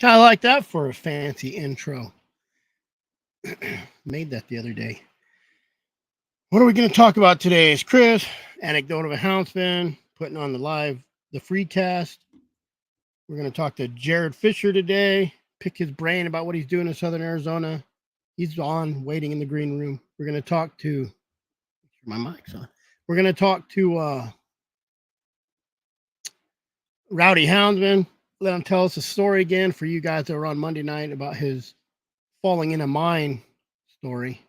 I like that for a fancy intro. Made that the other day. What are we going to talk about today? Is Chris, anecdote of a Hounds fan, putting on the free cast. We're going to talk to Jarrod Fisher today, pick his brain about what he's doing in Southern Arizona. He's on, waiting in the green room. We're going to talk to, my mic's on. We're going to talk to Rowdy Houndsman. Let him tell us a story again for you guys that were on Monday night about his falling in a mine story.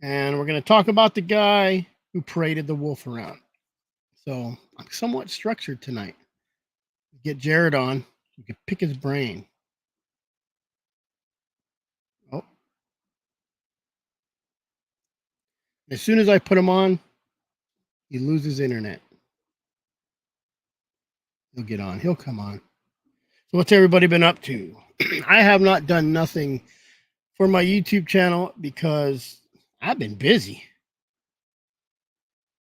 And we're going to talk about the guy who paraded the wolf around. So I'm somewhat structured tonight. Get Jarrod on. We can pick his brain. Oh. As soon as I put him on, he loses internet. He'll get on. He'll come on. So what's everybody been up to? I have not done nothing for my YouTube channel because I've been busy.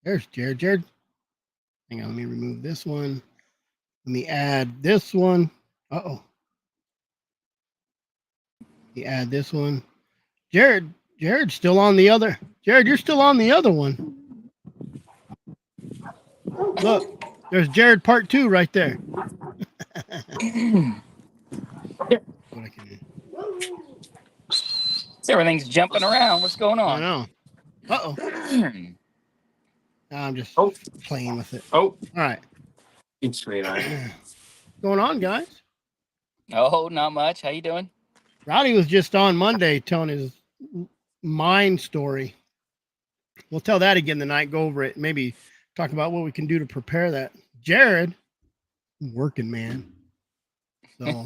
There's Jarrod. Jarrod. Hang on, let me remove this one. Let me add this one. Uh-oh. Let me add this one. Jarrod's still on the other. Jarrod, you're still on the other one. Look, there's Jarrod part 2 right there. Everything's jumping around. What's going on? I know. Uh-oh. I'm just playing with it. Oh. All right. It's straight on. What's going on, guys? Oh, not much. How you doing? Rowdy was just on Monday telling his mine story. We'll tell that again tonight, go over it, maybe talk about what we can do to prepare that. Jarrod, working man. So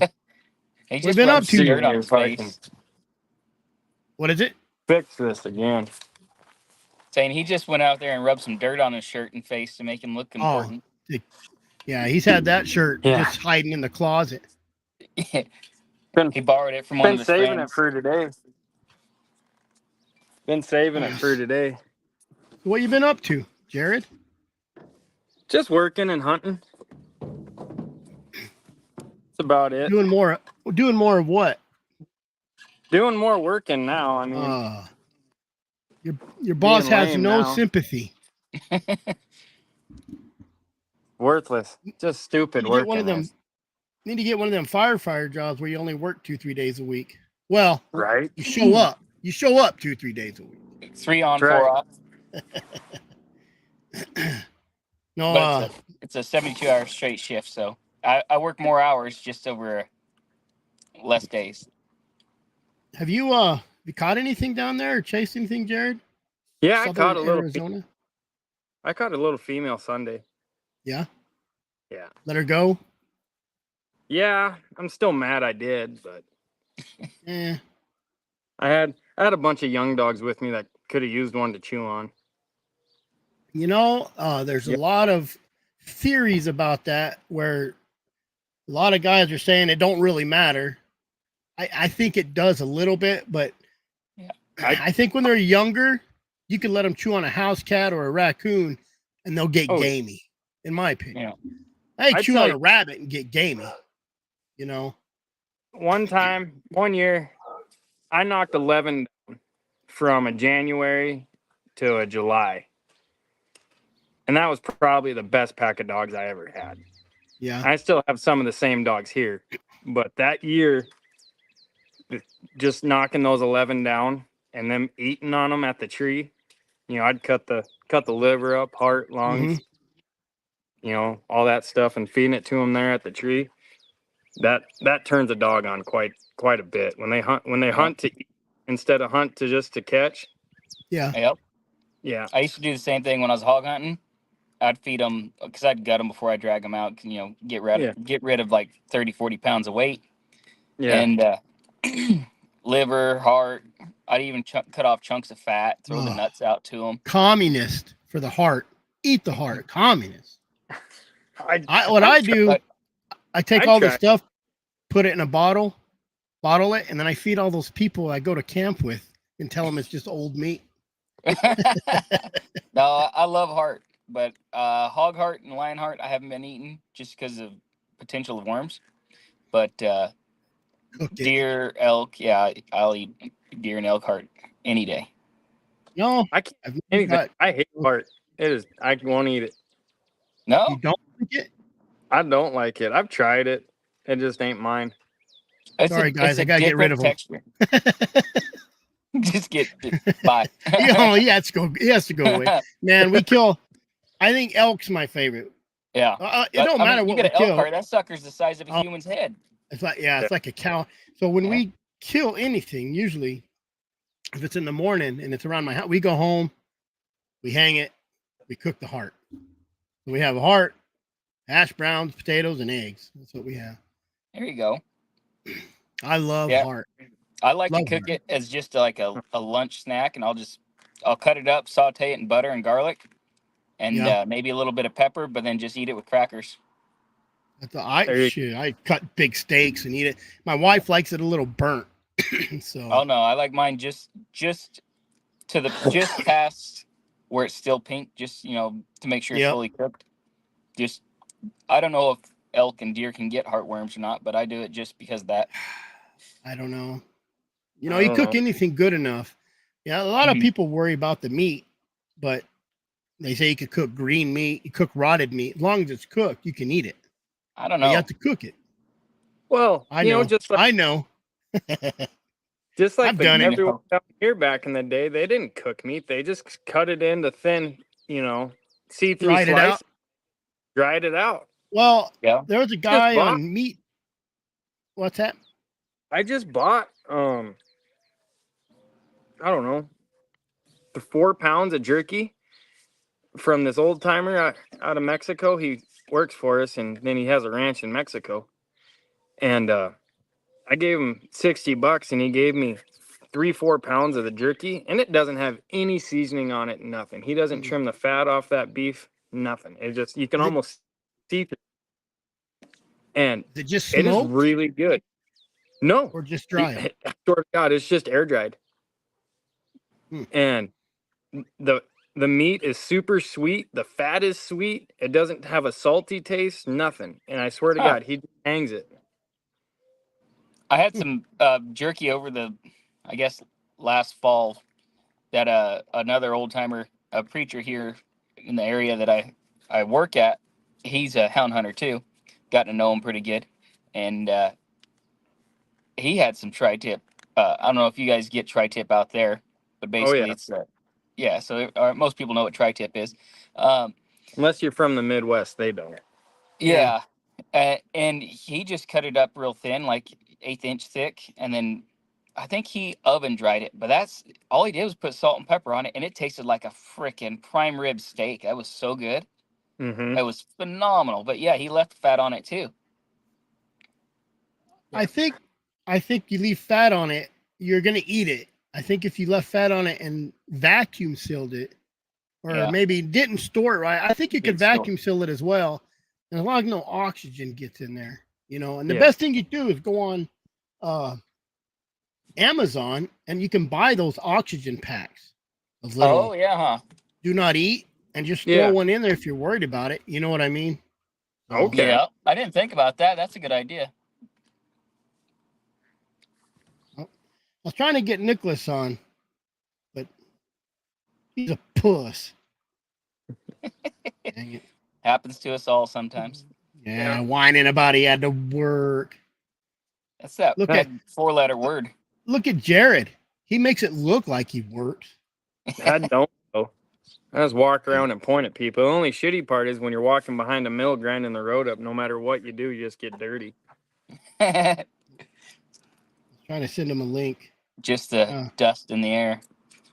We've been up to dirt on his face. What is it? Fix this again. Saying he just went out there and rubbed some dirt on his shirt and face to make him look important. Yeah, he's had that shirt just hiding in the closet. He borrowed it from one of his friends. Been saving it for today. What you been up to, Jarrod? Just working and hunting. That's about it. Doing more of what? Doing more working now. I mean, your boss has no now. sympathy. Worthless. Just stupid working. Need to get one of them firefighter jobs where you only work 2-3 days a week. Well, right. You show up 2-3 days a week. 3 on, 4 off. No, but it's a 72-hour straight shift, so I work more hours just over less days. Have you caught anything down there or chased anything, Jarrod? Yeah, I caught a little. I caught a little female Sunday. Yeah. Yeah. Let her go. Yeah, I'm still mad I did, but I had a bunch of young dogs with me that could have used one to chew on. You know, there's a lot of theories about that where a lot of guys are saying it don't really matter. I think it does a little bit, but I think when they're younger, you can let them chew on a house cat or a raccoon and they'll get gamey, in my opinion. Yeah. Hey, chew on a rabbit and get gamey, you know. One year, I knocked 11 from a January to a July. And that was probably the best pack of dogs I ever had. Yeah. I still have some of the same dogs here. But that year, just knocking those 11 down and them eating on them at the tree, you know, I'd cut the liver up, heart, lungs, you know, all that stuff and feeding it to them there at the tree. That turns a dog on quite a bit. When they hunt to eat instead of hunt to just to catch. Yeah. Yep. Yeah. I used to do the same thing when I was hog hunting. I'd feed them because I'd gut them before I drag them out. You know, get rid of like 30, 40 pounds of weight. Yeah. And liver, heart. I'd even cut off chunks of fat, throw the nuts out to them. Communist for the heart. Eat the heart. Communist. I take all the stuff, put it in a bottle it, and then I feed all those people I go to camp with and tell them it's just old meat. No, I love heart, but hog heart and lion heart I haven't been eating just because of potential of worms. But Cook it. Deer, elk. Yeah, I'll eat deer and elk heart any day. No, I can't I've eat never anything. got. I hate heart. It is. I won't eat it. No, You don't like it? I don't like it. I've tried it. It just ain't mine. Sorry, guys, it's a I gotta get rid different of them. texture. Just get bye. He has to go. He has to go away. Man, we kill. I think elk's my favorite. Yeah, It don't matter you what get we an elk kill. heart. That sucker's the size of a Oh. human's head. It's like it's like a cow. So when Yeah. we kill anything, usually if it's in the morning and it's around my house, we go home, we hang it, we cook the heart. So we have a heart, hash browns, potatoes, and eggs. That's what we have. There you go. I love Yeah. heart. I like Love to cook heart. it as just like a lunch snack, and I'll cut it up, saute it in butter and garlic, and Yeah. maybe a little bit of pepper, but then just eat it with crackers. I cut big steaks and eat it. My wife likes it a little burnt. So Oh no, I like mine just past where it's still pink, just to make sure it's Yep. fully cooked. Just I don't know if elk and deer can get heartworms or not, but I do it just because of that. I don't know. I You don't cook know. anything good enough. Yeah, a lot of Mhm. people worry about the meat, but they say you could cook green meat, you cook rotted meat. As long as it's cooked, you can eat it. I don't But you know. have to cook it. Well, I know. just like I know. I've done it. everyone down here back in the day, they didn't cook meat. They just cut it into thin, see-through Dried it out. slices, dried it out. Well, Yeah. there was a Just guy bought. on meat. What's that? I just bought I don't know, the 4 pounds of jerky from this old timer out of Mexico. He works for us, and then he has a ranch in Mexico. And I gave him $60, and he gave me 3-4 pounds of the jerky, and it doesn't have any seasoning on it. Nothing. He doesn't trim the fat off that beef. Nothing. It just you can almost see through. And Is it just it is smoked really good. No, or just dried? I swear to God, it's just air dried. And the meat is super sweet. The fat is sweet. It doesn't have a salty taste. Nothing. And I swear to God, he hangs it. I had some jerky over I guess last fall that another old timer, a preacher here in the area that I work at, he's a hound hunter too. Got to know him pretty good, and he had some tri-tip. I don't know if you guys get tri-tip out there, but basically it's yeah. So most people know what tri-tip is. Unless you're from the Midwest, they don't. Yeah. And he just cut it up real thin, like 1/8 inch thick, and then I think he oven dried it. But that's all he did was put salt and pepper on it, and it tasted like a freaking prime rib steak. That was so good. Mm-hmm. It was phenomenal. But yeah, he left fat on it too. I think you leave fat on it, you're gonna eat it. I think if you left fat on it and vacuum sealed it, or maybe didn't store it right, I think you could vacuum seal it as well. And as long as no oxygen gets in there, And the best thing you do is go on Amazon and you can buy those oxygen packs. Those little do not eat, and just throw one in there if you're worried about it. You know what I mean? Okay. Yeah, I didn't think about that. That's a good idea. I was trying to get Nicholas on, but he's a puss. Dang it. Happens to us all sometimes. Yeah, whining about he had to work. That's that 4-letter word. Look at Jarrod. He makes it look like he works. I don't know. I just walk around and point at people. The only shitty part is when you're walking behind a mill grinding the road up, no matter what you do, you just get dirty. Trying to send him a link. Just the dust in the air.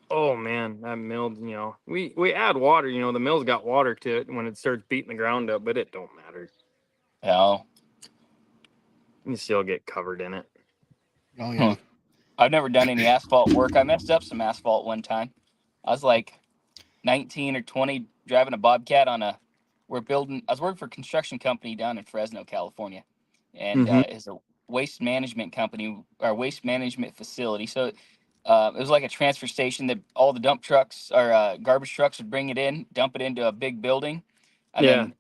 Oh man, that mill, we add water, the mill's got water to it when it starts beating the ground up, but it don't matter. Oh. You still get covered in it. Oh yeah. I've never done any asphalt work. I messed up some asphalt one time. I was like 19 or 20 driving a Bobcat I was working for a construction company down in Fresno, California. And it's a waste management company or waste management facility. So it was like a transfer station that all the dump trucks or garbage trucks would bring it in, dump it into a big building. And then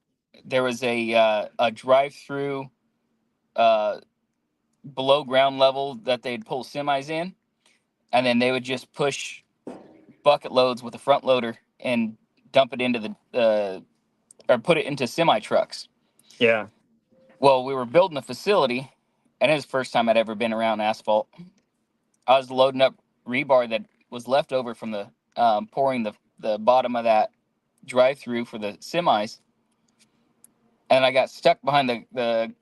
there was a drive-through below ground level that they'd pull semis in, and then they would just push bucket loads with a front loader and dump it into the or put it into semi trucks. Yeah. Well, we were building a facility, and it was the first time I'd ever been around asphalt. I was loading up rebar that was left over from the pouring the bottom of that drive-through for the semis, and I got stuck behind the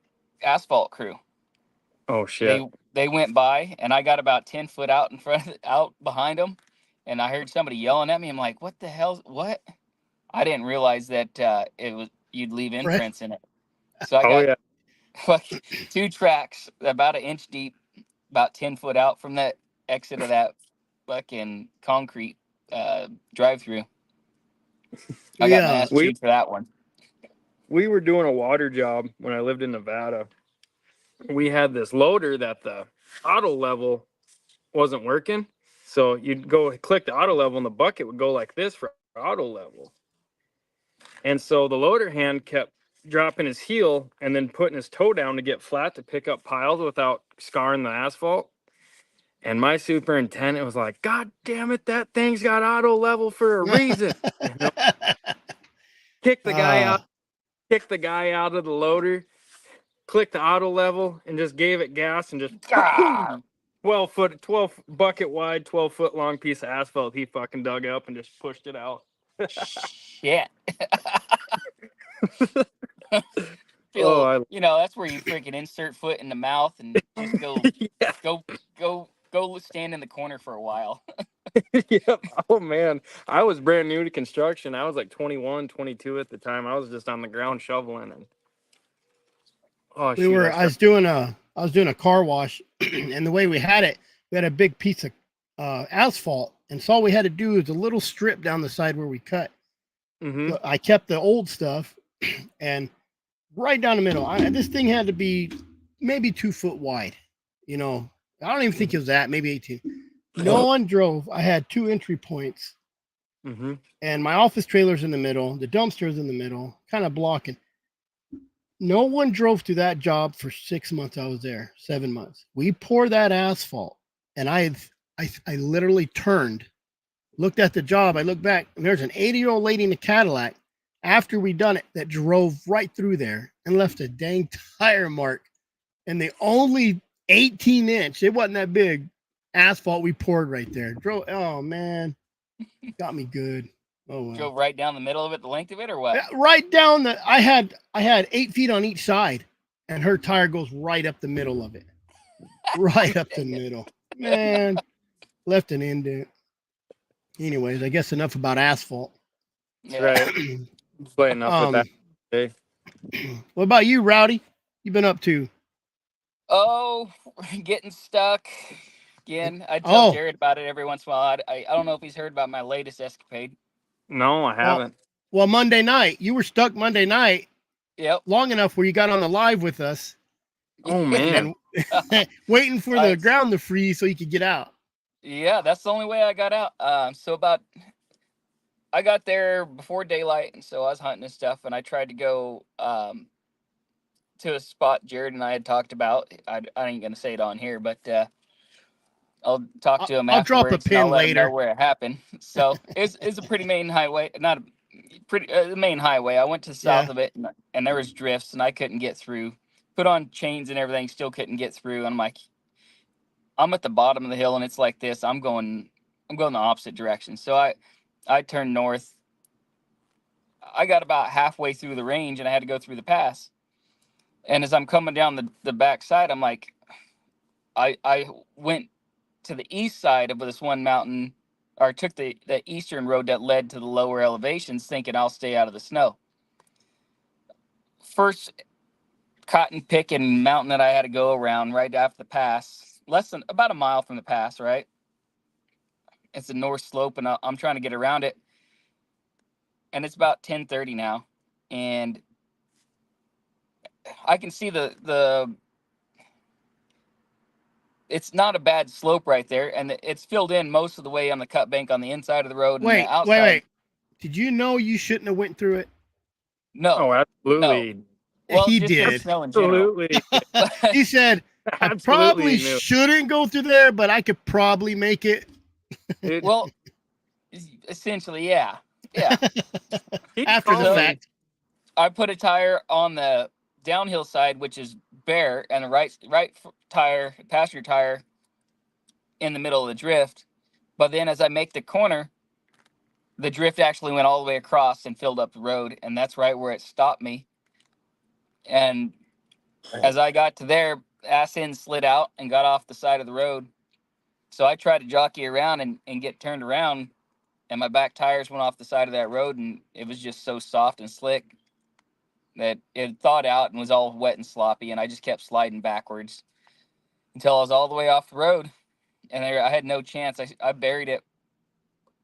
asphalt crew. Oh shit. They went by, and I got about 10 foot out out behind them, and I heard somebody yelling at me. I'm like, "What the hell? What?" I didn't realize that you'd leave imprints in it. So I got yeah. like 2 tracks about 1 inch deep, about 10 foot out from that exit of that fucking concrete drive-through. I got my ass chewed for that one. We were doing a water job when I lived in Nevada. We had this loader that the auto level wasn't working. So you'd go click the auto level and the bucket would go like this for auto level. And so the loader hand kept dropping his heel and then putting his toe down to get flat to pick up piles without scarring the asphalt. And my superintendent was like, "God damn it, that thing's got auto level for a reason." You know? Kick the guy out of the loader, clicked the auto level, and just gave it gas and just 12 bucket wide, 12-foot long piece of asphalt he fucking dug up and just pushed it out. Shit. That's where you freaking insert foot in the mouth and just go stand in the corner for a while. Yep. Oh man, I was brand new to construction. I was like 21, 22 at the time. I was just on the ground shoveling and I was doing a car wash, and the way we had it, we had a big piece of asphalt, and so all we had to do was a little strip down the side where we cut. Mm-hmm. So I kept the old stuff, and right down the middle. This thing had to be maybe 2 foot wide. I don't even think it was that, maybe 18. No one drove. I had 2 entry points, and my office trailer's in the middle. The dumpster's in the middle, kind of blocking. No one drove through that job for 6 months. I was there 7 months. We poured that asphalt, and I literally turned, looked at the job. I looked back, and there's an 80-year-old lady in a Cadillac after we done it that drove right through there and left a dang tire mark. And the only 18-inch, it wasn't that big, asphalt we poured right there. Oh man, got me good. Oh wow. Drove right down the middle of it, the length of it, or what? Right down I had 8 feet on each side, and her tire goes right up the middle of it. Right up the middle. Man, left an indent. Anyways, I guess enough about asphalt. Yeah. Right. Play enough with that. What about you, Rowdy? You been up to? Oh, getting stuck again. I tell Jarrod about it every once in a while. I don't know if he's heard about my latest escapade. No, I haven't. Well, Monday night. You were stuck Monday night. Yep. Long enough where you got on the live with us. Oh, man. Waiting for the ground to freeze so you could get out. Yeah, that's the only way I got out. I got there before daylight, and so I was hunting and stuff, and I tried to go to a spot Jarrod and I had talked about. I ain't going to say it on here, but I'll talk to him afterwards. I'll drop a pin later. Know where it happened. So it's a pretty main highway, not a pretty main highway. I went to the south of it, and there was drifts, and I couldn't get through. Put on chains and everything, still couldn't get through. And I'm like, I'm at the bottom of the hill, and it's like this. I'm going the opposite direction. So I turned north. I got about halfway through the range, and I had to go through the pass. And as I'm coming down the back side, I'm like, I went to the east side of this one mountain, or took the eastern road that led to the lower elevations, thinking I'll stay out of the snow. First cotton picking mountain that I had to go around right after the pass, less than about a mile from the pass, right? It's a north slope, and I'm trying to get around it. And it's about 10:30 now, and I can see the it's not a bad slope right there, and it's filled in most of the way on the cut bank on the inside of the road. Wait, and the outside. Wait. Did you know you shouldn't have went through it? No. Oh, absolutely. No. Well, he just did. snow in general. Absolutely. He said, I Absolutely probably knew. shouldn't go through there, but I could probably make it. Dude, Well, essentially, yeah. Yeah. he After the called me. fact. I put a tire on the downhill side, which is bare, and the right tire, passenger tire, in the middle of the drift. But then as I make the corner, the drift actually went all the way across and filled up the road, and that's right where it stopped me. And as I got to there, ass end slid out and got off the side of the road. So I tried to jockey around and get turned around, and my back tires went off the side of that road, and it was just so soft and slick that it thawed out and was all wet and sloppy, and I just kept sliding backwards until I was all the way off the road, and I had no chance. I buried it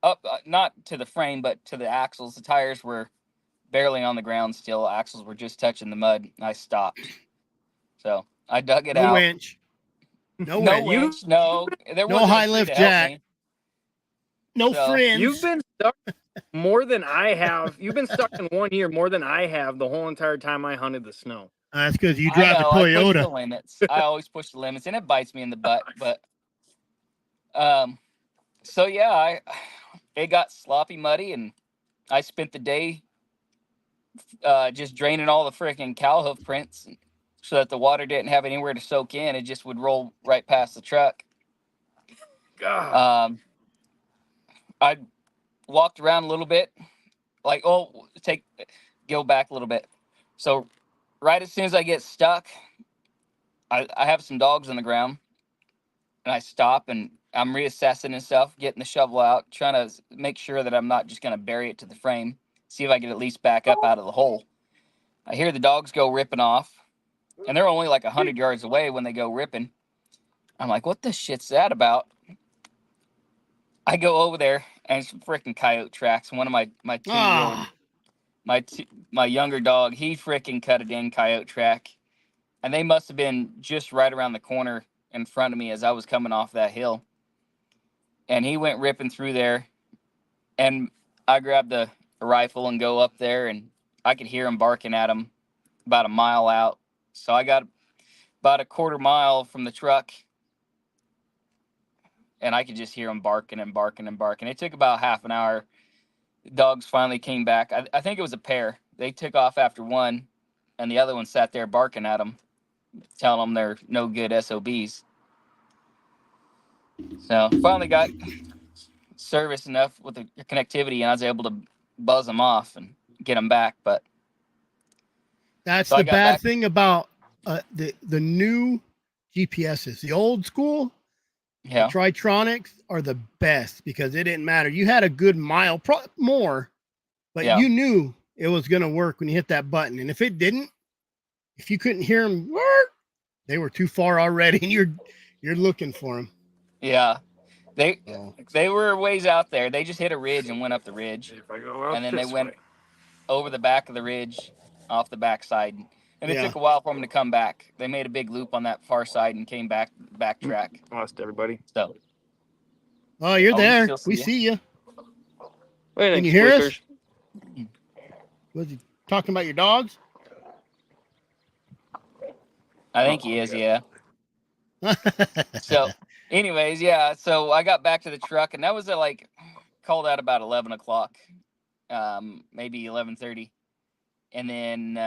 up, not to the frame, but to the axles. The tires were barely on the ground still. Axles were just touching the mud. And I stopped. So I dug it No out. winch. No No winch. winch. No. There No wasn't high a tree lift to help jack. me. No So, friends. You've been stuck more than I have. You've been stuck in 1 year more than I have the whole entire time I hunted the snow. That's because you I drive a know I push the Toyota. limits. I always push the limits, and it bites me in the butt. But so yeah, it got sloppy, muddy, and I spent the day just draining all the freaking cow hoof prints so that the water didn't have anywhere to soak in. It just would roll right past the truck. God. I walked around a little bit, like, go back a little bit. So right as soon as I get stuck, I have some dogs on the ground, and I stop and I'm reassessing and stuff, getting the shovel out, trying to make sure that I'm not just going to bury it to the frame, see if I can at least back up out of the hole. I hear the dogs go ripping off, and they're only like 100 yards away when they go ripping. I'm like, what the shit's that about? I go over there, and it's freaking coyote tracks. One of my 2-year-old, my younger dog, he freaking cut it in coyote track, and they must have been just right around the corner in front of me as I was coming off that hill. And he went ripping through there, and I grabbed a rifle and go up there, and I could hear him barking at him about a mile out. So I got about a quarter mile from the truck, and I could just hear him barking and barking and barking. It took about half an hour. The dogs finally came back. I think it was a pair. They took off after one, and the other one sat there barking at them, telling them they're no good SOBs. So finally got service enough with the connectivity, and I was able to buzz them off and get them back. But That's so I the got bad back. thing about the new GPSs. The old school, Yeah, the Tritronics are the best because it didn't matter. You had a good mile more, but Yeah. you knew it was going to work when you hit that button. And if it didn't, if you couldn't hear them, they were too far already, and you're looking for them. yeah. They were ways out there. They just hit a ridge and went up the ridge, If I go out and then they this went way. over the back of the ridge, off the backside, and it Yeah. took a while for them to come back. They made a big loop on that far side and came back track. Lost everybody. So Oh, you're Oh, we there. still see We ya. see you. What do you Can think, you hear us? Squeakers? Was he talking about your dogs? I think he is, yeah. So, anyways, yeah. So I got back to the truck, and that was called out about 11 o'clock, maybe 11:30, and then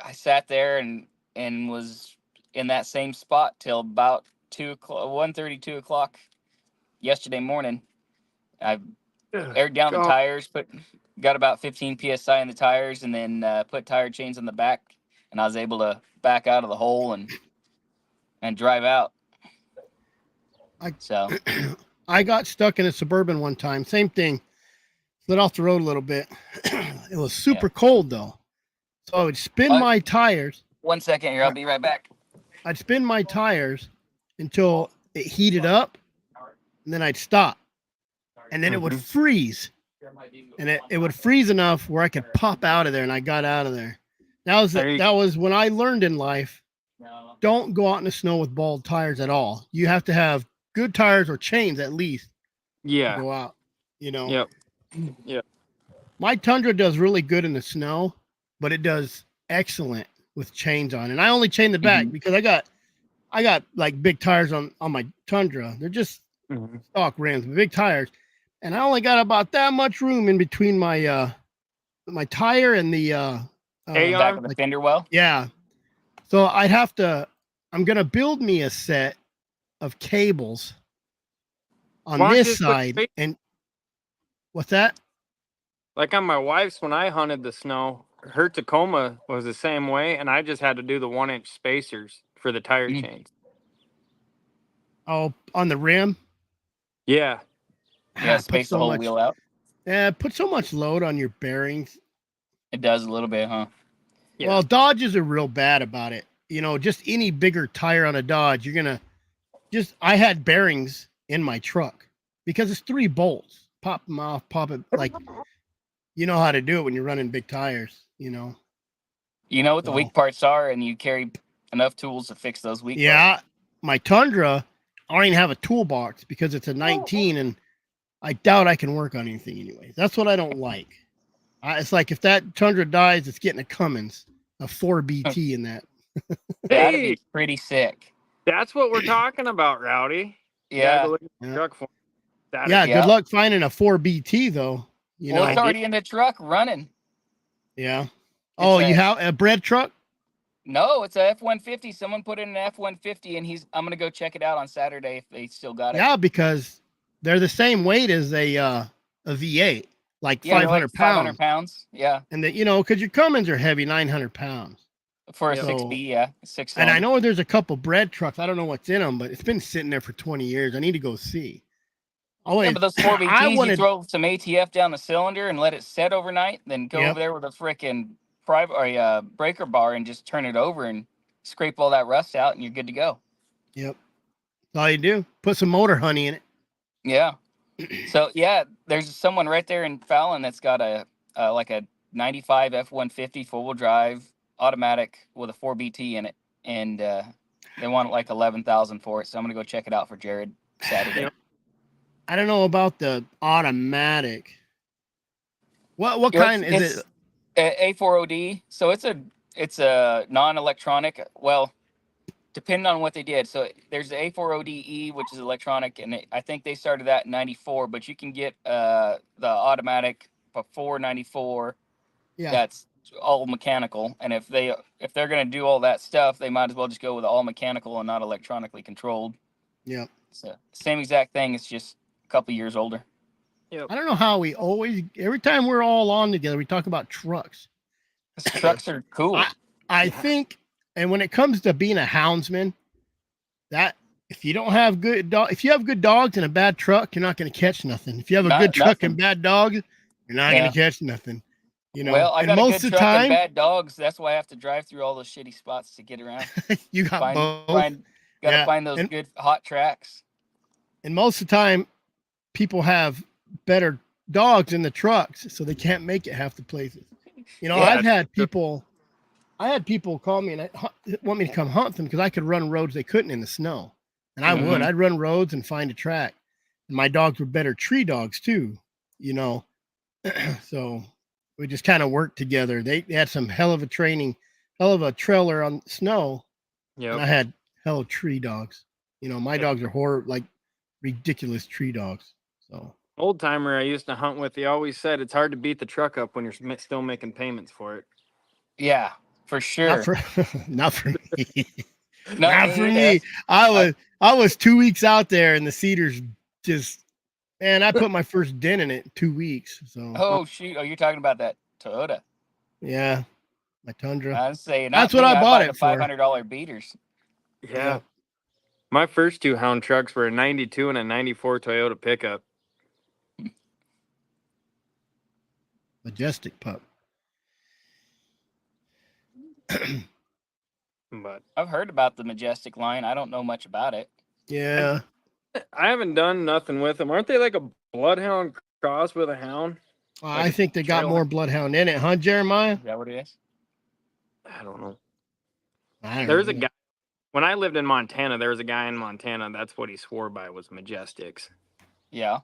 I sat there and was in that same spot till about 2:00, 1:30, 2 o'clock yesterday morning. I aired down the God. tires, got about 15 psi in the tires, and then put tire chains on the back, and I was able to back out of the hole and drive out. So I got stuck in a Suburban one time. Same thing. Slid off the road a little bit. It was super cold though. So I would spin my tires. 1 second here, I'll be right back. I'd spin my tires until it heated up, and then I'd stop. And then it would freeze. And it would freeze enough where I could pop out of there, and I got out of there. That was when I learned in life, don't go out in the snow with bald tires at all. You have to have good tires or chains at least to Yeah. go out, you know. Yep. Yep. My Tundra does really good in the snow, but it does excellent with chains on, and I only chain the back because I got like big tires on my Tundra. They're just stock rims, big tires, and I only got about that much room in between my my tire and the back of the fender well. Yeah, so I'd have to. I'm gonna build me a set of cables on this side, and what's that? Like on my wife's, when I hunted the snow, her Tacoma was the same way, and I just had to do the 1-inch spacers for the tire chains. Oh, on the rim? Yeah. Yeah, space the whole wheel out. Yeah, put so much load on your bearings. It does a little bit, huh? Yeah. Well, Dodges are real bad about it. You know, just any bigger tire on a Dodge, you're gonna I had bearings in my truck because it's 3 bolts. Pop them off, pop it like you know how to do it when you're running big tires, you know. You know what the weak parts are, and you carry enough tools to fix those weak parts. Yeah, my Tundra, I don't even have a toolbox because it's a 19, and I doubt I can work on anything anyways. That's what I don't like. It's like if that Tundra dies, it's getting a Cummins, a 4BT in that. That'd be pretty sick. That's what we're talking about, Rowdy. Yeah. Truck for good luck finding a 4BT though. You know, it's already in the truck running. Yeah. You have a bread truck? No, it's a F-150. Someone put in an F-150, and I'm gonna go check it out on Saturday if they still got it. Yeah, because they're the same weight as a V8, like 500 like pounds. 500 pounds, yeah. And because your Cummins are heavy, 900 pounds. For a 6B, 6. And I know there's a couple bread trucks. I don't know what's in them, but it's been sitting there for 20 years. I need to go see. But those 4BTs, you throw some ATF down the cylinder and let it set overnight, then go over there with a freaking breaker bar and just turn it over and scrape all that rust out, and you're good to go. Yep. That's all you do. Put some motor honey in it. Yeah. So, there's someone right there in Fallon that's got a 95 F-150 four-wheel drive automatic with a 4BT in it, and they want like 11,000 for it. So I'm gonna go check it out for Jarrod Saturday. I don't know about the automatic. What kind is it? A4OD. So it's a non-electronic. Well, depending on what they did. So there's the A4ODE, which is electronic, and I think they started that in '94. But you can get the automatic before '94. Yeah. That's all mechanical. And if they're gonna do all that stuff, they might as well just go with all mechanical and not electronically controlled. Yeah. So same exact thing. It's just a couple years older. Yep. I don't know how every time we're all on together, we talk about trucks. Trucks are cool. I think, and when it comes to being a houndsman, that if you don't have if you have good dogs and a bad truck, you're not going to catch nothing. If you have a good truck and bad dogs, you're not going to catch nothing. You know, well, I got most a good truck and bad dogs. That's why I have to drive through all those shitty spots to get around. You got both. Gotta find those good hot tracks. And most of the time, people have better dogs in the trucks, so they can't make it half the places. You know, I had people call me and want me to come hunt them because I could run roads they couldn't in the snow, and I would. I'd run roads and find a track. And my dogs were better tree dogs too, you know. So we just kind of worked together. They had some hell of a trailer on snow. Yeah, I had hell of tree dogs. You know, my dogs are ridiculous tree dogs. So old timer I used to hunt with, he always said it's hard to beat the truck up when you're still making payments for it. Yeah, for sure. Not for me. Not for me. I was 2 weeks out there and the cedars just, man, I put my first dent in it in 2 weeks. So oh shoot! Oh, you're talking about that Toyota? Yeah, my Tundra. I was saying that's what I bought it for. $500 beaters. Yeah. My first 2 hound trucks were a 92 and a 94 Toyota pickup. Majestic pup. But I've heard about the Majestic line. I don't know much about it. Yeah. I haven't done nothing with them. Aren't they like a bloodhound cross with a hound? I think they got more bloodhound in it, huh, Jeremiah? Is that what it is? I don't know. There's a guy. When I lived in Montana, there was a guy in Montana. That's what he swore by was Majestics. Yeah.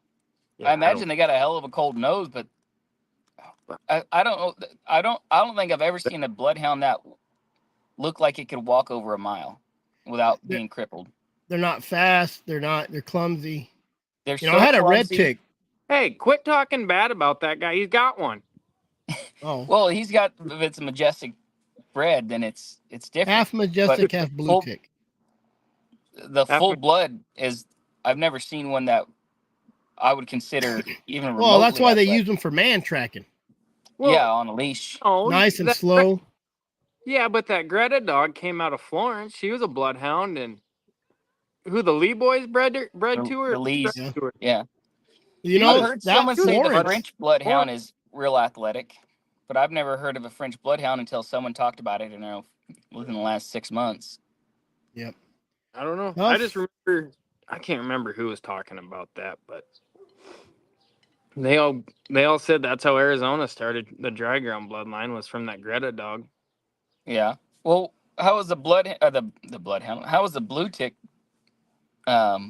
I imagine they got a hell of a cold nose, but I don't know. I don't think I've ever seen a bloodhound looked like it could walk over a mile without being crippled. They're not fast. They're clumsy. They're I had a red clumsy. tick. Hey, quit talking bad about that guy. He's got one. Oh, Well, he's got, if it's a majestic bred, then it's different. half majestic, But half blue tick. The full blood is, I've never seen one that I would consider even remotely. Well, that's why they athletic. use them for man tracking. Well, yeah, on a leash. no, Nice and slow. Yeah, but that Greta dog came out of Florence. She was a bloodhound, and who the Lee boys bred to her? The Lees. Yeah. Yeah. You I've know, heard that someone say the Florence, French bloodhound is real athletic, but I've never heard of a French bloodhound until someone talked about it, within the last 6 months. Yep. I don't know. Well, I just remember. I can't remember who was talking about that, but they all said that's how Arizona started. The dry ground bloodline was from that Greta dog. Yeah. Well, how was the bloodhound? How was the blue tick? What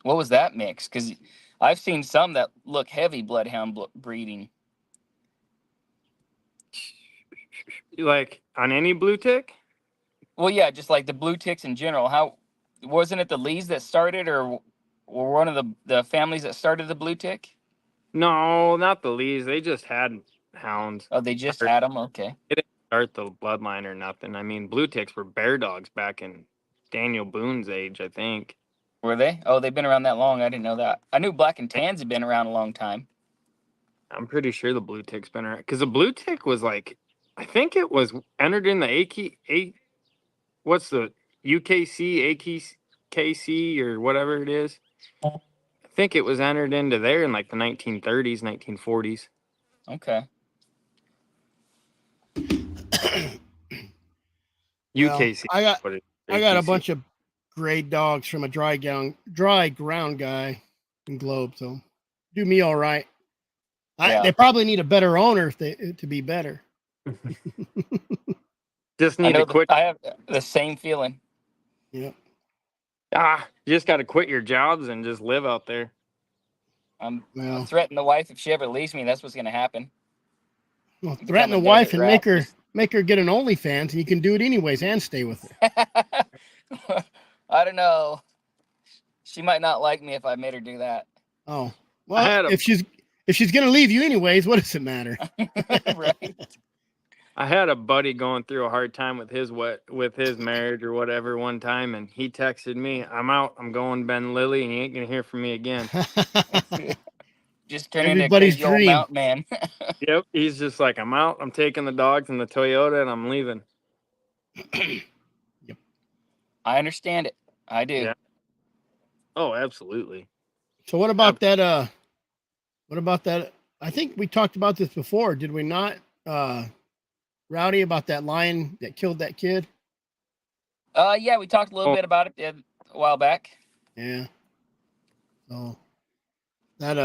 was that mix? Because I've seen some that look heavy bloodhound breeding. Like on any blue tick? Well, yeah, just like the blue ticks in general. How wasn't it the Lees that started, or one of the families that started the blue tick? No, not the Lees. They just had hounds. Oh, they just had them. Okay. They didn't start the bloodline or nothing. I mean, blue ticks were bear dogs back in Daniel Boone's age, I think. Were they? Oh, they've been around that long. I didn't know that. I knew black and tans had been around a long time. I'm pretty sure the blue tick's been around because the blue tick was like, I think it was entered in the what's the UKC, AKC, or whatever it is. I think it was entered into there in like the 1930s, 1940s. Okay. UKC. I got a AKC. bunch of grade dogs from a dry ground guy in Globe, so do me all right. They probably need a better owner to be better. Just need to quit. I have the same feeling. Yeah. You just got to quit your jobs and just live out there. I'm threatening the wife if she ever leaves me. That's what's going to happen. Well, threaten the wife and make her get an OnlyFans, and you can do it anyways and stay with her. I don't know. She might not like me if I made her do that. Oh, well, if she's going to leave you anyways, what does it matter? Right. I had a buddy going through a hard time with his marriage or whatever one time, and he texted me, "I'm out. I'm going Ben Lilly, and you ain't gonna hear from me again." Just turn into a crazy old mountain man. Yep, he's just like, "I'm out. I'm taking the dogs and the Toyota, and I'm leaving." Yep. I understand it. I do. Yeah. Oh, absolutely. So what about that? What about that? I think we talked about this before, did we not? Rowdy, about that lion that killed that kid? Yeah, we talked a little bit about it a while back. Yeah. So that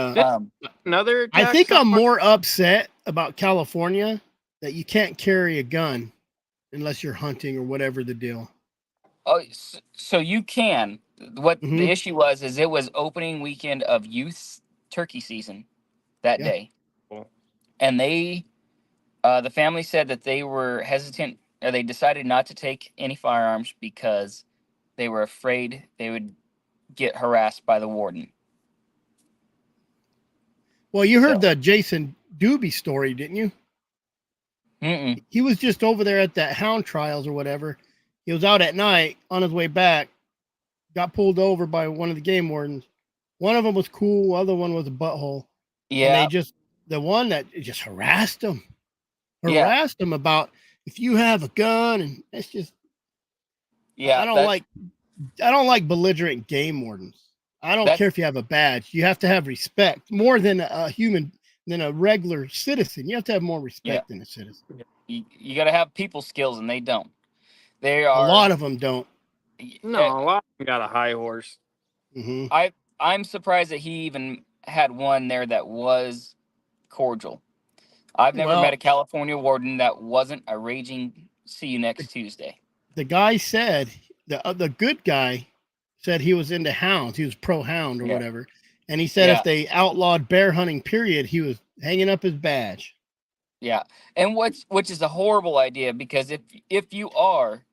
another. I think I'm more upset about California that you can't carry a gun unless you're hunting or whatever the deal. Oh, so you can. What the issue was is it was opening weekend of youth turkey season that day, and the family said that they were hesitant, or they decided not to take any firearms because they were afraid they would get harassed by the warden. Well, you heard the Jason Doobie story, didn't you? Mm-mm. He was just over there at that hound trials or whatever. He was out at night on his way back, got pulled over by one of the game wardens. One of them was cool, the other one was a butthole. Yeah. And the one that just harassed him. Harassed him about if you have a gun, and it's just I don't like belligerent game wardens. I don't care if you have a badge. You have to have respect more than a human, than a regular citizen. You have to have more respect than a citizen. You got to have people skills, and they don't. A lot of them don't. No, a lot of them got a high horse. Mm-hmm. I'm surprised that he even had one there that was cordial. I've never met a California warden that wasn't a raging "see you next Tuesday." The guy said, the good guy said he was into hounds. He was pro hound or whatever. And he said if they outlawed bear hunting, period, he was hanging up his badge. Yeah. And which is a horrible idea, because if you are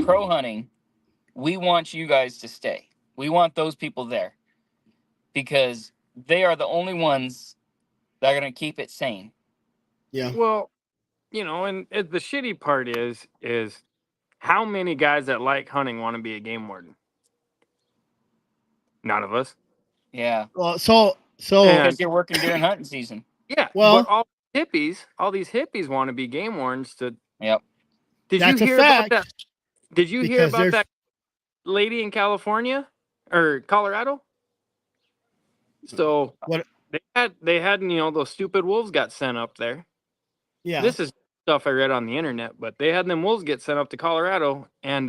crow hunting, we want you guys to stay. We want those people there because they are the only ones that are going to keep it sane. Yeah. Well, and the shitty part is how many guys that like hunting want to be a game warden? None of us. Yeah. Well, so And- Because you're working during hunting season. Yeah. Well- but all these hippies want to be game wardens to. Yep. Did that's you a hear fact. about that? Did you hear because about there's that lady in California or Colorado? So what? they had those stupid wolves got sent up there. Yeah. This is stuff I read on the internet, but they had them wolves get sent up to Colorado, and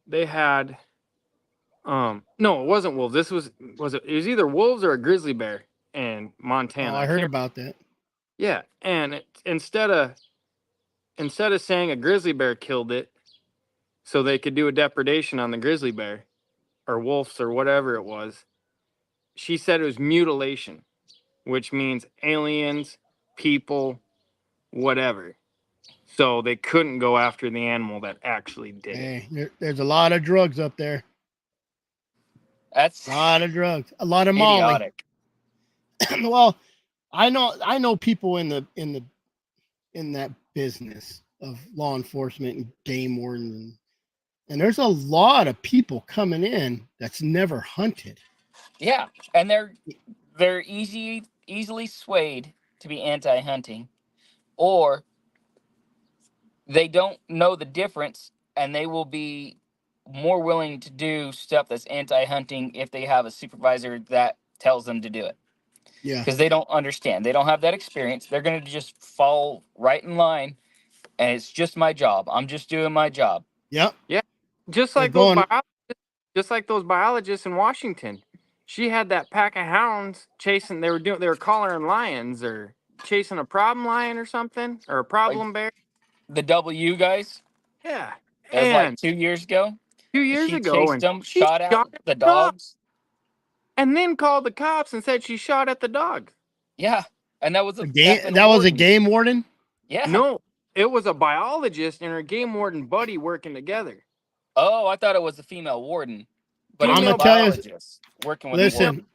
they had no, it wasn't wolves. This was it was either wolves or a grizzly bear in Montana. I heard can't- about that. Yeah, and instead of saying a grizzly bear killed it, so they could do a depredation on the grizzly bear, or wolves or whatever it was, she said it was mutilation, which means aliens, people, whatever. So they couldn't go after the animal that actually did it. Hey, there's a lot of drugs up there. That's A lot of drugs. A lot of Molly. idiotic. Well, I know people in that business of law enforcement and game wardens, and there's a lot of people coming in that's never hunted. Yeah, and they're easily swayed to be anti-hunting, or they don't know the difference, and they will be more willing to do stuff that's anti-hunting if they have a supervisor that tells them to do it. Yeah. Because they don't understand. They don't have that experience. They're going to just fall right in line, and it's just my job. I'm just doing my job. Yep. Just They're like those biologists in Washington. She had that pack of hounds chasing. They were collaring lions or chasing a problem lion or something, or a problem bear. The W guys, Yeah, that was and like 2 years ago. 2 years She ago, chased and them, she shot at the dogs. and then called the cops and said she shot at the dog. Yeah, and that was A game. That was a game warden. Yeah. No, it was a biologist and her game warden buddy working together. Oh, I thought it was a female warden, but I'm it's gonna a tell you- biologist working with the warden.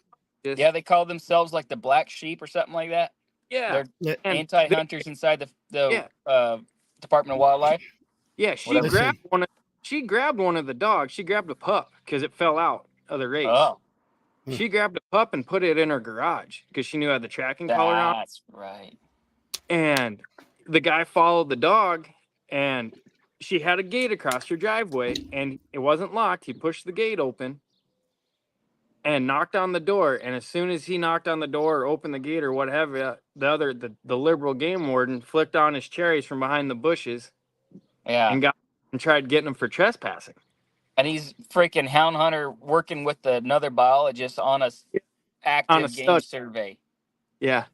Listen, Yeah, they call themselves like the black sheep or something like that. Yeah, They're and anti-hunters inside the Yeah. Department of Wildlife. yeah, she Whatever. grabbed one of the dogs. She grabbed a pup because it fell out of the race. Oh, She grabbed a pup and put it in her garage because she knew it had the tracking collar on. that's right. And the guy followed the dog, and she had a gate across her driveway, and it wasn't locked. He pushed the gate open and knocked on the door. And as soon as he knocked on the door or opened the gate or whatever, the liberal game warden flicked on his cherries from behind the bushes Yeah, and tried getting him for trespassing. and he's freaking hound hunter working with another biologist on a active game stud. survey. Yeah.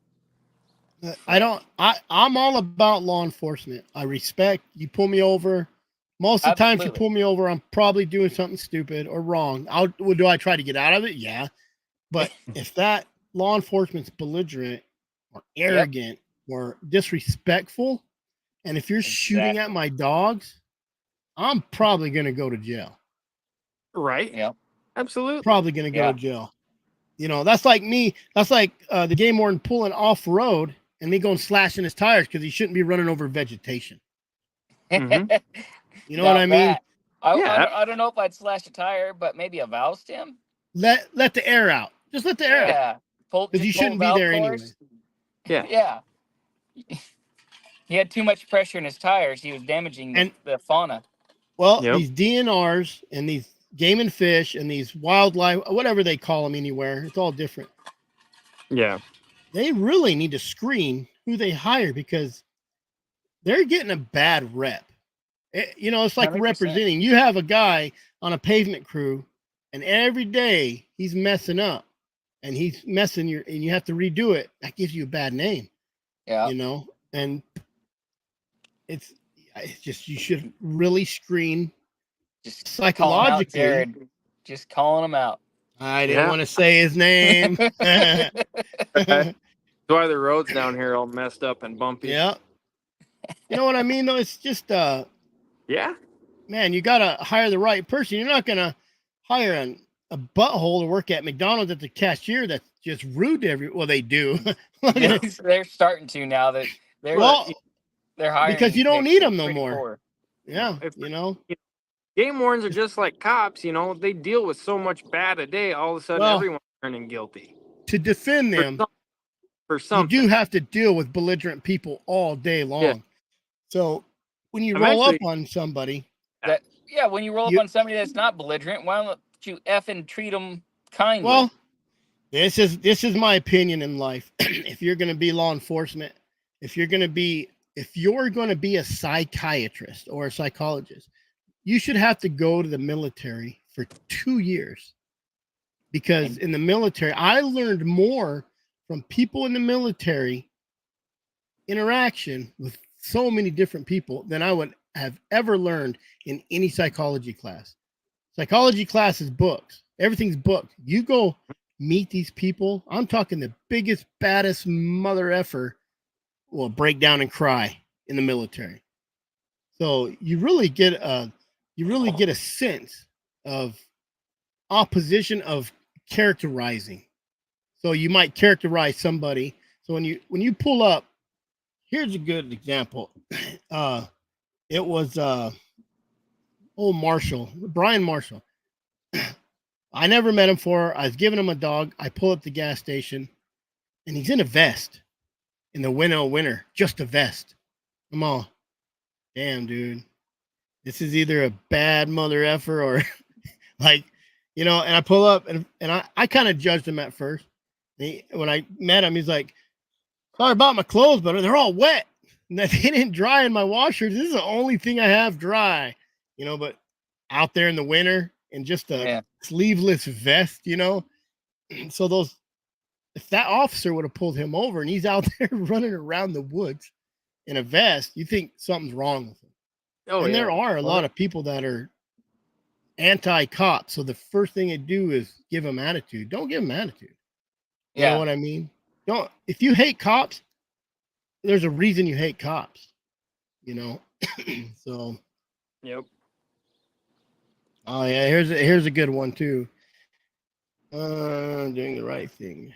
I'm all about law enforcement. I respect you. Pull me over. Most of the times you Absolutely. pull me over, I'm probably doing something stupid or wrong. Do I try to get out of it? Yeah. But if that law enforcement's belligerent or arrogant or disrespectful, and if you're shooting at my dogs, I'm probably going to go to jail. Right. Yep. Absolutely. Probably going to go to jail. That's like me. That's like the game warden pulling off road and me going slashing his tires because he shouldn't be running over vegetation. Mhm. You know what I mean? I don't know if I'd slash a tire, but maybe a valve stem. Let the air out. Just let the air out. Yeah, Because you shouldn't be there anyway. Yeah. Yeah. He had too much pressure in his tires. He was damaging the fauna. Well, Yep. these DNRs and these game and fish and these wildlife, whatever they call them anywhere, it's all different. Yeah. They really need to screen who they hire because they're getting a bad rep. It's like 100%. representing. You have a guy on a pavement crew, and every day he's messing up, and he's messing and you have to redo it. That gives you a bad name. Yeah. And it's just you should really screen Just psychologically. calling out Jarrod. Just calling him out. I didn't want to say his name. That's why the roads down here are all messed up and bumpy. Yeah. You know what I mean, though? It's just Yeah. Man, you got to hire the right person. You're not going to hire a butthole to work at McDonald's at the cashier that's just rude to well, they do. They're starting to now that they're Well, they're hiring because you don't mix need is them no pretty more. poor. Yeah, If- you know. Game wardens are just like cops, you know. They deal with so much bad a day. All of a sudden, Well, everyone's turning guilty To defend for, them, for you something. do have to deal with belligerent people all day long. Yeah. So when you roll Eventually- up on somebody, When you roll up on somebody that's not belligerent, why don't you effing treat them kindly? well, this is my opinion in life. If you're going to be law enforcement, if you're going to be a psychiatrist or a psychologist, you should have to go to the military for 2 years. Because in the military, I learned more from people in the military interaction with so many different people than I would have ever learned in any psychology class. Psychology class is books. Everything's booked. You go meet these people. I'm talking the biggest, baddest mother effer will break down and cry in the military. So you really get a sense of opposition of characterizing. So you might characterize somebody. So when you pull up, here's a good example. It was Brian Marshall. I never met him before. I was giving him a dog. I pull up the gas station, and he's in a vest in the winter, just a vest. I'm all, damn, dude. This is either a bad mother effer or like, and I pull up and I kind of judged him at first. When I met him, he's like, sorry about my clothes, but they're all wet. And they didn't dry in my washers. This is the only thing I have dry, but out there in the winter and just a sleeveless vest, So if that officer would have pulled him over and he's out there running around the woods in a vest, you think something's wrong with him. There are a lot of people that are anti-cop. So the first thing they do is give them attitude. Don't give them attitude. You know what I mean? If you hate cops, there's a reason you hate cops, So. Yep. Oh yeah, here's a good one too. Doing the right thing.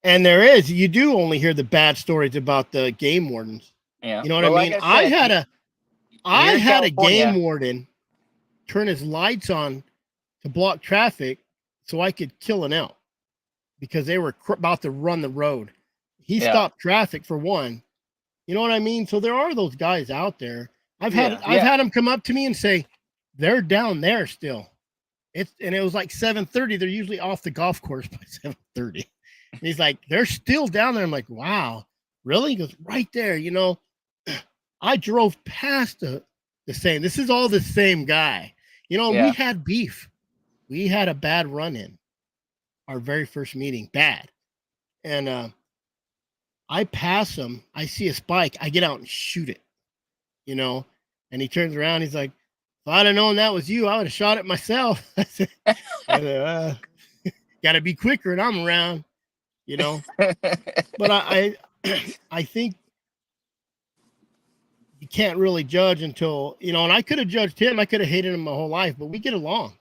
And you do only hear the bad stories about the game wardens. Yeah. You know what I mean? Like I said, I had a game warden turn his lights on to block traffic so I could kill an elk because they were about to run the road. He stopped traffic for one. You know what I mean? So there are those guys out there. I've had them come up to me and say, they're down there still. It was like 7:30. They're usually off the golf course by 7:30. And he's like, they're still down there. I'm like, wow, really? He goes, right there. I drove past the same. This is all the same guy. We had beef. We had a bad run-in. Our very first meeting, bad. And I pass him. I see a spike. I get out and shoot it. And he turns around. He's like, if I'd have known that was you, I would have shot it myself. I said, got to be quicker and I'm around, But I think you can't really judge until, and I could have judged him. I could have hated him my whole life, but we get along.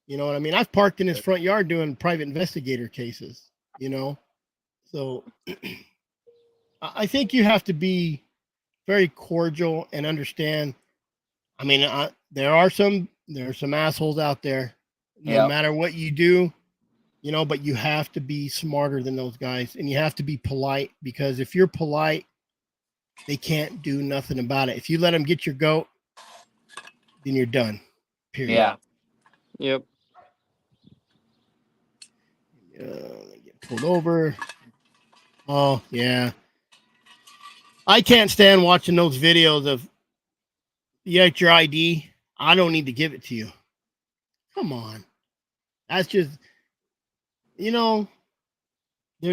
You know what I mean? I've parked in his front yard doing private investigator cases, So I think you have to be very cordial and understand. I mean, there are some assholes out there, no matter what you do, but you have to be smarter than those guys and you have to be polite because if you're polite, they can't do nothing about it. If you let them get your goat, then you're done. Period. Yeah. Yep. Get pulled over. Oh, yeah. I can't stand watching those videos of you got your ID. I don't need to give it to you. Come on. That's just, there'd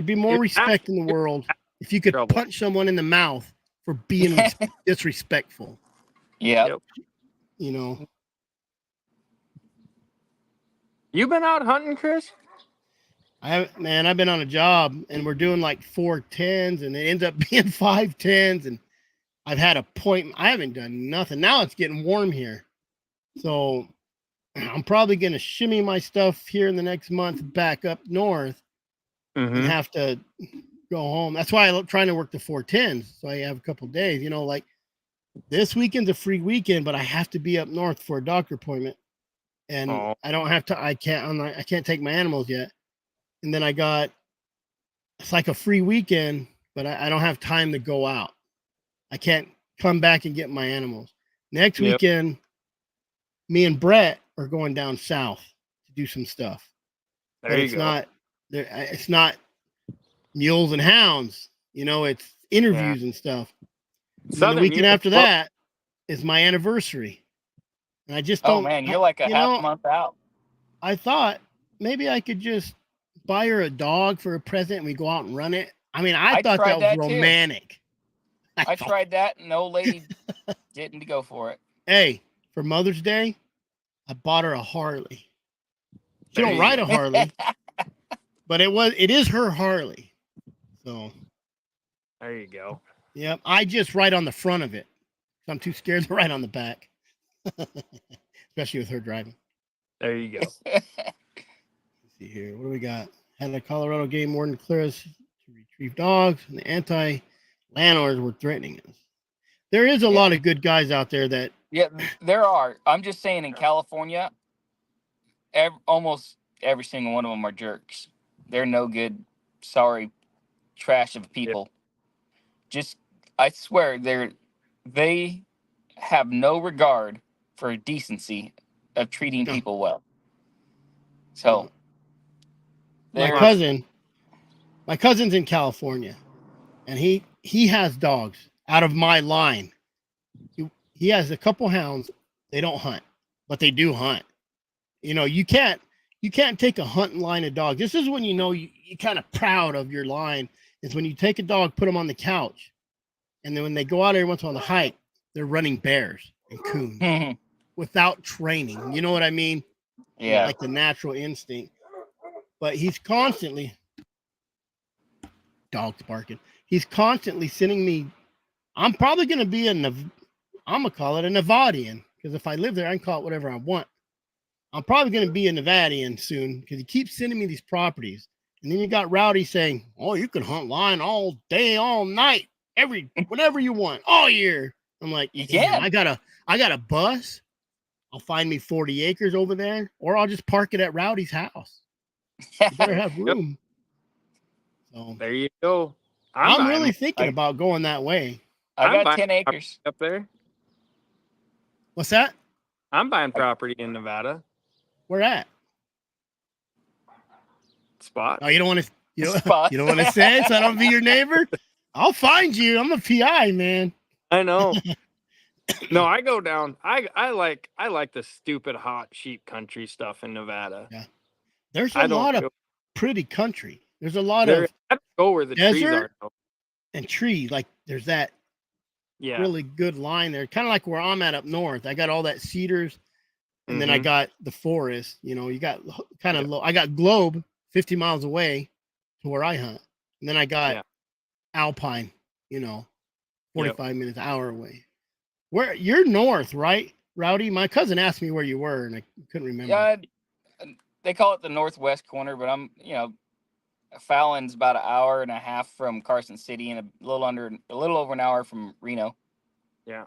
be more respect in the world if you could punch someone in the mouth for being disrespectful. Yeah. You been out hunting, Chris? I've been on a job and we're doing like 4 10s and it ends up being 5 10s and I've had appointment. I haven't done nothing. Now it's getting warm here. So I'm probably going to shimmy my stuff here in the next month back up north and have to go home. That's why I'm trying to work the 410s. So I have a couple days, you know, like this weekend's a free weekend, but I have to be up north for a doctor appointment. And I don't have to, I can't take my animals yet. And then it's like a free weekend, but I don't have time to go out. I can't come back and get my animals. Next weekend, me and Brett are going down south to do some stuff. There you go. It's not Mules and Hounds, you know, it's interviews and stuff. And then the weekend after that is my anniversary. And I just don't. Oh man, you're like a half month out. I thought maybe I could just buy her a dog for a present and we go out and run it. I mean, I thought that was romantic. I tried that and the old lady didn't go for it. Hey, for Mother's Day, I bought her a Harley. She don't ride a Harley, but it is her Harley. So there you go. Yep. I just ride on the front of it. I'm too scared to ride on the back. Especially with her driving. There you go. Let's see here. What do we got? Had a Colorado game warden clear us to retrieve dogs, and the anti-landlords were threatening us. There is a lot of good guys out there that. Yeah, there are. I'm just saying in California, almost every single one of them are jerks. They're no good, sorry, trash of people. Just, I swear, they have no regard for decency of treating people well. So, my cousin's in California, and he has dogs out of my line. He has a couple hounds. They don't hunt, but they do hunt. You know, you can't take a hunting line of dogs. This is when you know you're kind of proud of your line. Is when you take a dog, put them on the couch, and then when they go out every once in a while on the hike, they're running bears and coons without training. You know what I mean? Yeah. Like the natural instinct. But he's constantly dogs barking. He's constantly sending me. I'm probably going to be I'm going to call it a Nevadian, because if I live there, I can call it whatever I want. I'm probably going to be a Nevadian soon because he keeps sending me these properties. And then you got Rowdy saying, oh, you can hunt line all day, all night, whenever you want, all year. I'm like, yeah, I got a bus. I'll find me 40 acres over there, or I'll just park it at Rowdy's house. You better have room. So there you go. I'm really thinking about going that way. I got 10 acres up there. What's that? I'm buying property in Nevada. Where at? Spot. Oh, you don't want to. You don't want to say it, so I don't be your neighbor. I'll find you. I'm a PI, man. I know. No, I go down. I like the stupid hot sheep country stuff in Nevada. Yeah, there's a lot of pretty country. There's a lot of. I go where the trees are. And trees, like there's that. Yeah. Really good line there, kind of like where I'm at up north. I got all that cedars, and then I got the forest. You know, you got kind of low. I got Globe 50 miles away to where I hunt, and then I got Alpine. You know, 45 minutes, hour away. Where you're north, right, Rowdy? My cousin asked me where you were, and I couldn't remember. Yeah, they call it the northwest corner, but I'm, Fallon's about an hour and a half from Carson City, and a little over an hour from Reno. Yeah.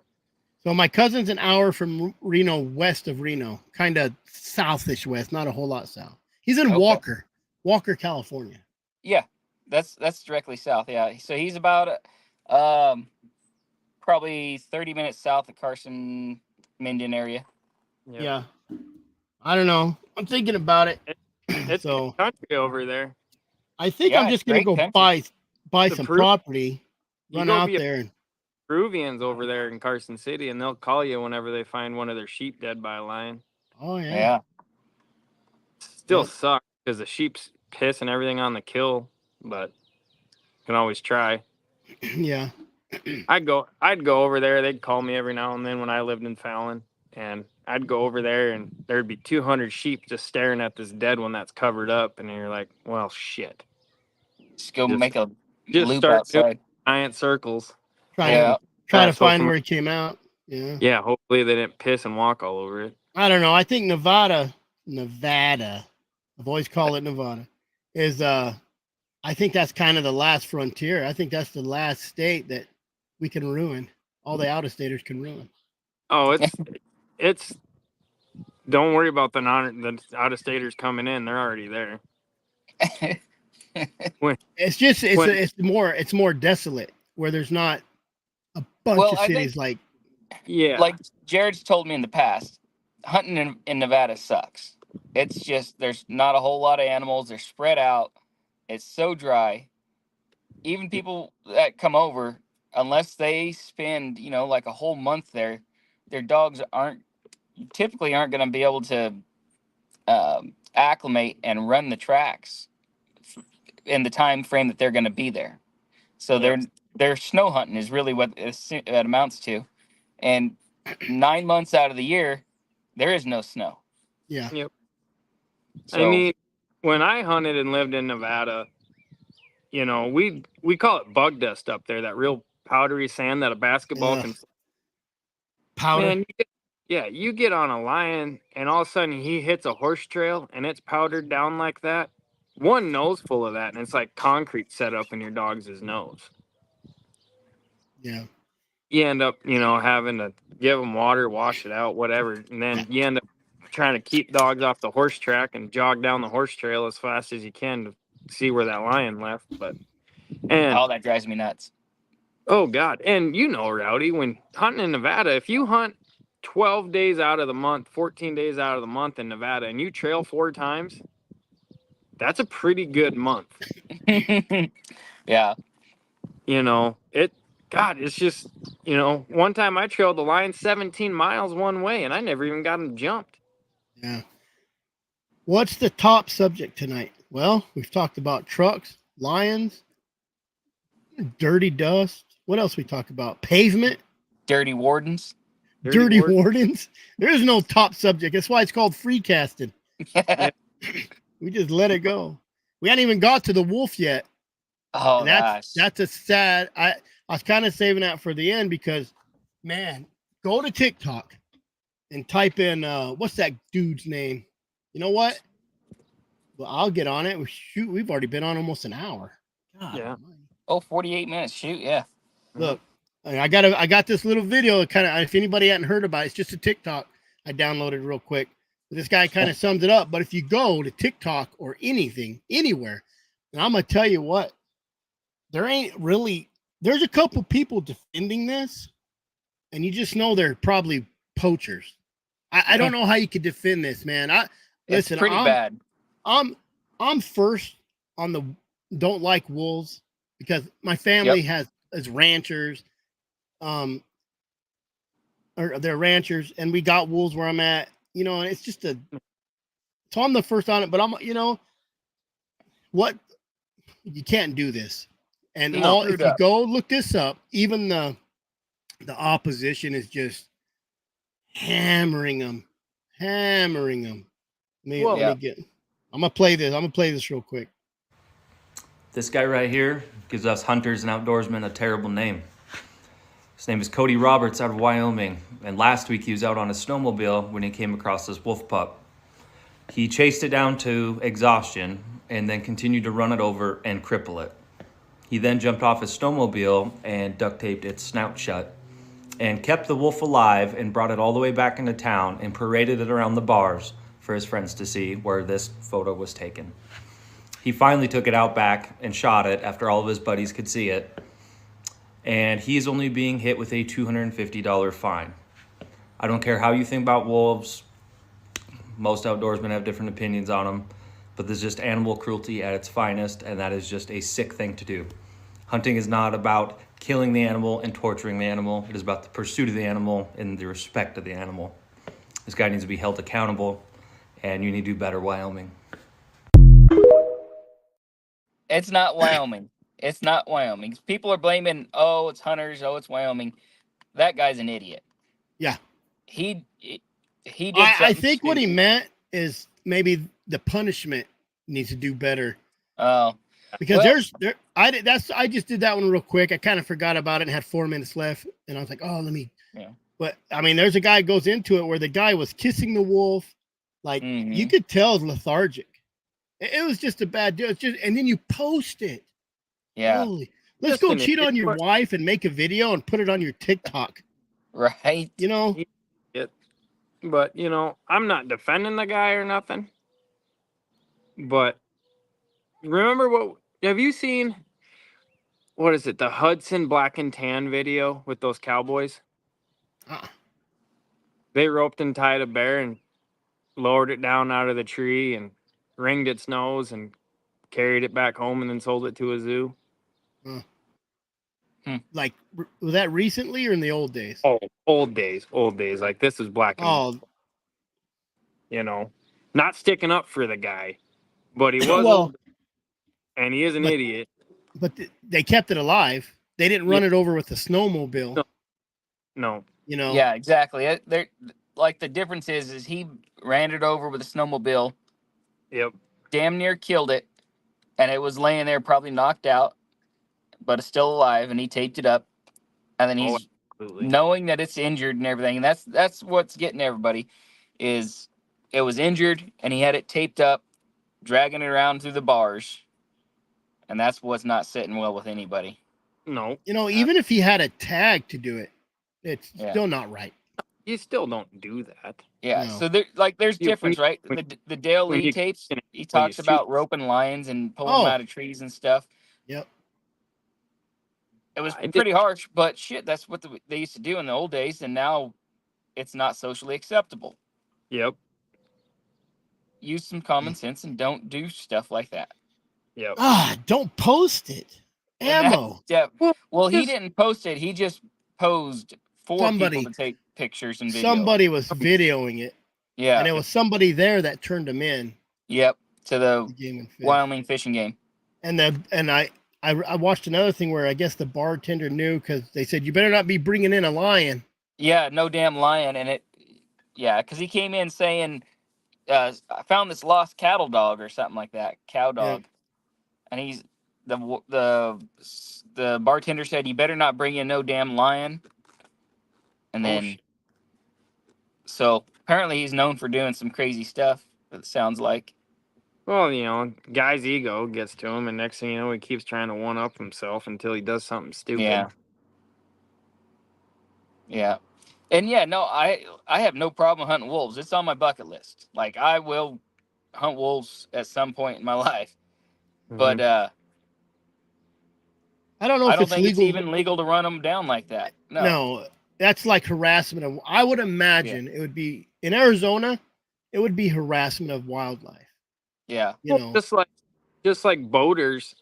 So my cousin's an hour from Reno, west of Reno, kind of southish west, not a whole lot south. He's in Walker, California. Yeah, that's directly south. Yeah, so he's about probably 30 minutes south of Carson, Minden area. Yep. Yeah. I don't know. I'm thinking about it. It's country over there. I think I'm just gonna go buy some property, run out there. Peruvians over there in Carson City, and they'll call you whenever they find one of their sheep dead by a lion. Oh yeah. Yeah. Still sucks because the sheep's piss and everything on the kill, but can always try. Yeah. I'd go over there. They'd call me every now and then when I lived in Fallon, and I'd go over there, and there'd be 200 sheep just staring at this dead one that's covered up, and you're like, well, shit. Just make a loop start outside. Giant circles. Try try to find where he came out. Yeah. Yeah, hopefully they didn't piss and walk all over it. I don't know. I think Nevada, I've always called it Nevada, is I think that's kind of the last frontier. I think that's the last state that we can ruin. All the out-of-staters can ruin. Oh, it's don't worry about the out-of-staters coming in. They're already there. It's just it's more desolate where there's not a bunch of cities like Jarrod's told me in the past, hunting in Nevada sucks. It's just there's not a whole lot of animals. They're spread out. It's so dry. Even people that come over, unless they spend like a whole month there, their dogs typically aren't going to be able to acclimate and run the tracks in the time frame that they're going to be there. So their snow hunting is really what it amounts to. And 9 months out of the year, there is no snow. Yeah. Yep. So, I mean, when I hunted and lived in Nevada, we call it bug dust up there, that real powdery sand that a basketball can powder. Man, you get on a lion and all of a sudden he hits a horse trail and it's powdered down like that. One nose full of that, and it's like concrete set up in your dog's nose. Yeah. You end up, having to give them water, wash it out, whatever. And then you end up trying to keep dogs off the horse track and jog down the horse trail as fast as you can to see where that lion left. That drives me nuts. Oh, God. And Rowdy, when hunting in Nevada, if you hunt 12 days out of the month, 14 days out of the month in Nevada, and you trail 4 times, that's a pretty good month. Yeah. It's just, one time I trailed the lion 17 miles one way, and I never even got him jumped. Yeah. What's the top subject tonight? Well, we've talked about trucks, lions, dirty dust. What else we talk about? Pavement. Dirty wardens. Dirty wardens. There is no top subject. That's why it's called free casting. We just let it go. We hadn't even got to the wolf yet. Oh, that's a sad. I was kind of saving that for the end because, man, go to TikTok and type in what's that dude's name? You know what? Well, I'll get on it. Shoot, we've already been on almost an hour. God, yeah. Oh, 48 minutes. Shoot, yeah. Look, I got this little video. Kind of, if anybody hadn't heard about it, it's just a TikTok I downloaded real quick. This guy kind of sums it up. But if you go to TikTok or anything, anywhere, and I'm gonna tell you what, there's a couple people defending this, and you just know they're probably poachers. I don't know how you could defend this, man. It's pretty bad. I'm first on the don't like wolves because my family is ranchers, or they're ranchers, and we got wolves where I'm at, and it's just so I'm the first on it, but I'm, what, you can't do this. And if you go look this up, even the opposition is just hammering them. I'm gonna play this real quick. This guy right here gives us hunters and outdoorsmen a terrible name. His name is Cody Roberts out of Wyoming, and last week he was out on a snowmobile when he came across this wolf pup. He chased it down to exhaustion and then continued to run it over and cripple it. He then jumped off his snowmobile and duct taped its snout shut and kept the wolf alive and brought it all the way back into town and paraded it around the bars for his friends to see where this photo was taken. He finally took it out back and shot it after all of his buddies could see it. And he's only being hit with a $250 fine. I don't care how you think about wolves. Most outdoorsmen have different opinions on them. But this is just animal cruelty at its finest, and that is just a sick thing to do. Hunting is not about killing the animal and torturing the animal. It is about the pursuit of the animal and the respect of the animal. This guy needs to be held accountable, and you need to do better, Wyoming. It's not Wyoming. It's not Wyoming. People are blaming, it's hunters, it's Wyoming. That guy's an idiot. Yeah. He did I think what he meant is maybe the punishment needs to do better. Oh. Because Well- I just did that one real quick. I kind of forgot about it and had 4 minutes left, and I was like, oh, let me. Yeah. But I mean, there's a guy goes into it where the guy was kissing the wolf, like you Mhm. could tell it's lethargic. It was just a bad deal. It's just, and then you post it. Yeah. Holy, let's Just go an cheat idiot. on your wife and make a video and put it on your TikTok. Right. You know, But I'm not defending the guy or nothing. But remember what? Have you seen? What is it? The Hudson Black and Tan video with those cowboys. uh, They roped and tied a bear and lowered it down out of the tree and ringed its nose and carried it back home and then sold it to a zoo. like was that recently or in the old days? Oh, old days. Like this is black and Oh, not sticking up for the guy, but he was well, old and he is an but- idiot. but they kept it alive. They didn't run it over with a snowmobile. No. You know, Yeah, exactly. There, like the difference is he ran it over with a snowmobile, Yep. damn near killed it, and it was laying there probably knocked out, but it's still alive, and he taped it up, and then he's Absolutely. knowing that it's injured and everything, and that's what's getting everybody, is it was injured and he had it taped up, dragging it around through the bars, and that's what's not sitting well with anybody. No. you know, even if he had a tag to do it, it's Yeah. still not right. You still don't do that. Yeah, No. so there's You- difference, right? The Dale when Lee you- tapes, when he you talks shoot- about roping lions and pulling them out of trees and stuff. Yep. It was I did- pretty harsh, but shit, that's what they used to do in the old days, and now it's not socially acceptable. Yep. Use some common sense and don't do stuff like that. Yep. Don't post it. And that- Ammo. yeah. Well, he just- didn't post it. He just posed for Somebody- people to take pictures and videos. Somebody was videoing it, Yeah. and it was somebody there that turned him in. Yep. To the The game and fish. Wyoming fishing game. And I watched another thing where I guess the bartender knew because they said you better not be bringing in a lion. Yeah, no damn lion. And because he came in saying, I found this lost cattle dog or something like that, cow dog. And he's the bartender said, you better not bring in no damn lion. And then, so apparently he's known for doing some crazy stuff. It sounds like. Well, guy's ego gets to him, and next thing you know, he keeps trying to one up himself until he does something stupid. Yeah. Yeah. And yeah, no, I have no problem hunting wolves. It's on my bucket list. Like I will hunt wolves at some point in my life. But I don't know I if don't it's think legal. it's even legal to run them down like that. No. That's like harassment of. I would imagine it would be in Arizona. It would be harassment of wildlife. Yeah. You know, just like boaters,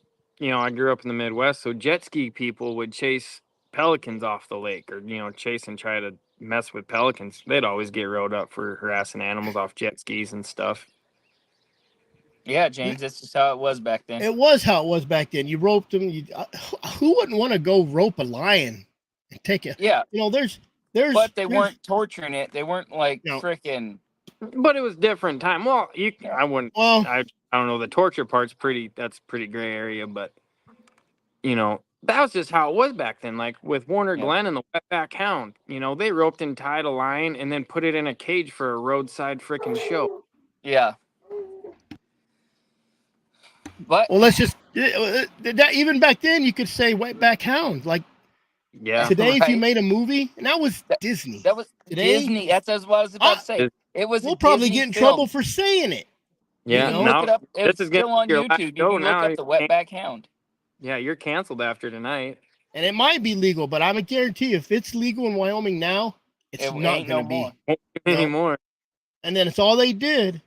I grew up in the Midwest, so jet ski people would chase pelicans off the lake, or chase and try to mess with pelicans. They'd always get rode up for harassing animals off jet skis and stuff. Yeah, James, that's just how it was back then. it was how it was back then. You roped them. Who wouldn't want to go rope a lion and take it? Yeah. There's. But they weren't torturing it. They weren't like freaking. But it was different time. Well, I wouldn't. Well, I don't know. The torture part's that's pretty gray area, but that was just how it was back then. Like with Warner Glenn and the wetback hound, they roped and tied a lion and then put it in a cage for a roadside freaking show. Yeah. But let's just that even back then you could say wetback hound. Like today, if you made a movie, and that was Disney. That was Today, Disney. That's what I was about to say. It was. We'll probably get in trouble for saying it. Yeah, you look it up. It's is still on your YouTube. last You show can look now. up the wetback hound. Yeah, you're canceled after tonight. And it might be legal, but I'm a guarantee if it's legal in Wyoming now, it's not going to be Anymore. And then it's all they did.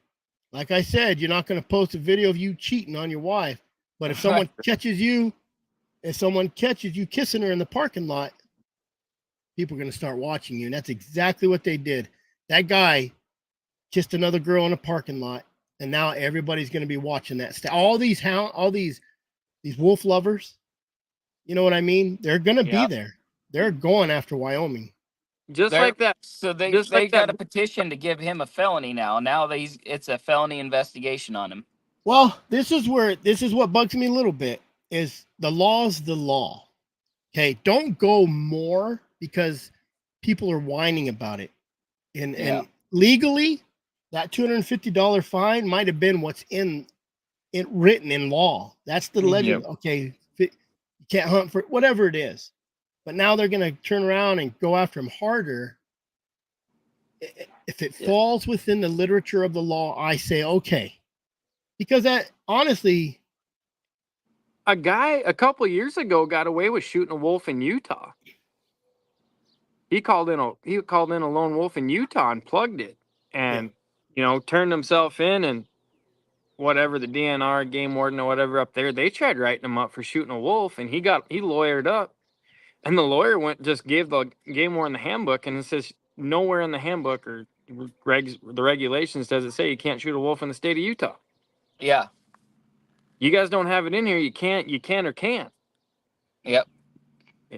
Like I said, you're not going to post a video of you cheating on your wife. But if someone catches you, kissing her in the parking lot, people are going to start watching you. And that's exactly what they did. That guy kissed another girl in a parking lot, and now everybody's going to be watching that. All these wolf lovers, you know what I mean? They're going to be there. They're going after Wyoming. Like that. So they like got that. a petition to give him a felony now. Now it's a felony investigation on him. Well, this is what bugs me a little bit is the law's the law. Okay, don't go more because people are whining about it. And legally, that $250 fine might have been what's in it written in law. That's the legend. Yep. Okay, you can't hunt for whatever it is. But now they're going to turn around and go after him harder. If it falls within the literature of the law, I say okay. Because that honestly, A guy a couple of years ago got away with shooting a wolf in Utah. He called in a lone wolf in Utah and plugged it, and turned himself in, and whatever the DNR game warden or whatever up there, they tried writing him up for shooting a wolf, and he lawyered up, and the lawyer gave the game warden the handbook, and it says nowhere in the handbook or the regulations does it say you can't shoot a wolf in the state of Utah. Yeah. You guys don't have it in here. You can or can't. Yep.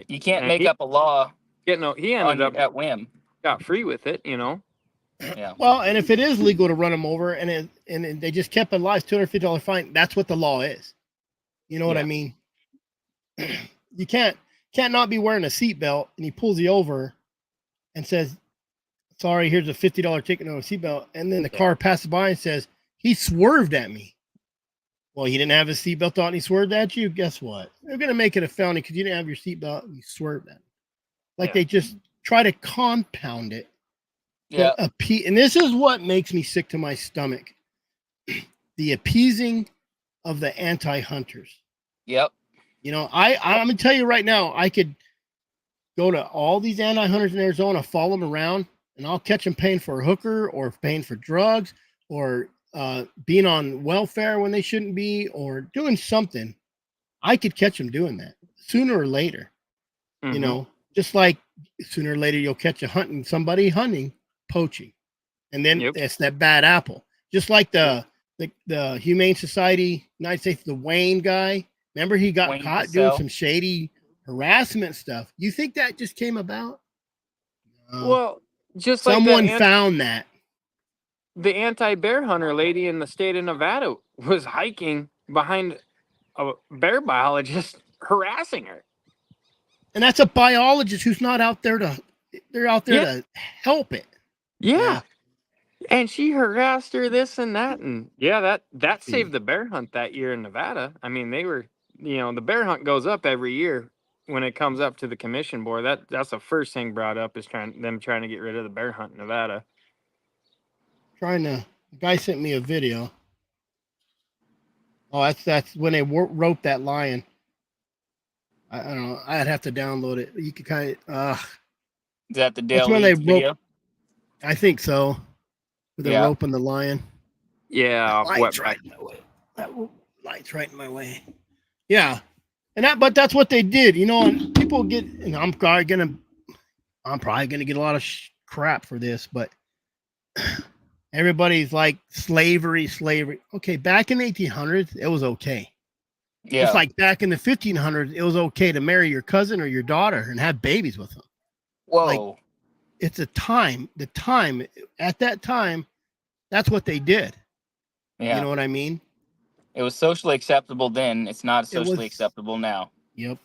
You can't make up a law. He ended up at whim. Got free with it, Yeah. well, and if it is legal to run them over and they just kept it alive, $250 fine, that's what the law is. You know what I mean? You can't not be wearing a seatbelt and he pulls you over and says, sorry, here's a $50 ticket on a seatbelt. And then the car passes by and says, he swerved at me. Well, he didn't have his seatbelt on and he swerved at you. Guess what? They're going to make it a felony because you didn't have your seatbelt and you swerved at me. Like they just try to compound it. Yeah. And this is what makes me sick to my stomach. The appeasing of the anti-hunters. Yep. I'm going to tell you right now, I could go to all these anti-hunters in Arizona, follow them around, and I'll catch them paying for a hooker or paying for drugs or being on welfare when they shouldn't be or doing something. I could catch them doing that sooner or later. Mm-hmm. Just like sooner or later you'll catch somebody hunting, poaching. And then it's that bad apple. Just like the Humane Society, United States, the Wayne guy. Remember he got caught doing some shady harassment stuff. You think that just came about? No. Well, just someone like found that. The anti-bear hunter lady in the state of Nevada was hiking behind a bear biologist harassing her. And that's a biologist who's not out there to to help it. Yeah. And she harassed her this and that. And that saved the bear hunt that year in Nevada. I mean, they were, the bear hunt goes up every year when it comes up to the commission board. That's the first thing brought up is trying to get rid of the bear hunt in Nevada. The guy sent me a video. Oh, that's when they wrote that lion. I don't know. I'd have to download it. You could kind of. Is that the Dale that's when they video? I think so. With the rope and the lion. Yeah, that light's right in my way. That light's right in my way. Yeah, but that's what they did. And people get. And I'm probably gonna get a lot of crap for this, but everybody's like slavery. Okay, back in the 1800s, it was okay. Yeah. It's like back in the 1500s, it was okay to marry your cousin or your daughter and have babies with them. Whoa. Like, it's the time at that time, that's what they did. Yeah. You know what I mean? It was socially acceptable then. It's not socially acceptable now. Yep.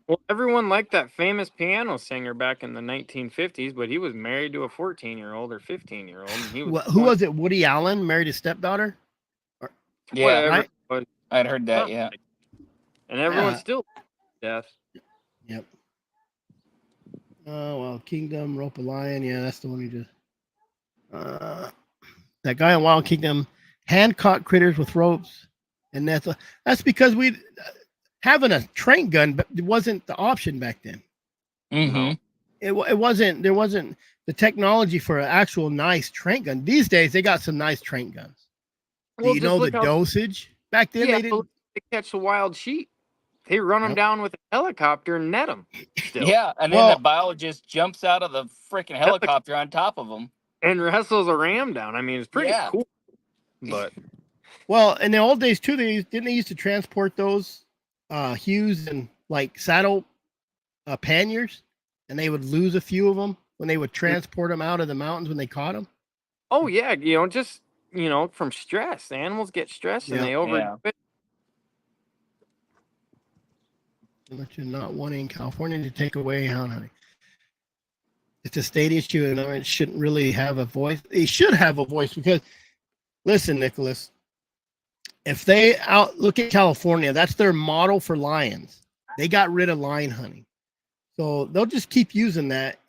Well, everyone liked that famous piano singer back in the 1950s, but he was married to a 14-year-old or 15-year-old. Who was it? Woody Allen married his stepdaughter? Right? I'd heard that, yeah. And everyone's still deaf. Yep. Oh, well, Kingdom, Rope a Lion. Yeah, that's the one he just. That guy in Wild Kingdom hand-caught critters with ropes. And that's because having a train gun but it wasn't the option back then. Mm-hmm. There wasn't the technology for an actual nice train gun. These days, they got some nice train guns. Well, do you know the dosage? Back then, they didn't catch the wild sheep. They run them down with a helicopter and net them. Still. Yeah, and then the biologist jumps out of the freaking helicopter on top of them and wrestles a ram down. I mean, it's pretty cool. But in the old days too, they used to transport those Hughes and like saddle panniers, and they would lose a few of them when they would transport them out of the mountains when they caught them. Oh yeah, just from stress. The animals get stressed and Yeah. they overdo it. But you're not wanting California to take away hound hunting. It's a state issue, and it shouldn't really have a voice. It should have a voice because, listen, Nicholas, if they look at California, that's their model for lions. They got rid of lion hunting, so they'll just keep using that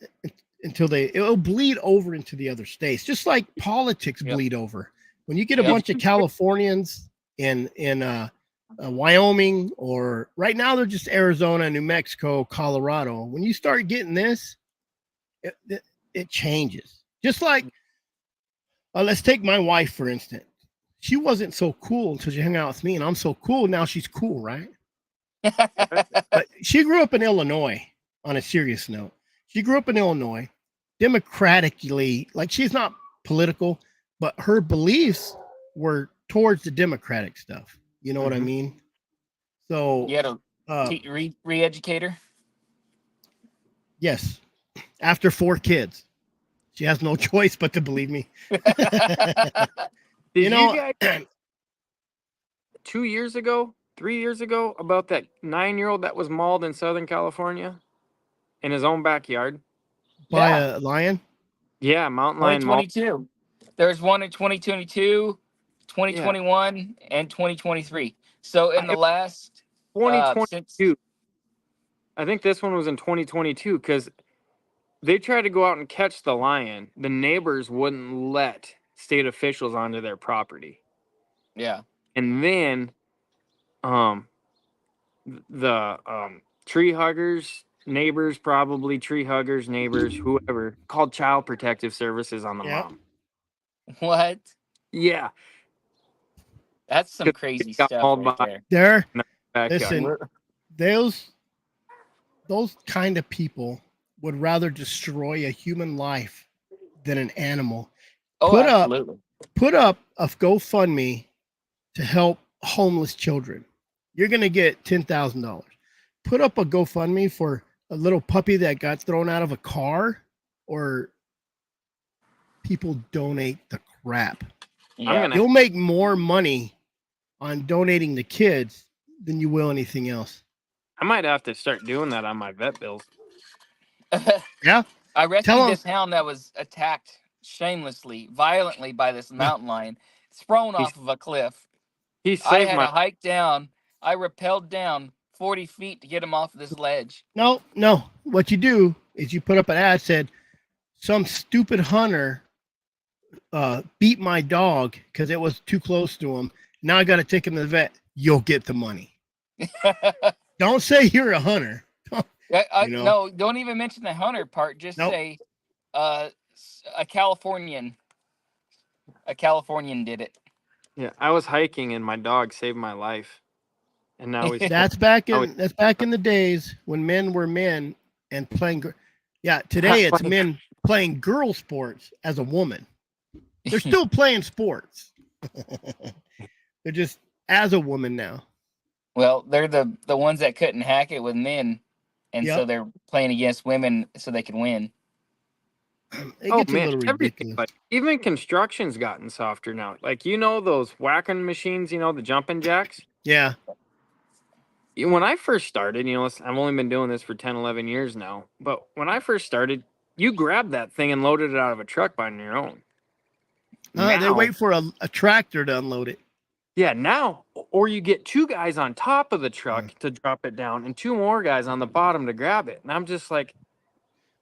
until it'll bleed over into the other states, just like politics bleed over. When you get a bunch of Californians in Wyoming, or right now they're just Arizona, New Mexico, Colorado. When you start getting this, it changes. Just like, let's take my wife, for instance. She wasn't so cool until she hung out with me, and I'm so cool. Now she's cool, right? But she grew up in Illinois, on a serious note. She grew up in Illinois, democratically, like she's not political, but her beliefs were towards the democratic stuff. You know what I mean? So you had to re-educate her? Yes. After 4 kids. She has no choice but to believe me. Did you guys 2 years ago, 3 years ago, about that 9-year-old that was mauled in Southern California in his own backyard? By a lion? Yeah, mountain lion. 2022. There's one in 2022, 2021, and 2023. So in the last 2022, I think this one was in 2022 because they tried to go out and catch the lion. The neighbors wouldn't let state officials onto their property. Yeah. And then the tree huggers, neighbors, probably tree huggers, neighbors, whoever, called Child Protective Services on the mom. What? Yeah. That's some crazy stuff right there. Listen, those kind of people would rather destroy a human life than an animal. Oh, absolutely. Put up a GoFundMe to help homeless children. You're going to get $10,000. Put up a GoFundMe for a little puppy that got thrown out of a car, or people donate the crap. Yeah. You'll make more money on donating the kids than you will anything else. I might have to start doing that on my vet bills. Yeah. I rescued this hound that was attacked shamelessly, violently by this mountain lion, thrown off of a cliff. I had to hike down. I rappelled down 40 feet to get him off this ledge. No. What you do is you put up an ad said, some stupid hunter beat my dog because it was too close to him. Now I got to take him to the vet. You'll get the money. Don't say you're a hunter. No, don't even mention the hunter part. Just say a Californian. A Californian did it. Yeah, I was hiking and my dog saved my life. And now he's that's back in the days when men were men and playing. Today it's men playing girl sports as a woman. They're still playing sports. They're just as a woman now. Well, they're the ones that couldn't hack it with men, and so they're playing against women so they can win. It gets a little ridiculous. But even construction's gotten softer now. Like, those whacking machines, the jumping jacks? Yeah. When I first started, I've only been doing this for 10, 11 years now. But when I first started, you grabbed that thing and loaded it out of a truck on your own. They wait for a tractor to unload it. Yeah, now, or you get 2 guys on top of the truck to drop it down and 2 more guys on the bottom to grab it. And I'm just like,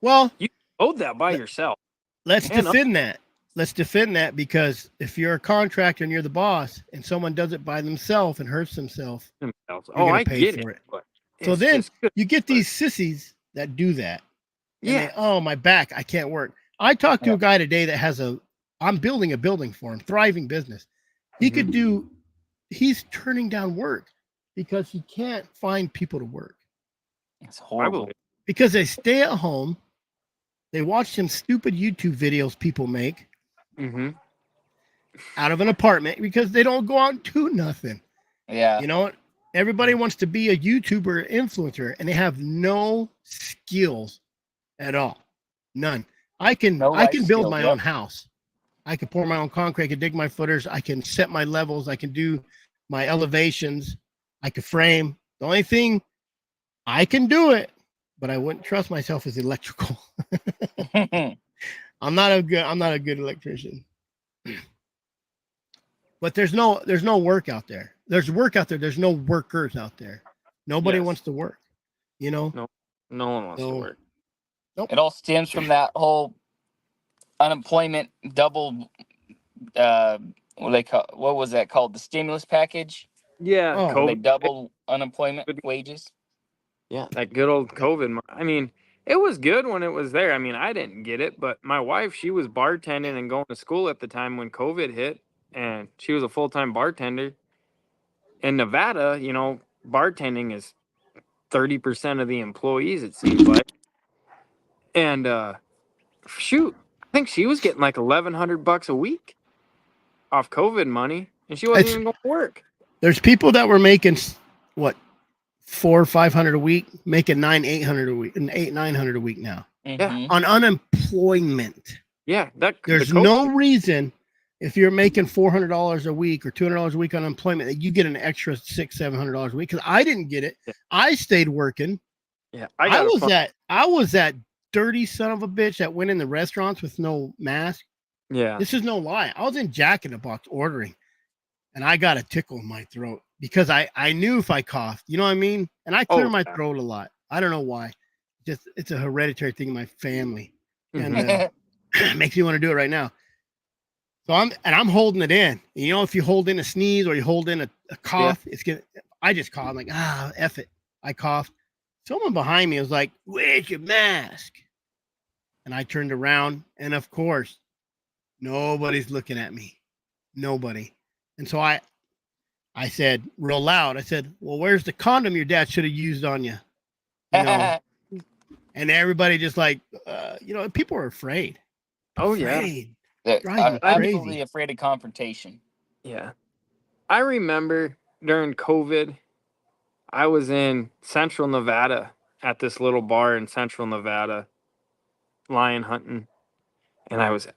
well, you load that by yourself. Let's defend that. Let's defend that, because if you're a contractor and you're the boss and someone does it by themselves and hurts themselves, I get it. So then you get these sissies that do that. Yeah. My back, I can't work. I talked to a guy today that I'm building a building for him, thriving business. He could do, he's turning down work because he can't find people to work. It's horrible. Because they stay at home. They watch some stupid YouTube videos people make out of an apartment because they don't go out and do nothing. Yeah. Everybody wants to be a YouTuber influencer, and they have no skills at all. None. I can build my own house. I can pour my own concrete. I can dig my footers. I can set my levels. I can do my elevations. I can frame. The only thing I can do it, but I wouldn't trust myself as electrical. I'm not a good electrician. But there's no work out there. There's work out there. There's no workers out there. Nobody Yes. wants to work. You know. No one wants to work. Nope. It all stems from that whole unemployment double. What was that called? The stimulus package. Yeah, Oh. Where they COVID. double unemployment wages. Yeah, that good old COVID. I mean, it was good when it was there. I mean, I didn't get it, but my wife, she was bartending and going to school at the time when COVID hit, and she was a full-time bartender. In Nevada, you know, bartending is 30% of the employees, it seems like. And shoot, I think she was getting like $1,100 a week off COVID money, and she wasn't even going to work. There's people that were making what, 400 or 500 a week, making 800 a week, and 900 a week now Mhm. on unemployment. Yeah, There's no reason if you're making $400 a week or $200 a week on unemployment that you get an extra $600-700 a week. Because I didn't get it. Yeah. I stayed working. Yeah, I was that dirty son of a bitch that went in the restaurants with no mask. Yeah. This is no lie. I was in Jack in the Box ordering, and I got a tickle in my throat because I knew if I coughed, you know what I mean? And I clear my throat a lot. I don't know why. Just it's a hereditary thing in my family, and it makes me want to do it right now. So I'm holding it in. You know, if you hold in a sneeze or you hold in a cough, it's gonna. I just coughed. I'm like, F it. I coughed. Someone behind me was like, "Where's your mask?" And I turned around, and of course, nobody's looking at me. Nobody. And so I said real loud, I said, "Well, where's the condom your dad should have used on you?" You know. And everybody just like, you know, people are afraid. Oh, afraid. I'm Crazy. absolutely afraid of confrontation. Yeah. I remember during COVID, I was in Central Nevada at this little bar in Central Nevada, lion hunting. And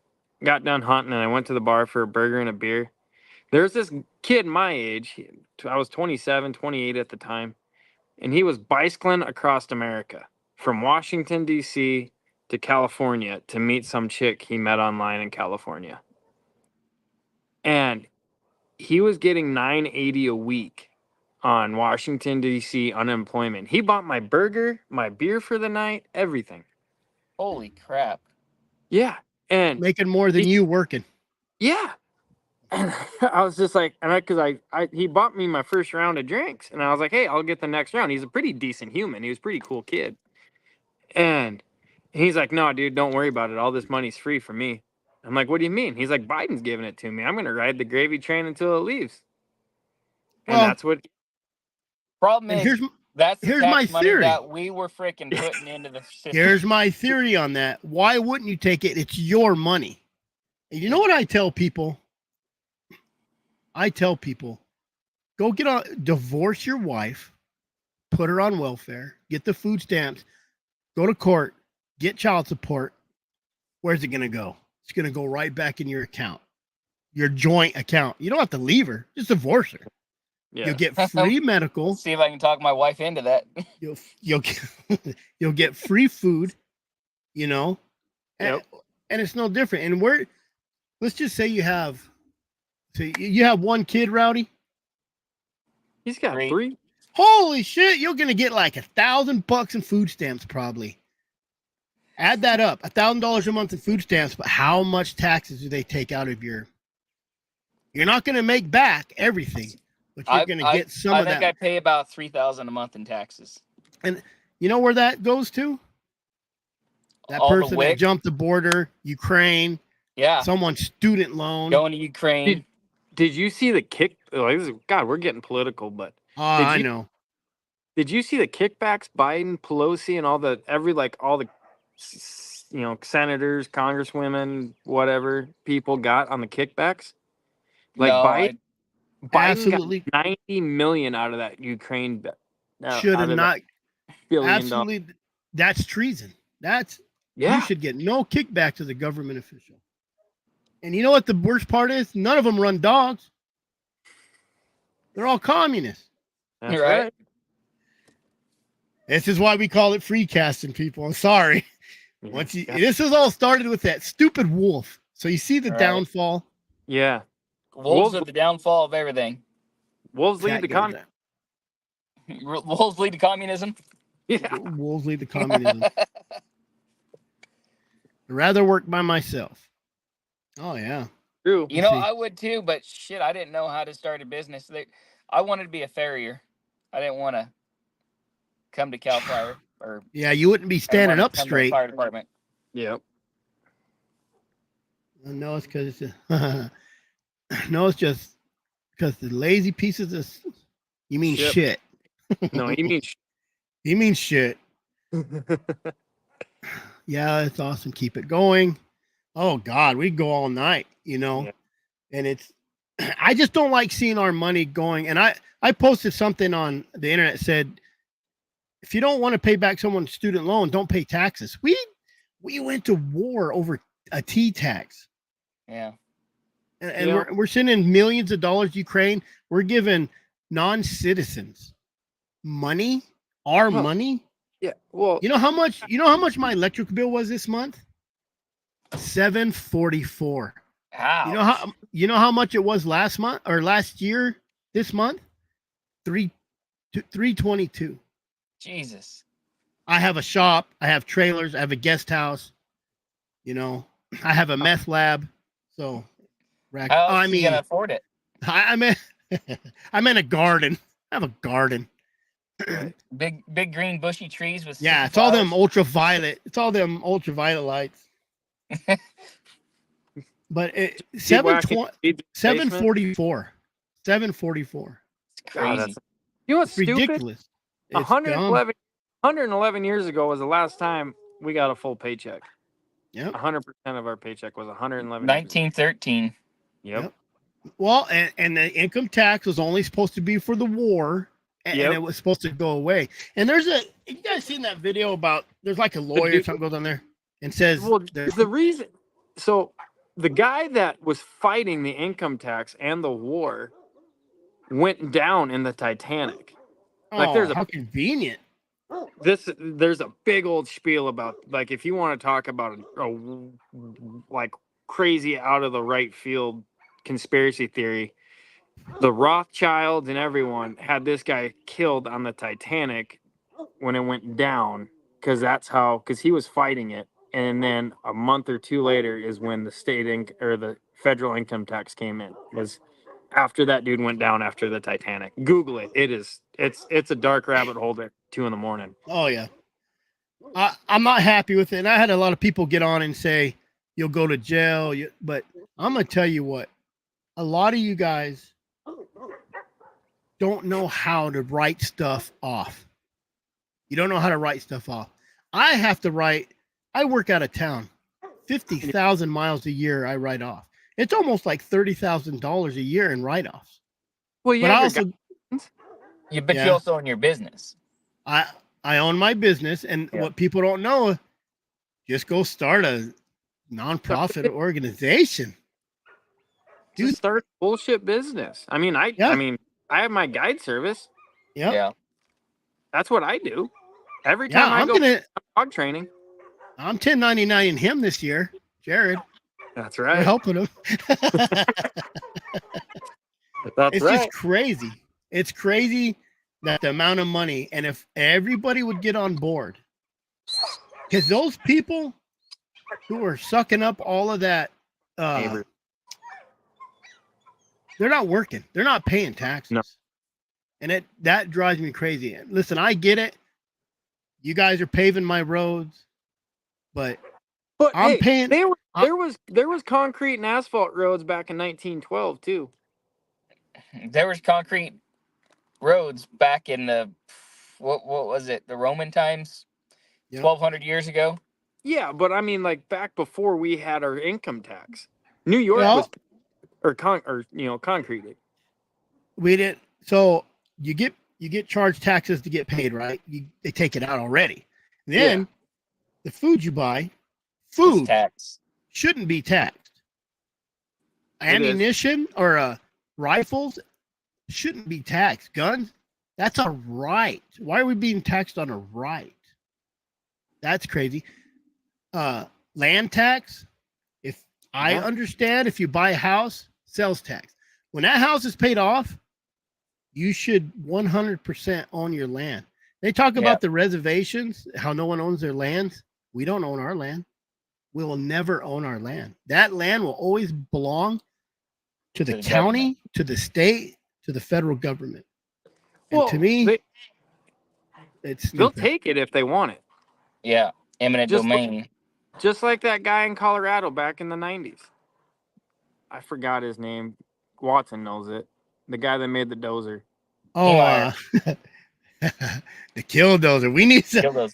got done hunting and I went to the bar for a burger and a beer. There's this kid my age. I was 27, 28 at the time. And he was bicycling across America from Washington, D.C. to California to meet some chick he met online in California. And he was getting $980 a week on Washington, D.C. unemployment. He bought my burger, my beer for the night, everything. Holy crap. Yeah. And making more than you working. yeah. And I was just like, and because he bought me my first round of drinks, and I was like, hey, I'll get the next round. He's a pretty decent human. He was a pretty cool kid. And he's like, no, dude, don't worry about it. All this money's free for me. I'm like, what do you mean? He's like, Biden's giving it to me. I'm going to ride the gravy train until it leaves. And Well, that's what. Problem and is, that's the here's tax my money theory. that we were freaking putting into the system. Here's my theory on that. Why wouldn't you take it? It's your money. And you know what I tell people? Go divorce your wife, put her on welfare, get the food stamps, go to court, get child support. Where's it going to go? It's going to go right back in your account, your joint account. You don't have to leave her, just divorce her. Yeah. You'll get free medical. See if I can talk my wife into that. You'll get free food, you know, Yep. and it's no different. And let's just say you have one kid, Rowdy. He's got three. Holy shit! You're gonna get like $1,000 in food stamps, probably. Add that up, $1,000 a month in food stamps. But how much taxes do they take out of your? You're not gonna make back everything, but you're gonna get some of that. I think I pay about $3,000 a month in taxes. And you know where that goes to? That All the person WIC. that jumped the border, Ukraine. Yeah. Someone's student loan. Going to Ukraine. Did you see the kick? God, we're getting political, but I know. Did you see the kickbacks Biden, Pelosi, and all the senators, congresswomen, whatever people got on the kickbacks? Like No, Biden absolutely got $90 million out of that Ukraine. Should have not. $1 Absolutely, that's treason. You should get no kickback to the government official. And you know what the worst part is? None of them run dogs. They're all communists. That's Right. right. This is why we call it free casting, people. I'm sorry. This has all started with that stupid wolf. So you see the Right. downfall. Yeah. Wolves Wolves- are the downfall of everything. Wolves lead the con. Wolves lead to communism. Yeah. Wolves lead the communism. I'd rather work by myself. Oh yeah. True. You know, See. I would too, but shit, I didn't know how to start a business. I wanted to be a farrier. I didn't want to come to Cal Fire or Yeah, you wouldn't be I didn't standing wanna up come to the straight. fire department. Yep. No, it's because no, it's just because the lazy pieces of you mean Shit. shit. No, he means. He means shit. Yeah, it's awesome. Keep it going. Oh God, we go all night, you know. Yeah. And it's I just don't like seeing our money going. And I posted something on the internet said, if you don't want to pay back someone's student loan, don't pay taxes. We went to war over a tea tax. Yeah. And Yeah. we're sending millions of dollars to Ukraine. We're giving non-citizens money, our Huh. money. Yeah. Well, You know how much my electric bill was this month? $744. How? You know how much it was last month or last year this month? $322. Jesus. I have a shop, I have trailers, I have a guest house, you know, I have a meth lab. So How else are you gonna afford it? I'm in a garden. I have a garden. Big green bushy trees with Yeah, sticky it's all them flowers? ultraviolet. It's all them ultraviolet lights. But it keep whacking 744. 744. It's God, crazy. that's, you know what's It's stupid? ridiculous. It's 111 years ago was the last time we got a full paycheck. Yep. 100% of our paycheck was 111. years ago. 1913. Yep. Well, and the income tax was only supposed to be for the war, and Yep. it was supposed to go away. And you guys seen that video about there's like a lawyer or dude- something goes on there and says Well, there's- the reason, so the guy that was fighting the income tax and the war went down in the Titanic. Like, there's how convenient. there's a big old spiel about, like, if you want to talk about a like crazy out of the right field conspiracy theory, the Rothschilds and everyone had this guy killed on the Titanic when it went down because he was fighting it, and then a month or two later is when the the federal income tax came in. Was after that dude went down after the Titanic. Google it. It's a dark rabbit hole at 2 a.m. Oh yeah. I'm not happy with it. And I had a lot of people get on and say you'll go to jail, but I'm gonna tell you what, a lot of you guys don't know how to write stuff off. You don't know how to write stuff off. I work out of town. 50,000 miles a year I write off. It's almost like $30,000 a year in write-offs. Well, you But I have your also You Yeah. also own your business. I own my business, and Yeah. what people don't know, just go start a nonprofit organization. to start a bullshit business. I mean, I have my guide service. Yep. Yeah. That's what I do. Every Yeah, time I go dog training. I'm 1099 in him this year, Jarrod. That's We're right. helping him. That's It's right. just crazy. It's crazy that the amount of money, and if everybody would get on board, because those people who are sucking up all of that, they're not working. They're not paying taxes. No. And that drives me crazy. Listen, I get it. You guys are paving my roads, but I'm paying. There was concrete and asphalt roads back in 1912 too. There was concrete roads back in the what was it? The Roman times? Yep. 1200 years ago? Yeah, but I mean, like, back before we had our income tax, New York Well- was concreted. We didn't. So you get charged taxes to get paid, right? They take it out already. Then the food you buy, It's tax. shouldn't be taxed. ammunition or rifles shouldn't be taxed. Guns, that's a right. Why are we being taxed on a right? That's crazy. Land tax. If I understand, if you buy a house, sales tax. When that house is paid off, you should 100% own your land. They talk about the reservations, how no one owns their lands. We don't own our land. We will never own our land. That land will always belong to the county, government, to the state, to the federal government. And to me, they'll take it if they want it. Yeah, eminent domain. Just like that guy in Colorado back in the 90s. I forgot his name. Watson knows it. The guy that made the dozer. Oh, the kill dozer. We need to.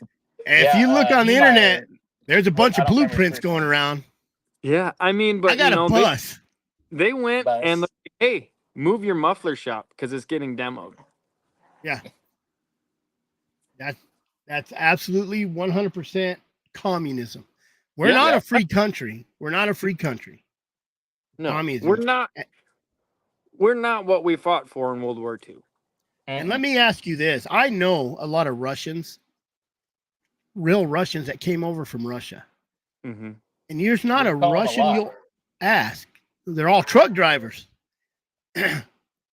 If you look on the internet, there's a bunch of blueprints going around. Yeah, I mean, but I got a bus. They went and hey, move your muffler shop because it's getting demoed. Yeah, that's absolutely 100% communism. We're not a free country. We're not a free country. No, communism. We're not. We're not what we fought for in World War II. And let me ask you this. I know a lot of Russians, real Russians that came over from Russia. Mm-hmm. And there's not a Russian you'll ask. They're all truck drivers.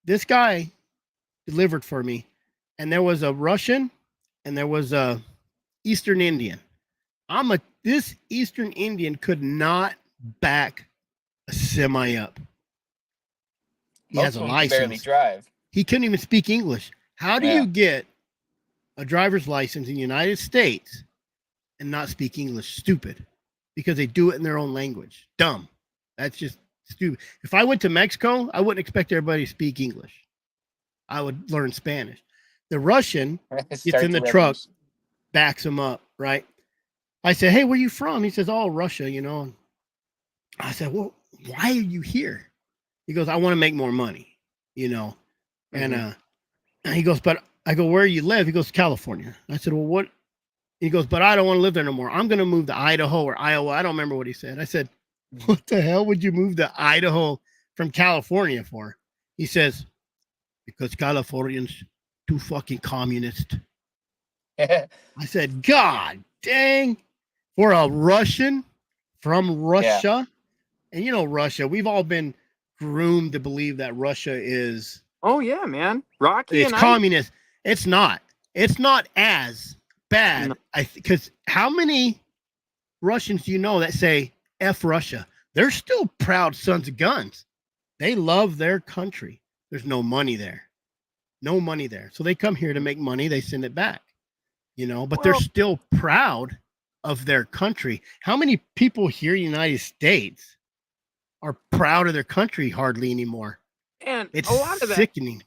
This guy delivered for me. And there was a Russian and there was a Eastern Indian. This Eastern Indian could not back a semi up. He has a license. Barely drive. He couldn't even speak English. How do you get a driver's license in the United States and not speak English? Stupid. Because they do it in their own language. Dumb. That's just stupid. If I went to Mexico, I wouldn't expect everybody to speak English. I would learn Spanish. The Russian gets in the truck, backs him up, right? I said, hey, where are you from? He says, oh, Russia, you know. I said, well, why are you here? He goes, I want to make more money, you know. And he goes, but I go, where you live? He goes, California. I said, well, what? He goes, but I don't want to live there no more. I'm going to move to Idaho or Iowa. I don't remember what he said. I said, what the hell would you move to Idaho from California for? He says, because Californians too fucking communist. I said, God dang. For a Russian from Russia. And you know, Russia, we've all been groomed to believe that Russia is. Oh, yeah, man. Rocky. It's communist. It's not. It's not as bad. No. Because how many Russians do you know that say F Russia? They're still proud sons of guns. They love their country. There's no money there. No money there. So they come here to make money. They send it back. You know, but they're still proud of their country. How many people here in the United States are proud of their country hardly anymore? And it's a lot of sickening.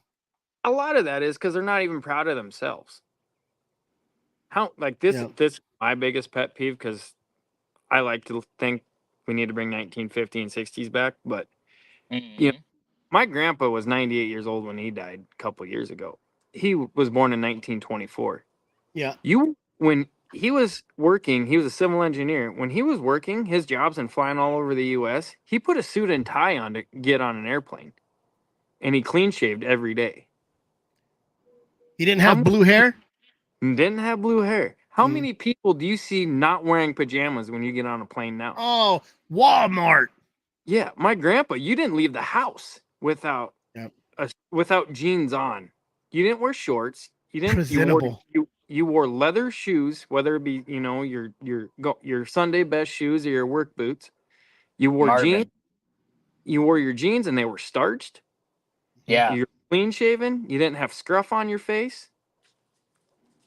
A lot of that is because they're not even proud of themselves. This is my biggest pet peeve, because I like to think we need to bring 1950s and 60s back. But you know, my grandpa was 98 years old when he died a couple years ago. He was born in 1924. Yeah. When he was working, he was a civil engineer. When he was working his jobs and flying all over the U.S., he put a suit and tie on to get on an airplane. And he clean shaved every day. He didn't have blue hair? Didn't have blue hair. How many people do you see not wearing pajamas when you get on a plane now? Oh, Walmart. Yeah, my grandpa, you didn't leave the house without without jeans on. You didn't wear shorts. You didn't. Presentable. You wore leather shoes, whether it be your Sunday best shoes or your work boots. You wore jeans. You wore your jeans and they were starched. Yeah. You're clean shaven. You didn't have scruff on your face.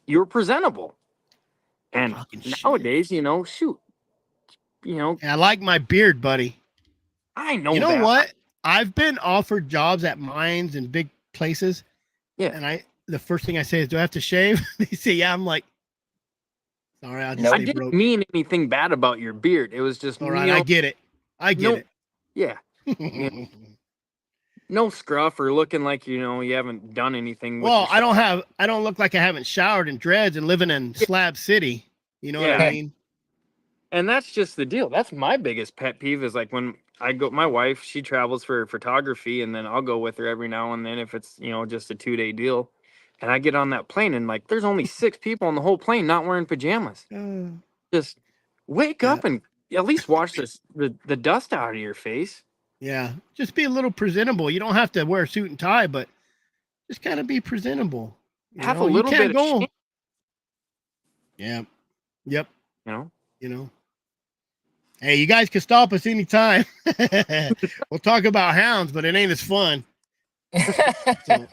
You were presentable. And nowadays, I like my beard, buddy. I know. You know what? I've been offered jobs at mines and big places. Yeah. And the first thing I say is, do I have to shave? They say, yeah. I'm like, sorry, I didn't mean anything bad about your beard. It was just all right. I get it. Yeah. No scruff or looking like you haven't done anything. Well, I don't look like I haven't showered in dreads and living in Slab City. You know what I mean? And that's just the deal. That's my biggest pet peeve is like when my wife, she travels for photography, and then I'll go with her every now and then if it's, just a 2-day deal. And I get on that plane and like there's only 6 people on the whole plane not wearing pajamas. Just wake Yeah. up and at least wash the dust out of your face. Yeah. Just be a little presentable. You don't have to wear a suit and tie, but just kind of be presentable. Have a little you can't bit of go. shame, Yeah. Yep. you know. You know. Hey, you guys can stop us anytime. We'll talk about hounds, but it ain't as fun. So,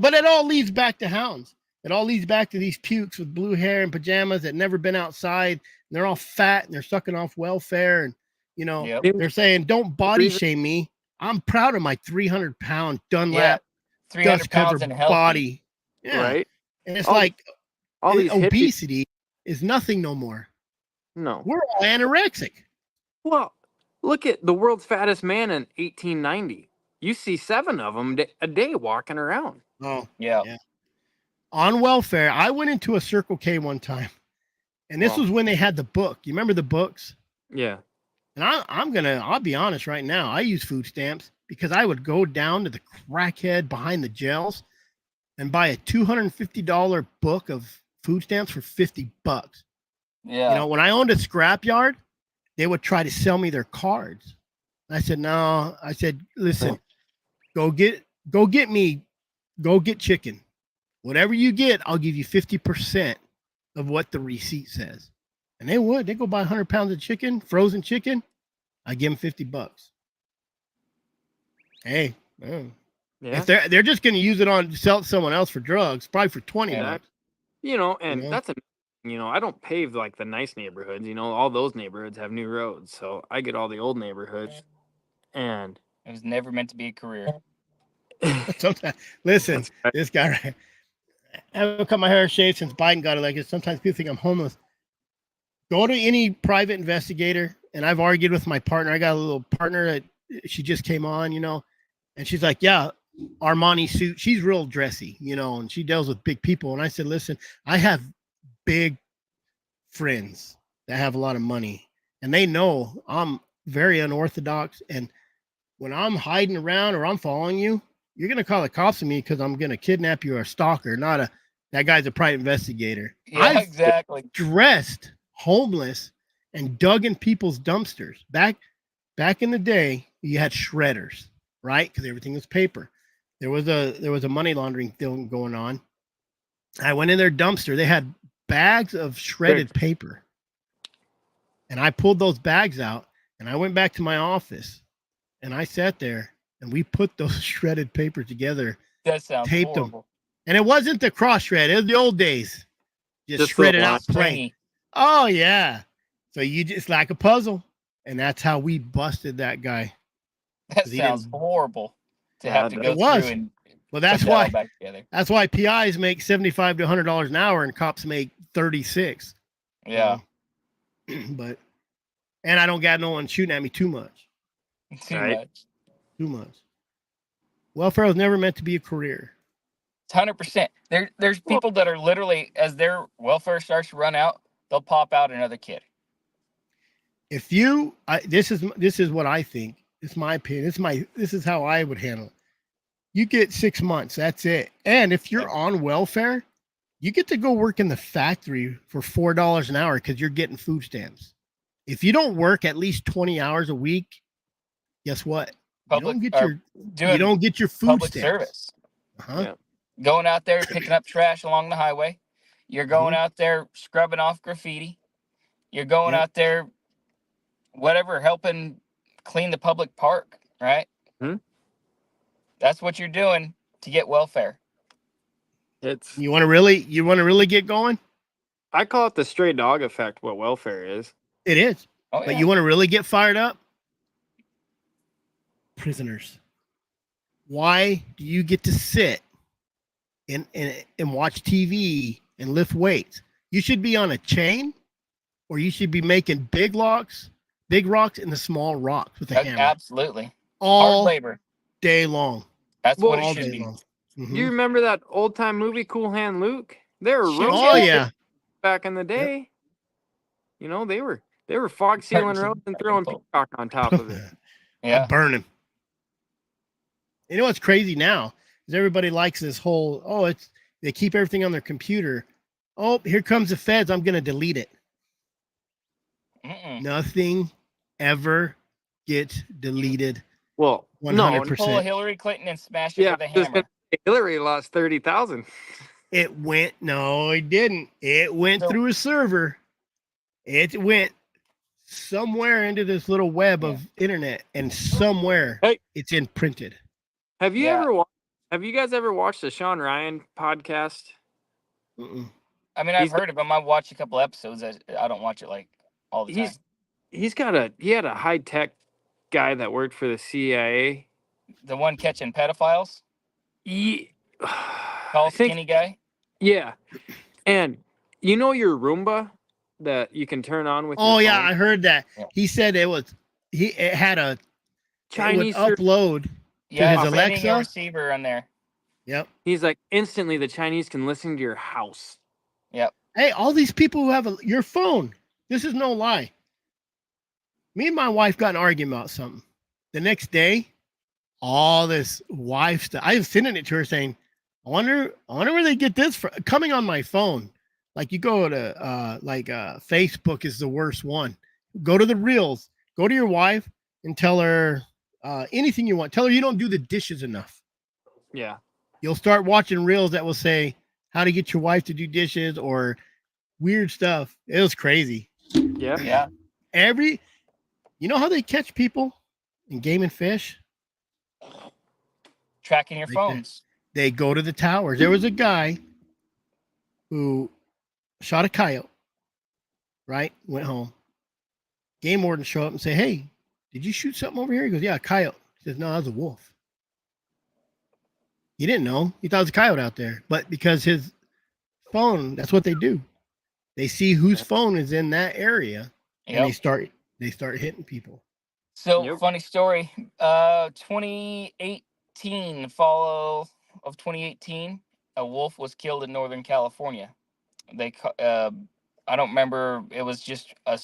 but it all leads back to hounds. It all leads back to these pukes with blue hair and pajamas that never been outside. And they're all fat and they're sucking off welfare. And, Yep. they're saying, don't body shame me. I'm proud of my 300-pound Dunlap 300 dust pounds covered and healthy. body. Yeah. Right? And it's All- like All these hippies. obesity is nothing no more. No. We're all anorexic. Well, look at the world's fattest man in 1890. You see 7 of them a day walking around. Oh, Yeah. on welfare. I went into a Circle K one time, and this Wow. was when they had the book. You remember the books? Yeah. And I'll be honest right now. I use food stamps because I would go down to the crackhead behind the jails and buy a $250 book of food stamps for $50. Yeah. When I owned a scrapyard, they would try to sell me their cards. I said, no. I said, listen, go get chicken. Whatever you get, I'll give you 50% of what the receipt says. And they would. They go buy 100 pounds of chicken, frozen chicken. I give them $50. Hey, man. Yeah. If they're just going to use it on sell it to someone else for drugs, probably for $20. And that's I don't pave like the nice neighborhoods. All those neighborhoods have new roads, so I get all the old neighborhoods. And It was never meant to be a career. Sometimes, listen, That's right. this guy, right, I haven't cut my hair shaved since Biden got elected. Sometimes people think I'm homeless. Go to any private investigator, and I've argued with my partner. I got a little partner that she just came on, and she's like, yeah, Armani suit. She's real dressy, and she deals with big people. And I said, listen, I have big friends that have a lot of money, and they know I'm very unorthodox. And when I'm hiding around or I'm following you, you're going to call the cops on me because I'm going to kidnap you or a stalker, that guy's a private investigator. Yeah, exactly. Dressed homeless and dug in people's dumpsters. Back in the day, you had shredders, right? Because everything was paper. There was a money laundering thing going on. I went in their dumpster. They had bags of shredded paper. And I pulled those bags out and I went back to my office and I sat there and we put those shredded paper together. That sounds taped horrible. them. And it wasn't the cross shred. It was the old days. Just shredded out plain. Stringy. Oh, yeah. So you just like a puzzle. And that's how we busted that guy. That 'Cause he sounds didn't- horrible to have to It go was. through and Well, that's put that all why. back together. That's why PIs make $75 to $100 an hour and cops make 36. Yeah. But and I don't got no one shooting at me too much. Too Right. much. Too much. Welfare was never meant to be a career. It's 100%. There's people that are literally, as their welfare starts to run out, they'll pop out another kid. If you, this is what I think. It's my opinion. This is how I would handle it. You get 6 months. That's it. And if you're on welfare, you get to go work in the factory for $4 an hour because you're getting food stamps. If you don't work at least 20 hours a week, guess what? You don't get your food Public stamps. service. Uh-huh. Yeah. Going out there picking up trash along the highway. You're going out there scrubbing off graffiti. You're going Yep. out there, whatever, helping clean the public park, right? Hmm. That's what you're doing to get welfare. It's You want to really get going? I call it the stray dog effect. What welfare is? It is. Oh, But yeah. you want to really get fired up? Prisoners. Why do you get to sit and watch TV and lift weights? You should be on a chain, or you should be making big rocks in the small rocks with a hammer Absolutely. Hard all labor. day long. That's what All it should day be. long. Mhm. You remember that old time movie Cool Hand Luke? They were Shit, roasting Oh yeah. back in the day. You know, they were They were fog sealing Some roads and throwing info. peacock on top of it. I Yeah. burn him. You know what's crazy now is everybody likes this whole, they keep everything on their computer. Oh, here comes the feds. I'm going to delete it. Mm-mm. Nothing ever gets deleted. Well, 100%. Pull a Hillary Clinton and smash it with a hammer. Hillary lost 30,000. No, it didn't. It went No. through a server. It went somewhere into this little web of internet, and somewhere it's imprinted. Have you guys ever watched the Sean Ryan podcast? Mm-mm. I mean, I've heard of him. I watched a couple episodes. I don't watch it like all the time. He had a high tech guy that worked for the CIA. The one catching pedophiles? Tall, skinny guy? Yeah. And you know your Roomba that you can turn on with your Oh, yeah, phone? I heard that. Yeah. He said it had a Chinese it would upload to his sending Alexa. a receiver on there. Yep. He's like, instantly the Chinese can listen to your house. Yep. Hey, all these people who have your phone. This is no lie. Me and my wife got an argument about something. The next day, all this wife stuff. I was sending it to her saying, I wonder where they get this from. Coming on my phone. Like you go to Facebook is the worst one. Go to the reels. Go to your wife and tell her anything you want. Tell her you don't do the dishes enough. Yeah. You'll start watching reels that will say how to get your wife to do dishes or weird stuff. It was crazy. Yeah. Yeah. You know how they catch people in Game and Fish? Tracking your phones. They go to the towers. There was a guy who shot a coyote, right? Went home. Game warden show up and say, hey, did you shoot something over here? He goes, yeah, a coyote. He says, no, that was a wolf. He didn't know. He thought it was a coyote out there. But because his phone, that's what they do. They see whose phone is in that area, and they start hitting people. So, funny story. 2018, fall of 2018, a wolf was killed in Northern California. I don't remember. It was just a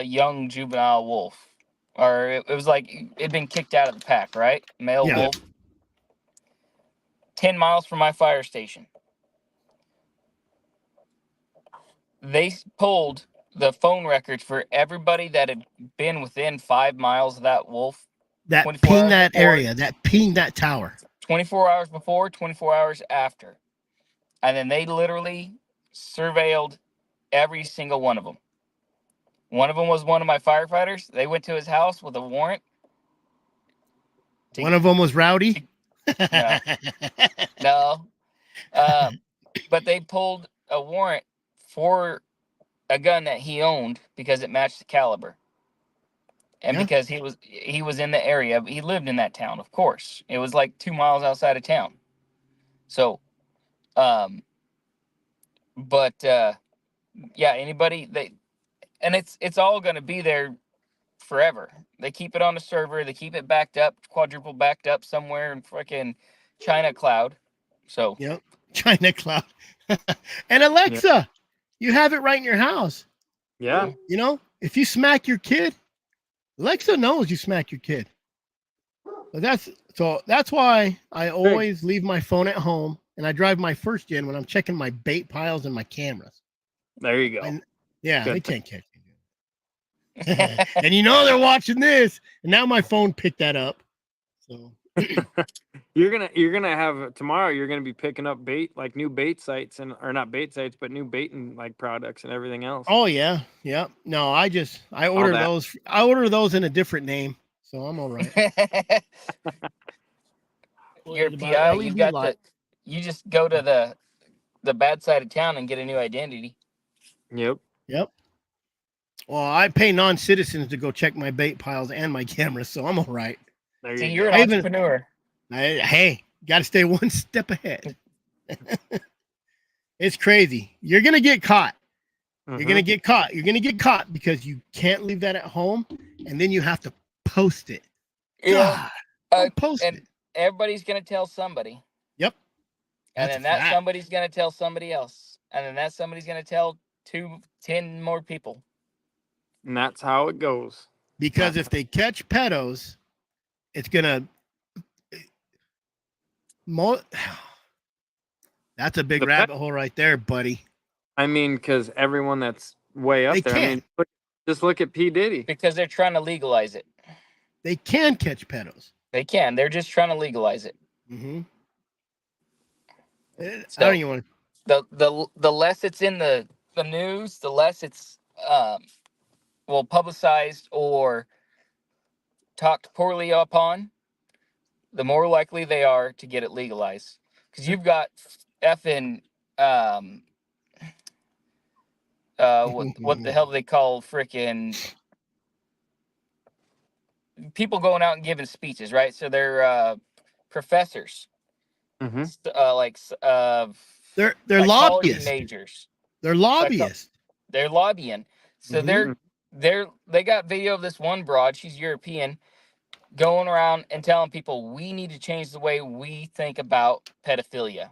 young juvenile wolf, or it was like it'd been kicked out of the pack, right? Male wolf. 10 miles from my fire station. They pulled the phone records for everybody that had been within 5 miles of that wolf. That pinged that area, that pinged that tower. 24 hours before, 24 hours after. And then they literally surveilled every single one of them. One of them was one of my firefighters. They went to his house with a warrant. One of them was Rowdy? No. But they pulled a warrant for a gun that he owned because it matched the caliber. And because he was in the area. He lived in that town, of course. It was like 2 miles outside of town. So, anybody and it's all going to be there forever. They keep it on the server. They keep it backed up, quadruple backed up somewhere in freaking China cloud. So China cloud. And Alexa, you have it right in your house. Yeah. You know, if you smack your kid, Alexa knows you smack your kid. But that's why I always leave my phone at home and I drive my first gen when I'm checking my bait piles and my cameras. There you go. They can't catch me. And you know they're watching this, and now my phone picked that up. So you're gonna have tomorrow. You're gonna be picking up bait, like new bait sites, or not bait sites, but new baiting like products and everything else. Oh yeah. No, I order those. I order those in a different name, so I'm all right. You're a PI. You just go to the bad side of town and get a new identity. Yep. Well, I pay non-citizens to go check my bait piles and my cameras, so I'm all right. See, you're an entrepreneur. Hey, got to stay one step ahead. It's crazy. You're going to get caught. You're going to get caught. You're going to get caught because you can't leave that at home, and then you have to post it. Yeah. Post it. Everybody's going to tell somebody. Yep. And then that somebody's going to tell somebody else. And then that somebody's going to tell 10 more people. And that's how it goes. Because if they catch pedos, it's gonna. That's a big The rabbit hole right there, buddy. I mean, because everyone that's way up They there. can. I mean, just look at P. Diddy. Because they're trying to legalize it. They can catch pedos. They can. They're just trying to legalize it. Mm-hmm. I So don't even want the less it's in the news, the less it's publicized or talked poorly upon, the more likely they are to get it legalized. Because you've got effing what the hell do they call frickin' people going out and giving speeches, right? So they're professors, Mm-hmm. They're psychology lobbyists. majors. They're lobbyists. They're lobbying. So Mhm. they got video of this one broad. She's European, going around and telling people we need to change the way we think about pedophilia.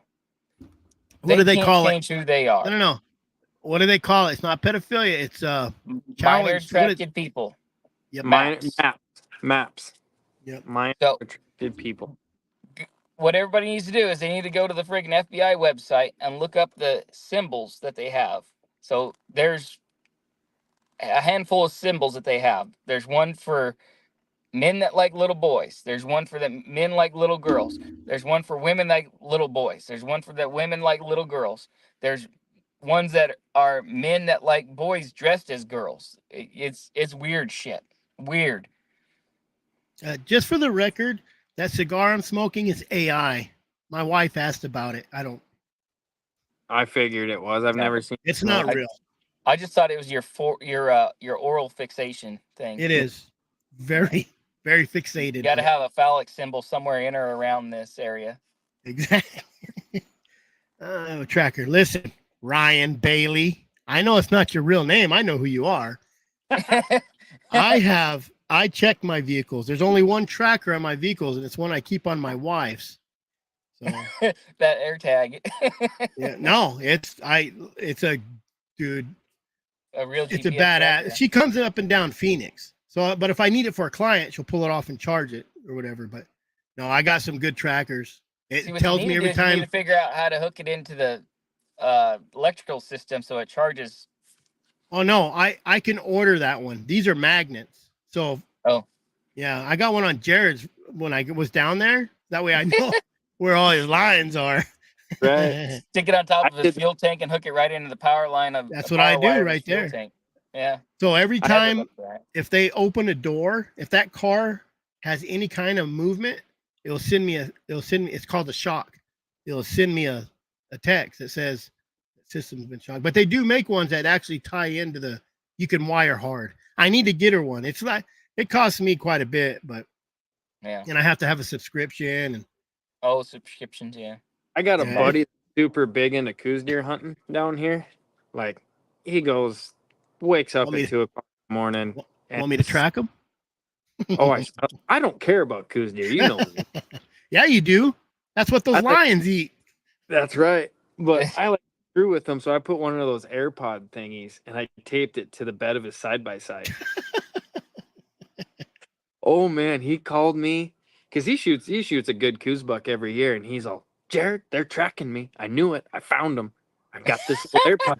What do they can't call it? change who they are. No. What do they call it? It's not pedophilia. It's minor challenge. attracted people. Yep. Maps. Yep. Minor So- attracted people. What everybody needs to do is they need to go to the friggin' FBI website and look up the symbols that they have. So there's a handful of symbols that they have. There's one for men that like little boys. There's one for the men like little girls. There's one for women like little boys. There's one for the women like little girls. There's ones that are men that like boys dressed as girls. It's weird shit. Weird. Just for the record, that cigar I'm smoking is AI. My wife asked about it. I don't. I figured it was. I've never seen. It's not real. I just thought it was your oral fixation thing. It is very, very fixated. You got to have a phallic symbol somewhere in or around this area. Exactly. Tracker. Listen, Ryan Bailey. I know it's not your real name. I know who you are. I check my vehicles. There's only one tracker on my vehicles, and it's one I keep on my wife's. So that air tag. yeah, no, it's a dude. A real It's a GPS badass. tracker. She comes up and down Phoenix. So, but if I need it for a client, she'll pull it off and charge it or whatever. But no, I got some good trackers. It See, what tells you me need to every do is you need time. to figure out how to hook it into the electrical system so it charges. Oh no, I can order that one. These are magnets. So yeah, I got one on Jarrod's when I was down there. That way I know where all his lines are. Right. Stick it on top of a fuel tank and hook it right into the power line of. That's a what I power do wire of right his fuel there. Tank. Yeah. So every I never time looked for that. if they open a door, if that car has any kind of movement, it'll send me it's called a shock. It'll send me a text that says the system's been shocked. But they do make ones that actually tie into you can wire hard. I need to get her one. It's like it costs me quite a bit, but Yeah. and I have to have a subscription and Subscriptions, yeah. I got a Yeah. buddy that's super big into coos deer hunting down here. Like, he wakes up Want me at 2 o'clock in the morning. want me to track them? Oh, I don't care about coos deer. You know me. Yeah, you do. That's what those lions eat. That's right. But I like screw with them, so I put one of those AirPod thingies and I taped it to the bed of his side by side. Oh man, he called me because he shoots a good coos buck every year, and he's all, Jarrod, they're tracking me. I knew it. I found them. I got this little AirPod.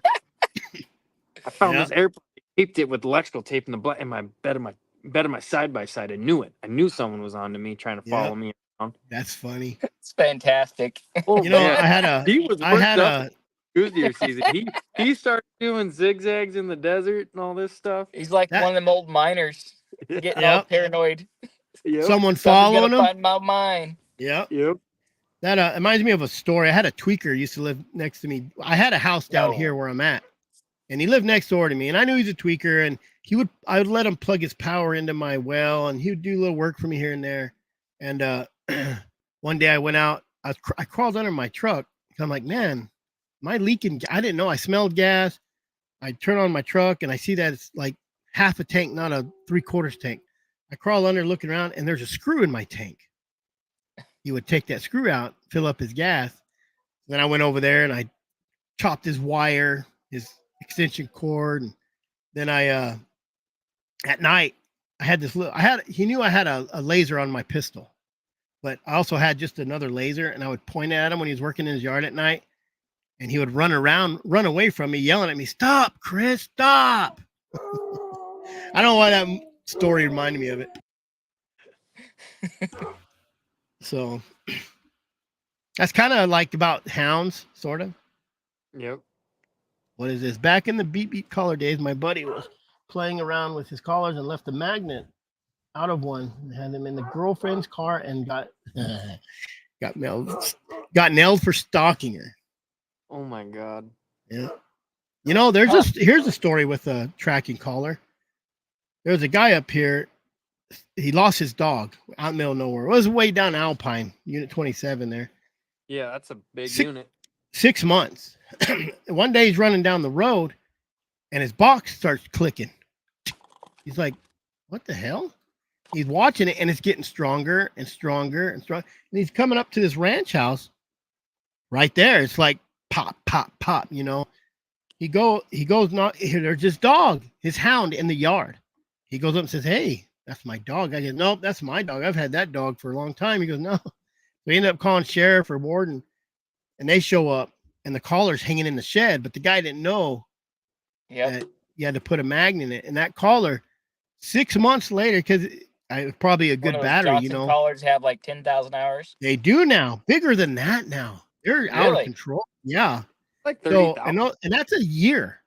I found this AirPod. I taped it with electrical tape in my bed of my side by side. I knew it. I knew someone was on to me trying to follow me around. That's funny. It's fantastic. Oh, You know, man. I had a Coos deer season. He started doing zigzags in the desert and all this stuff. He's like one of them old miners getting all paranoid. Yep. someone Someone's following gonna him. find my mine. Yep. Yep. That reminds me of a story. I had a tweaker used to live next to me. I had a house down here where I'm at, and he lived next door to me. And I knew he's a tweaker, and I would let him plug his power into my well, and he would do a little work for me here and there. And one day I went out. I crawled under my truck. I'm like, man, am I leaking? I didn't know. I smelled gas. I turn on my truck, and I see that it's like half a tank, not a 3/4 tank. I crawl under, looking around, and there's a screw in my tank. He would take that screw out, fill up his gas. Then I went over there and I chopped his wire, his extension cord, and then I at night, I had this little. He knew I had a laser on my pistol, but I also had just another laser, and I would point it at him when he was working in his yard at night, and he would run away from me, yelling at me, "Stop, Chris, stop!" I don't know why that story reminded me of it. So that's kind of like about hounds, sort of. Yep. What is this? Back in the beep beep collar days, my buddy was playing around with his collars and left a magnet out of one and had them in the girlfriend's car and got nailed for stalking her. Oh my God. Yeah. You know, here's a story with a tracking collar. There was a guy up here. He lost his dog out in the middle of nowhere. It was way down Alpine, Unit 27 there. Yeah, that's a big unit. 6 months. One day he's running down the road and his box starts clicking. He's like, what the hell? He's watching it and it's getting stronger and stronger and stronger. And he's coming up to this ranch house right there. It's like pop, pop, pop, you know. He goes, not here, there's this dog, his hound in the yard. He goes up and says, hey, that's my dog. I go, nope, that's my dog. I've had that dog for a long time. He goes, no. So he ended up calling sheriff or warden, and they show up, and the collar's hanging in the shed, but the guy didn't know that you had to put a magnet in it. And that collar, 6 months later, because it's probably a good battery, Johnson, you know. Collars have like 10,000 hours. They do now, bigger than that now. They're out of control. Yeah. Like 30,000. So, and that's a year.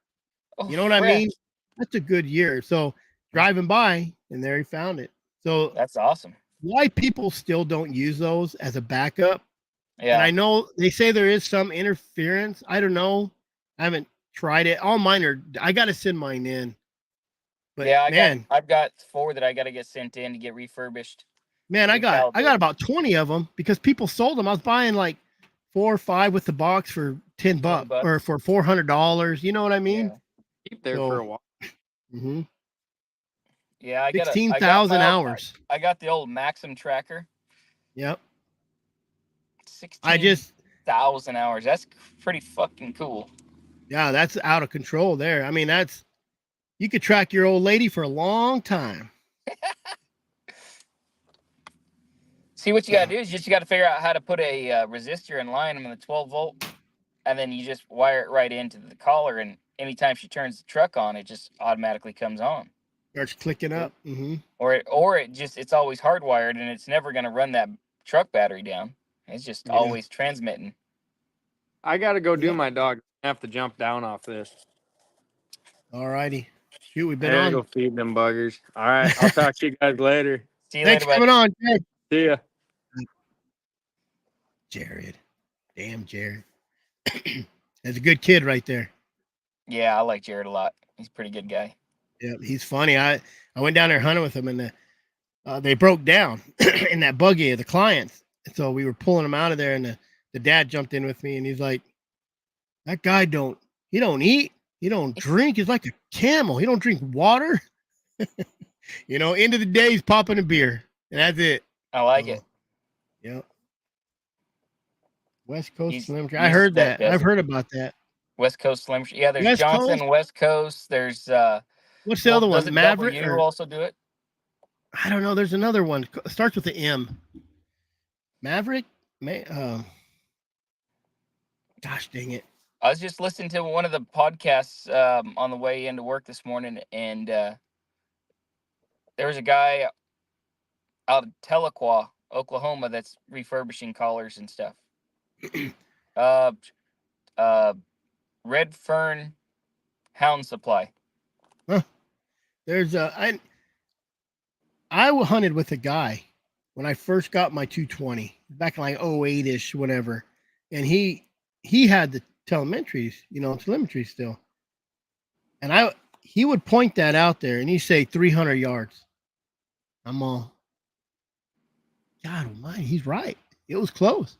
Oh, you know what I mean? That's a good year. So driving by, and there he found it. So that's awesome. Why people still don't use those as a backup? Yeah. And I know they say there is some interference. I don't know. I haven't tried it. All mine are. I got to send mine in. But yeah, I've got 4 that I got to get sent in to get refurbished. Man, I got about 20 of them because people sold them. I was buying like 4 or 5 with the box for $10 or for $400. You know what I mean? Yeah. Keep there for a while. Mm-hmm. Yeah, I got 16,000 hours. I got the old Maxim tracker. Yep. 16,000 hours. That's pretty fucking cool. Yeah, that's out of control there. I mean, you could track your old lady for a long time. See, what you got to do is you got to figure out how to put a resistor in line on the 12 volt, and then you just wire it right into the collar, and anytime she turns the truck on, it just automatically comes on. Starts clicking up. Mm-hmm. Or it's always hardwired, and it's never going to run that truck battery down. It's just always transmitting. I got to go do my dog. I have to jump down off this. All righty. Shoot, we've been on. Go feed them buggers. All right. I'll talk to you guys later. See you Thanks later, for coming on, Jared. See ya. Jared. Damn, Jared. That's a good kid right there. Yeah, I like Jarrod a lot. He's a pretty good guy. Yeah, he's funny. I went down there hunting with him, and they broke down in that buggy of the clients. And so we were pulling them out of there, and the dad jumped in with me, and he's like, that guy don't eat. He don't drink. He's like a camel. He don't drink water. You know, end of the day, he's popping a beer, and that's it. I like it. Yeah. West Coast Slim. I heard that. I've heard about that. West Coast Slim. Yeah, there's West Johnson, Coast? West Coast. There's what's the other one? Maverick. You also do it? I don't know. There's another one. It starts with the M. Maverick. Gosh dang it. I was just listening to one of the podcasts on the way into work this morning, and there was a guy out of Tahlequah, Oklahoma, that's refurbishing collars and stuff. Red Fern Hound Supply. Huh. There's I hunted with a guy when I first got my 220 back in like 08-ish, whatever, and he had the telemetry still, and he would point that out there, and he'd say 300 yards. I'm all, God almighty, he's right. It was close.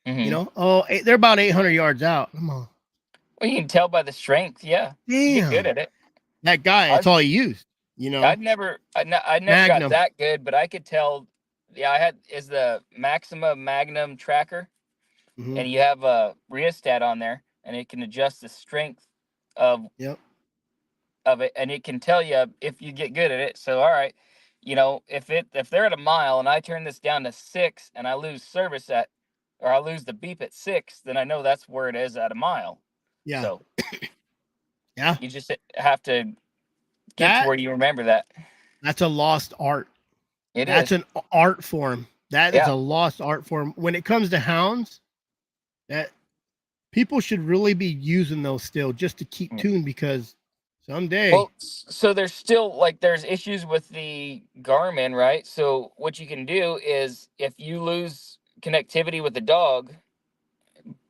Mm-hmm. You know, they're about 800 yards out. I'm all, well, you can tell by the strength. Yeah, damn, good at it. That guy, that's all he used. You know, I never got that good, but I could tell. Yeah, I had the Maxima Magnum tracker, mm-hmm. and you have a rheostat on there, and it can adjust the strength of of it, and it can tell you if you get good at it. So, all right, if they're at a mile and I turn this down to 6 and I lose service or I lose the beep at 6, then I know that's where it is at a mile. Yeah. So Yeah. you just have to get to That where you remember that. that's a lost art. That's Is. an art form. That is Yeah. a lost art form. When it comes to hounds, that people should really be using those still just to keep tune, because someday. Well, so there's still there's issues with the Garmin, right? So what you can do is if you lose connectivity with the dog,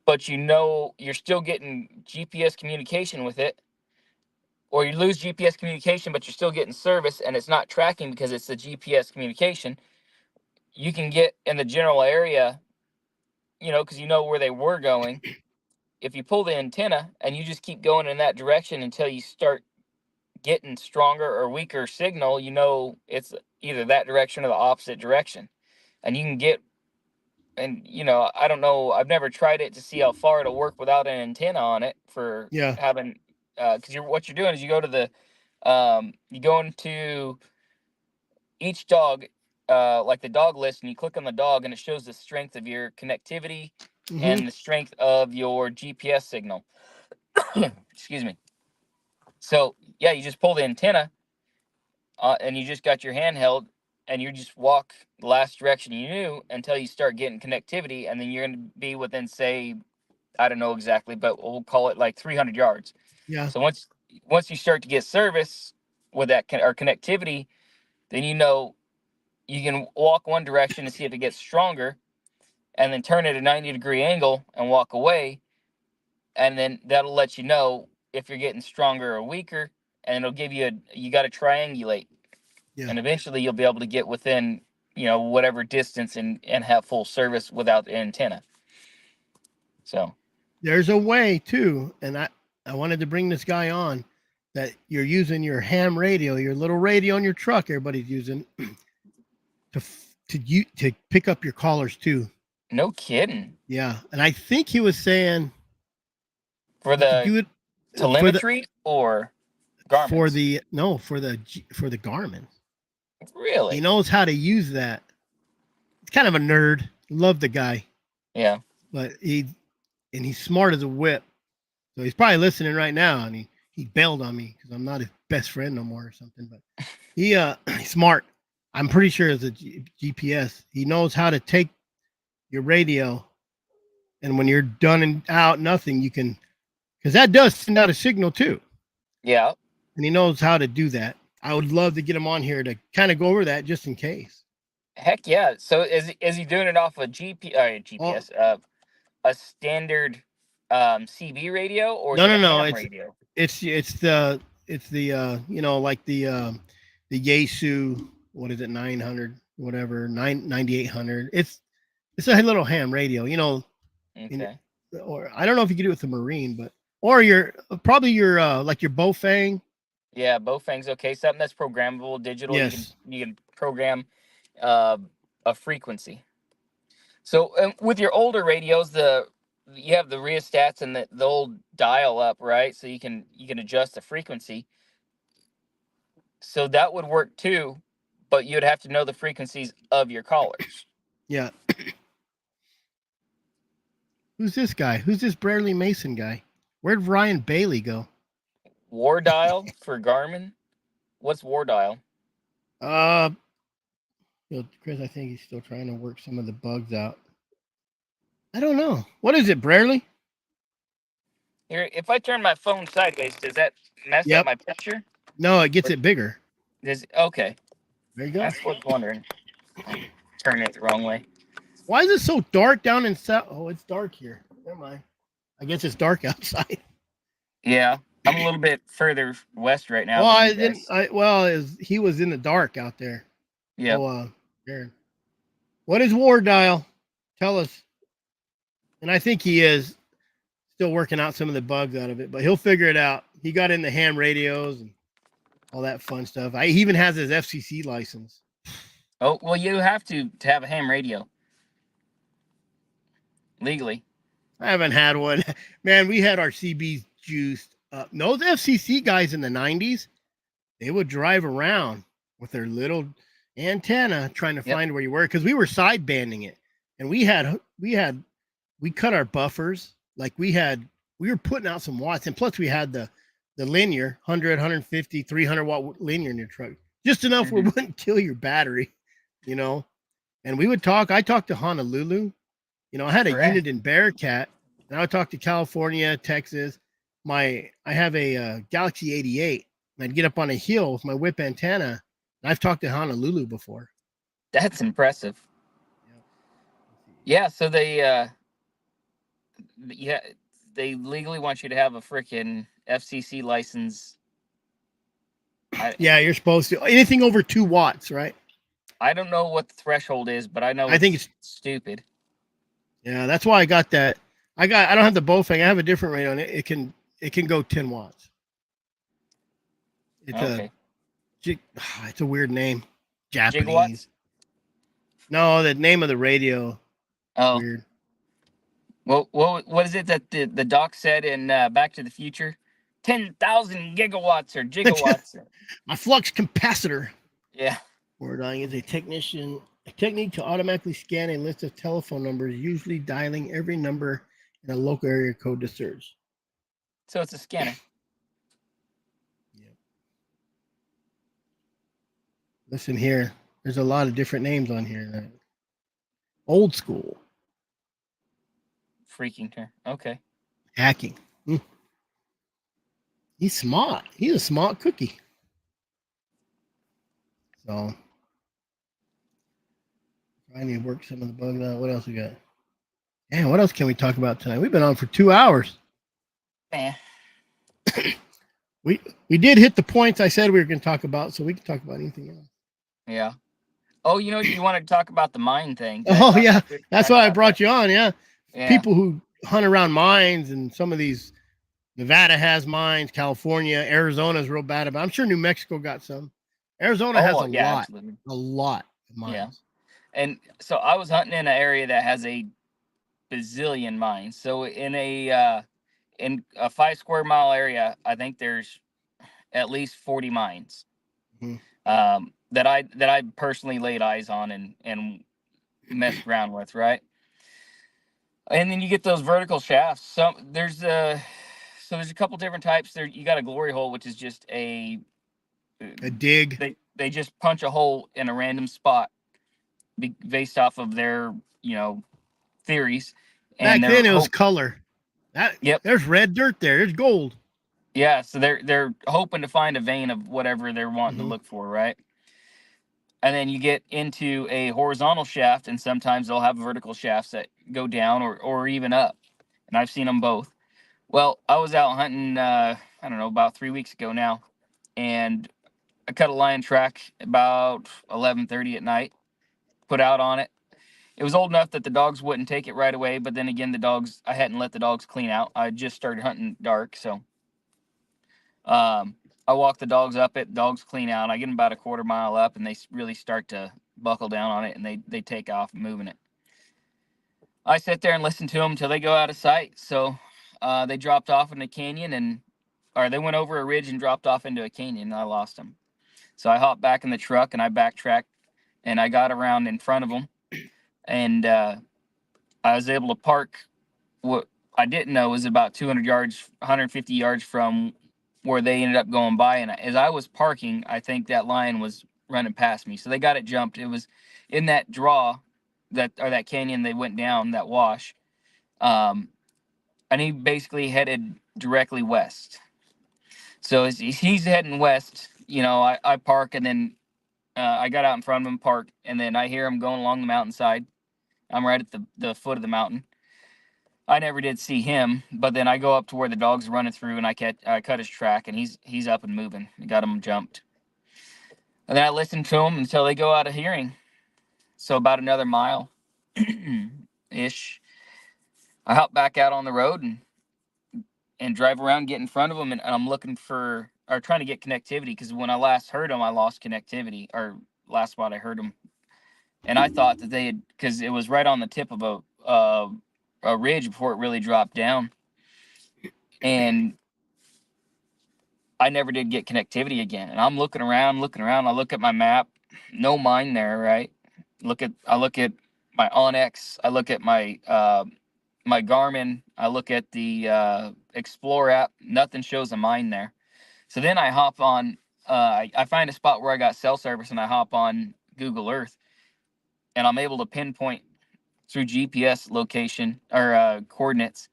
but you're still getting GPS communication with it, or you lose GPS communication, but you're still getting service and it's not tracking because it's the GPS communication, you can get in the general area, because you know where they were going. If you pull the antenna and you just keep going in that direction until you start getting stronger or weaker signal, it's either that direction or the opposite direction. And you can get, and I don't know, I've never tried it to see how far it'll work without an antenna on it for Yeah. having, because what you're doing is you go to you go into each dog, like the dog list, and you click on the dog and it shows the strength of your connectivity and the strength of your GPS signal. Excuse me. So yeah, you just pull the antenna, and you just got your hand held, and you just walk the last direction you knew until you start getting connectivity, and then you're going to be within, say, I don't know exactly, but we'll call it like 300 yards. Yeah. So once you start to get service with that or connectivity, then you can walk one direction and see if it gets stronger, and then turn it a 90-degree angle and walk away, and then that'll let you know if you're getting stronger or weaker, and it'll give you got to triangulate. Yeah. And eventually you'll be able to get within, whatever distance and have full service without the antenna. So There's a way too, and I wanted to bring this guy on, that you're using your ham radio, your little radio in your truck, everybody's using to pick up your callers too. no kidding. Yeah, and I think he was saying For the do it telemetry or Garmin? for the Garmin. Really? He knows how to use that. He's kind of a nerd. Love the guy. Yeah. But he's smart as a whip. So he's probably listening right now, and he bailed on me because I'm not his best friend no more or something. But he's smart. I'm pretty sure it's a GPS. He knows how to take your radio, and when you're done and out, nothing, you can, because that does send out a signal too. Yeah. And he knows how to do that. I would love to get him on here to kind of go over that just in case. Heck yeah. So is he doing it off a GPS, a standard CB radio, or No, is it a no, ham radio? It's the like the Yaesu, what is it, 900, whatever, 9800. It's a little ham radio, Okay. or I don't know if you could do it with the Marine, but or your like your Bofang. Yeah, Bofang's okay. Something that's programmable, digital. Yes. You can program a frequency. So with your older radios, you have the rheostats and the old dial up, right? So you can adjust the frequency. So that would work too, but you'd have to know the frequencies of your callers. Yeah. Who's this guy? Who's this Bradley Mason guy? Where'd Ryan Bailey go? War dial for Garmin. What's war dial? Chris, I think he's still trying to work some of the bugs out. I don't know. What is it, Bradley? Here, if I turn my phone sideways, does that mess up my picture? No, it gets it bigger. Okay. There you go. That's what I was wondering. Turn it the wrong way. Why is it so dark down in south? Oh, it's dark here. Never mind. I guess it's dark outside. Yeah, I'm a little bit further west right now. Well, he was in the dark out there. Yeah. So, Aaron, what is war dial? Tell us. And I think he is still working out some of the bugs out of it, but he'll figure it out. He got in the ham radios and all that fun stuff. He even has his FCC license. Oh, well, you have to have a ham radio legally. I haven't had one. Man, we had our CBs juiced those FCC guys in the 90s, they would drive around with their little antenna trying to find where you were, because we were sidebanding it, and we cut our buffers. Like we were putting out some watts, and plus we had the linear 100, 150, 300 watt linear in your truck, just enough where it wouldn't kill your battery, you know. And we would talk. I talked to Honolulu. You know, I had a unit in Bearcat, and I would talk to California, Texas. I have a Galaxy 88, and I'd get up on a hill with my whip antenna. And I've talked to Honolulu before. That's impressive. Yeah, so they legally want you to have a freaking FCC license. You're supposed to. Anything over 2 watts, right? I don't know what the threshold is, but I know I think it's stupid. Yeah, that's why I got that. I don't have the Bofang. I have a different rate on it. It can go 10 watts. It's okay. It's a weird name. Japanese. Gigawatts? No, the name of the radio. Oh. Weird. Well, what is it that the doc said in Back to the Future? 10,000 gigawatts or gigawatts. My flux capacitor. Yeah. Wording is a technique to automatically scan a list of telephone numbers, usually dialing every number in a local area code to search. So it's a scanner. Yep. Listen here. There's a lot of different names on here. Old school. Freaking turn. Okay. Hacking. He's smart. He's a smart cookie. So I need to work some of the bugs out. What else we got? Man, what else can we talk about tonight? We've been on for 2 hours. Eh. We did hit the points I said we were going to talk about, so we can talk about anything else. Yeah. Oh, you know, you wanted to talk about the mine thing. Oh, yeah. That's why I brought you on. Yeah. People who hunt around mines, and some of these, Nevada has mines, California, Arizona's real bad about it. I'm sure New Mexico got some. Arizona has a lot of mines. Yeah. And so I was hunting in an area that has a bazillion mines. So in a 5 square mile area, I think there's at least 40 mines. That I personally laid eyes on and messed around with, right? And then you get those vertical shafts. There's a couple different types. There you got a glory hole, which is just a dig. They just punch a hole in a random spot based off of their theories. Back then it was color. Yep. There's red dirt there. There's gold. Yeah, so they're hoping to find a vein of whatever they're wanting to look for, right? And then you get into a horizontal shaft, and sometimes they'll have vertical shafts that go down or even up. And I've seen them both. Well, I was out hunting, I don't know, about 3 weeks ago now, and I cut a lion track about 11:30 at night, put out on it. It was old enough that the dogs wouldn't take it right away, but then again, I hadn't let the dogs clean out. I just started hunting dark, so I walk the dogs up it, dogs clean out. I get them about a quarter mile up, and they really start to buckle down on it, and they take off moving it. I sit there and listen to them until they go out of sight. So they dropped off in a canyon, or they went over a ridge and dropped off into a canyon, and I lost them. So I hopped back in the truck, and I backtracked, and I got around in front of them, and I was able to park what I didn't know was about 200 yards, 150 yards from where they ended up going by. And as I was parking, I think that lion was running past me. So they got it jumped. It was in that draw that canyon they went down, that wash. And he basically headed directly west. So as he's heading west, I park, and then I got out in front of him, parked, and then I hear him going along the mountainside. I'm right at the foot of the mountain. I never did see him, but then I go up to where the dog's running through, and I cut his track, and he's up and moving. I got him jumped. And then I listen to him until they go out of hearing. So about another mile ish, I hop back out on the road and drive around, get in front of them, and I'm looking for, or trying to get connectivity, because when I last heard them, I lost connectivity, or last spot I heard them. And I thought that they had, because it was right on the tip of a ridge before it really dropped down. And I never did get connectivity again. And I'm looking around. I look at my map, no mine there, right? I look at my Onyx. I look at my my Garmin. I look at the Explore app. Nothing shows a mine there. So then I hop on. I find a spot where I got cell service, and I hop on Google Earth, and I'm able to pinpoint through GPS location or coordinates.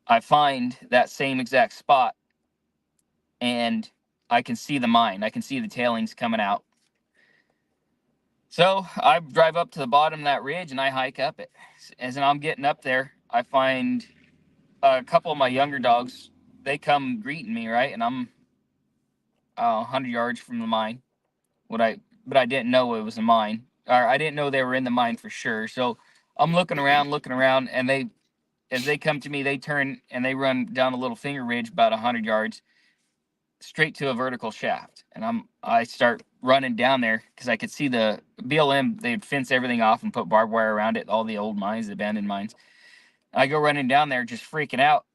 I find that same exact spot, and I can see the mine. I can see the tailings coming out. So I drive up to the bottom of that ridge and I hike up it. As I'm getting up there, I find a couple of my younger dogs. They come greeting me, right? And I'm 100 yards from the mine. But I didn't know it was a mine, or I didn't know they were in the mine for sure. So I'm looking around, and as they come to me, they turn and they run down a little finger ridge about 100 yards straight to a vertical shaft. And I start running down there because I could see the BLM. They'd fence everything off and put barbed wire around it, all the old mines, the abandoned mines. I go running down there just freaking out,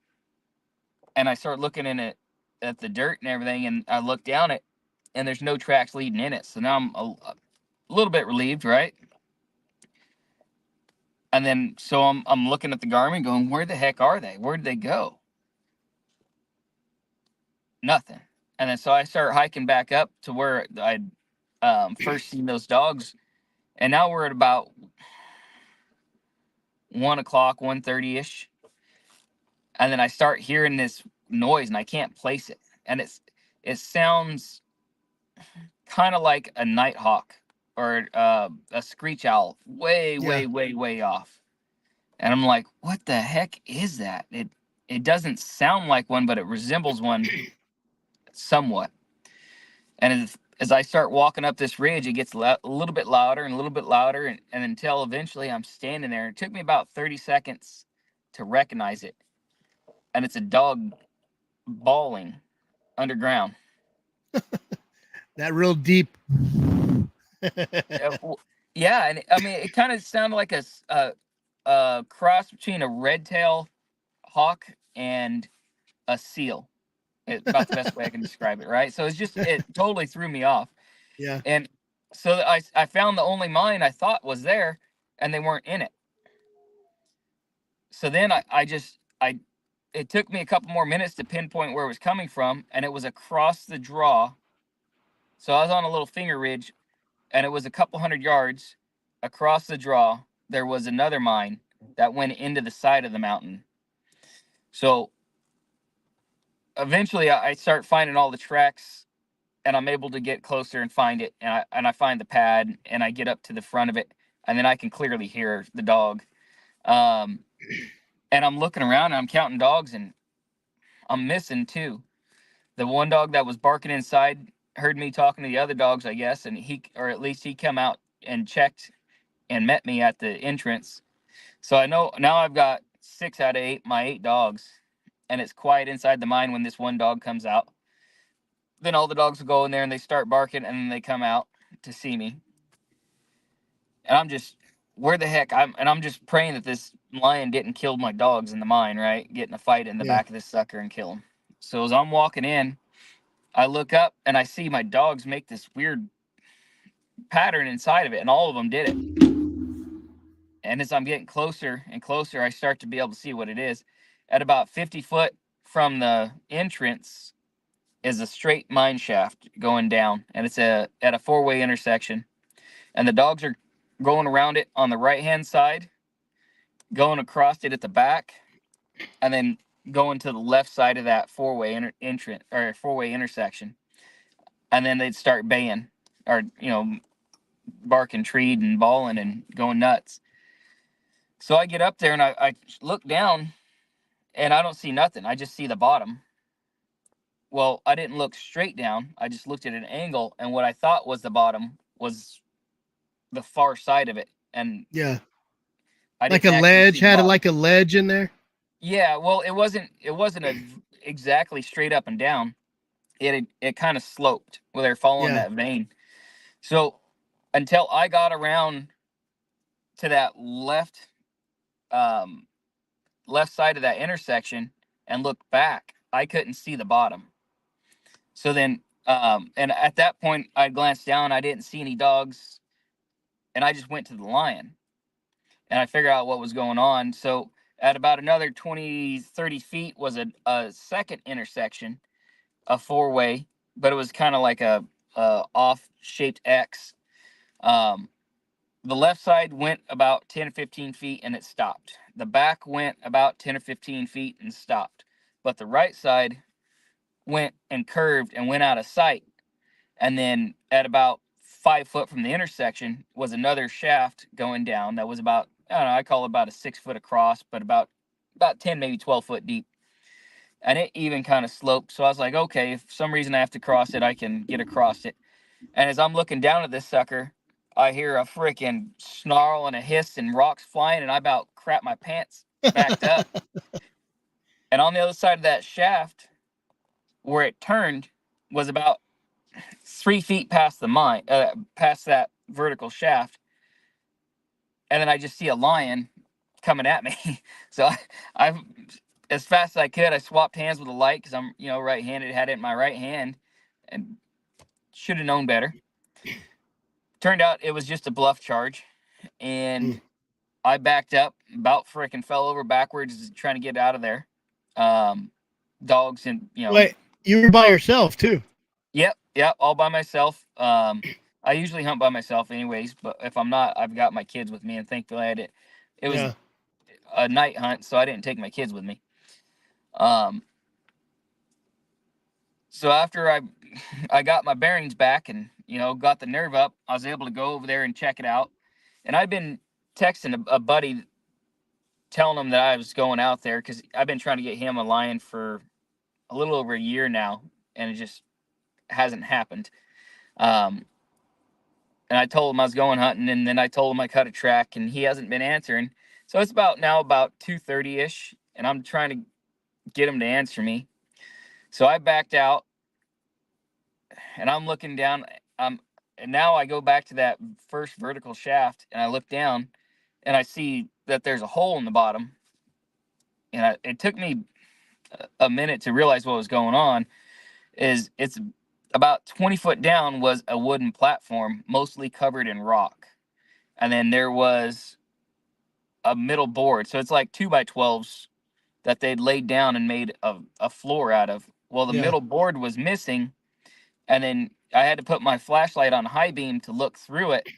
and I start looking in it at the dirt and everything, and I look down it, and there's no tracks leading in it. So now I'm a little bit relieved, right? And then so I'm looking at the Garmin going, where the heck are they? Where did they go? Nothing. And then so I start hiking back up to where I'd first seen those dogs. And now we're at about 1 o'clock, 1:30 ish. And then I start hearing this noise and I can't place it. And it sounds kind of like a nighthawk or a screech owl, way off. And I'm like, what the heck is that? It doesn't sound like one, but it resembles one somewhat. And as I start walking up this ridge, it gets a little bit louder and a little bit louder, and until eventually I'm standing there. It took me about 30 seconds to recognize it, and it's a dog bawling underground. That real deep. Yeah, and I mean, it kind of sounded like a cross between a red tail hawk and a seal. It's about the best way I can describe it, right? So it totally threw me off. Yeah. And so I found the only mine I thought was there, and they weren't in it. So then it took me a couple more minutes to pinpoint where it was coming from, and it was across the draw. So I was on a little finger ridge, and it was a couple 100 yards across the draw. There was another mine that went into the side of the mountain. So eventually I start finding all the tracks, and I'm able to get closer and find it, and I find the pad, and I get up to the front of it, and then I can clearly hear the dog. And I'm looking around and I'm counting dogs, and I'm missing two. The one dog that was barking inside heard me talking to the other dogs, I guess, and or at least he come out and checked and met me at the entrance. So I know now I've got 6 out of 8, my 8 dogs, and it's quiet inside the mine when this one dog comes out. Then all the dogs will go in there and they start barking, and then they come out to see me. And I'm just, where the heck? I'm just praying that this lion didn't kill my dogs in the mine, right? Get in a fight in the back of this sucker and kill him. So as I'm walking in, I look up and I see my dogs make this weird pattern inside of it, and all of them did it. And as I'm getting closer and closer, I start to be able to see what it is. At about 50 foot from the entrance is a straight mine shaft going down, and it's at a 4-way intersection. And the dogs are going around it on the right-hand side, going across it at the back, and then going to the left side of that 4-way entrance or 4-way intersection. And then they'd start baying, or barking, treed, and bawling and going nuts. So I get up there and I look down, and I don't see nothing. I just see the bottom. Well, I didn't look straight down. I just looked at an angle, and what I thought was the bottom was the far side of it. And Yeah. I Like didn't a actually ledge, see the had it bottom. like a ledge in there. Yeah, well, it wasn't exactly straight up and down. It kind of sloped where they're following that vein. So until I got around to that left side of that intersection and looked back, I couldn't see the bottom. So then, and at that point, I glanced down. I didn't see any dogs, and I just went to the lion, and I figured out what was going on. So at about another 20, 30 feet was a second intersection, a four-way, but it was kind of like a off-shaped X. Um, the left side went about 10 or 15 feet and it stopped. The back went about 10 or 15 feet and stopped. But the right side went and curved and went out of sight. And then at about 5 foot from the intersection was another shaft going down that was about, I don't know, I call it about a 6 foot across, but about 10, maybe 12 foot deep. And it even kind of sloped. So I was like, okay, if for some reason I have to cross it, I can get across it. And as I'm looking down at this sucker, I hear a freaking snarl and a hiss and rocks flying, and I about crap my pants, backed up. And on the other side of that shaft, where it turned, was about 3 feet past the mine, past that vertical shaft. And then I just see a lion coming at me. So I as fast as I could, I swapped hands with the light because I'm, right-handed, had it in my right hand, and should have known better. Turned out it was just a bluff charge, and I backed up, about frickin' fell over backwards trying to get out of there. Dogs and Wait, you were by yourself too? Yep, all by myself. I usually hunt by myself anyways, but if I'm not, I've got my kids with me, and thankfully I had it. It was a night hunt, so I didn't take my kids with me. So after I got my bearings back and got the nerve up, I was able to go over there and check it out. And I've been texting a buddy, telling him that I was going out there because I've been trying to get him a lion for a little over a year now, and it just hasn't happened. And I told him I was going hunting, and then I told him I cut a track, and he hasn't been answering. So it's about 2:30ish, and I'm trying to get him to answer me. So I backed out, and I'm looking down. And now I go back to that first vertical shaft, and I look down, and I see that there's a hole in the bottom. And it took me a minute to realize what was going on. It's about 20 foot down was a wooden platform, mostly covered in rock, and then there was a middle board. So it's like 2x12s that they'd laid down and made a floor out of. Well, the middle board was missing, and then I had to put my flashlight on high beam to look through it,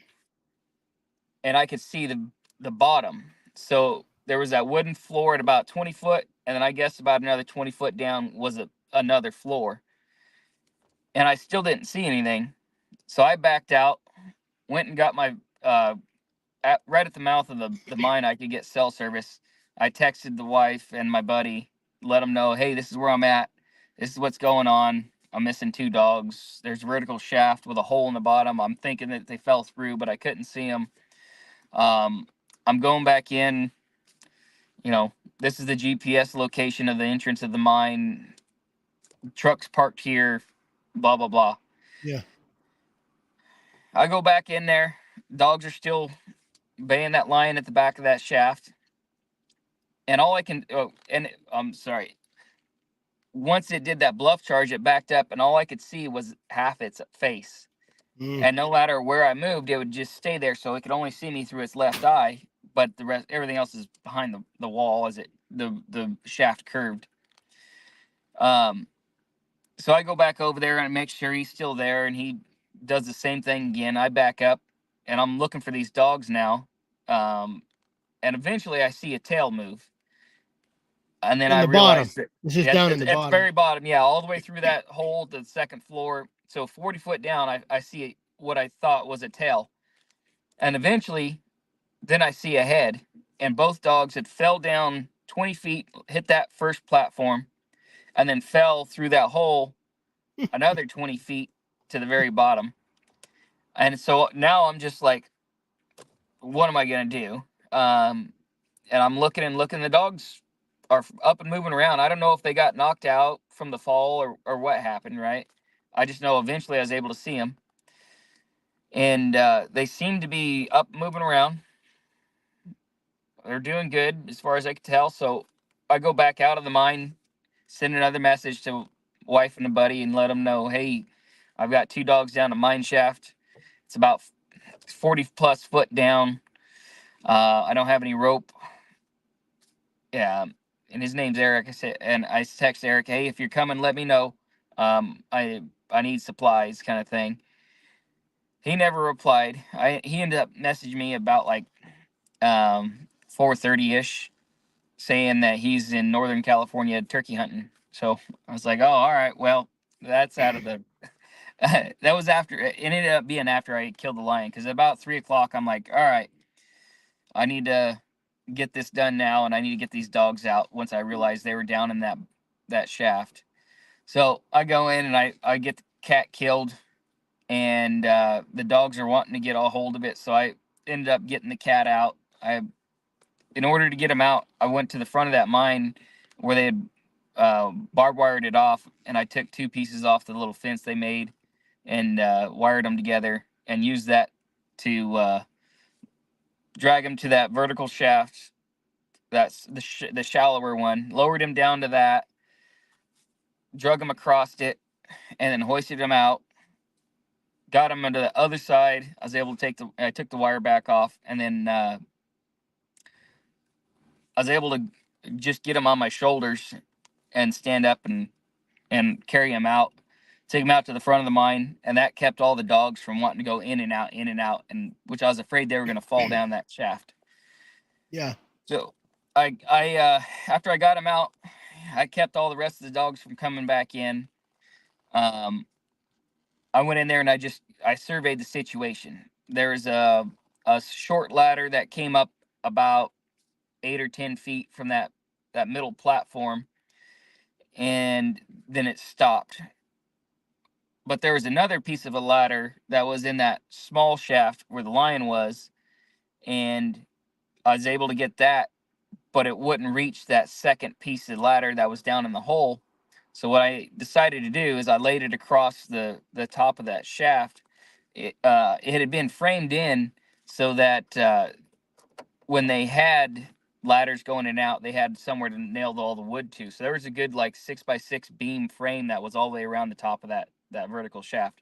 and I could see the bottom. So there was that wooden floor at about 20 foot, and then I guess about another 20 foot down was another floor. And I still didn't see anything. So I backed out, went and got my, right at the mouth of the mine, I could get cell service. I texted the wife and my buddy, let them know, hey, this is where I'm at. This is what's going on. I'm missing 2 dogs. There's a vertical shaft with a hole in the bottom. I'm thinking that they fell through, but I couldn't see them. I'm going back in. This is the GPS location of the entrance of the mine. Trucks parked here, blah, blah, blah. Yeah. I go back in there. Dogs are still baying that lion at the back of that shaft. And all I can, I'm sorry. Once it did that bluff charge, it backed up, and all I could see was half its face. And no matter where I moved, it would just stay there, so it could only see me through its left eye. But the rest, everything else is behind the wall as the shaft curved. So I go back over there and make sure he's still there, and he does the same thing again. I back up, and I'm looking for these dogs now. And eventually I see a tail move. And then I realized that this is down in the bottom. At the very bottom, all the way through that hole to the second floor. So 40 foot down, I see what I thought was a tail. And eventually, then I see a head, and both dogs had fell down 20 feet, hit that first platform, and then fell through that hole another 20 feet to the very bottom. And so now I'm just like, what am I going to do? And I'm looking, the dogs are up and moving around. I don't know if they got knocked out from the fall or what happened, right? I just know eventually I was able to see them. And they seem to be up moving around. They're doing good as far as I can tell. So I go back out of the mine, send another message to wife and a buddy and let them know, hey, I've got 2 dogs down a mine shaft. It's about 40 plus foot down. I don't have any rope. Yeah, and his name's Eric. I said, and I text Eric, hey, if you're coming, let me know. I need supplies, kind of thing. He never replied. He ended up messaging me about like 4:30 ish, saying that he's in Northern California turkey hunting. So I was like, oh, all right, well, that's out of the. That was after it ended up being after I killed the lion, because about 3 o'clock I'm like, all right, I need to get this done now, and I need to get these dogs out. Once I realized they were down in that shaft, so I go in and I get the cat killed, and the dogs are wanting to get a hold of it, so I ended up getting the cat out. In order to get him out, I went to the front of that mine where they had barbed wired it off, and I took 2 pieces off the little fence they made and wired them together and used that to drag him to that vertical shaft. That's the shallower one. Lowered him down to that, drug him across it, and then hoisted him out. Got him onto the other side. I was able to I took the wire back off, and then I was able to just get him on my shoulders and stand up and carry him out, take him out to the front of the mine, and that kept all the dogs from wanting to go in and out, and which I was afraid they were going to fall down that shaft. Yeah. So I after I got him out, I kept all the rest of the dogs from coming back in. I went in there and I surveyed the situation. There's a short ladder that came up about 8 or 10 feet from that middle platform, and then it stopped. But there was another piece of a ladder that was in that small shaft where the lion was, and I was able to get that, but it wouldn't reach that second piece of ladder that was down in the hole. So what I decided to do is I laid it across the top of that shaft. It had been framed in so that when they had ladders going in and out, they had somewhere to nail all the wood to. So there was a good like 6x6 beam frame that was all the way around the top of that vertical shaft.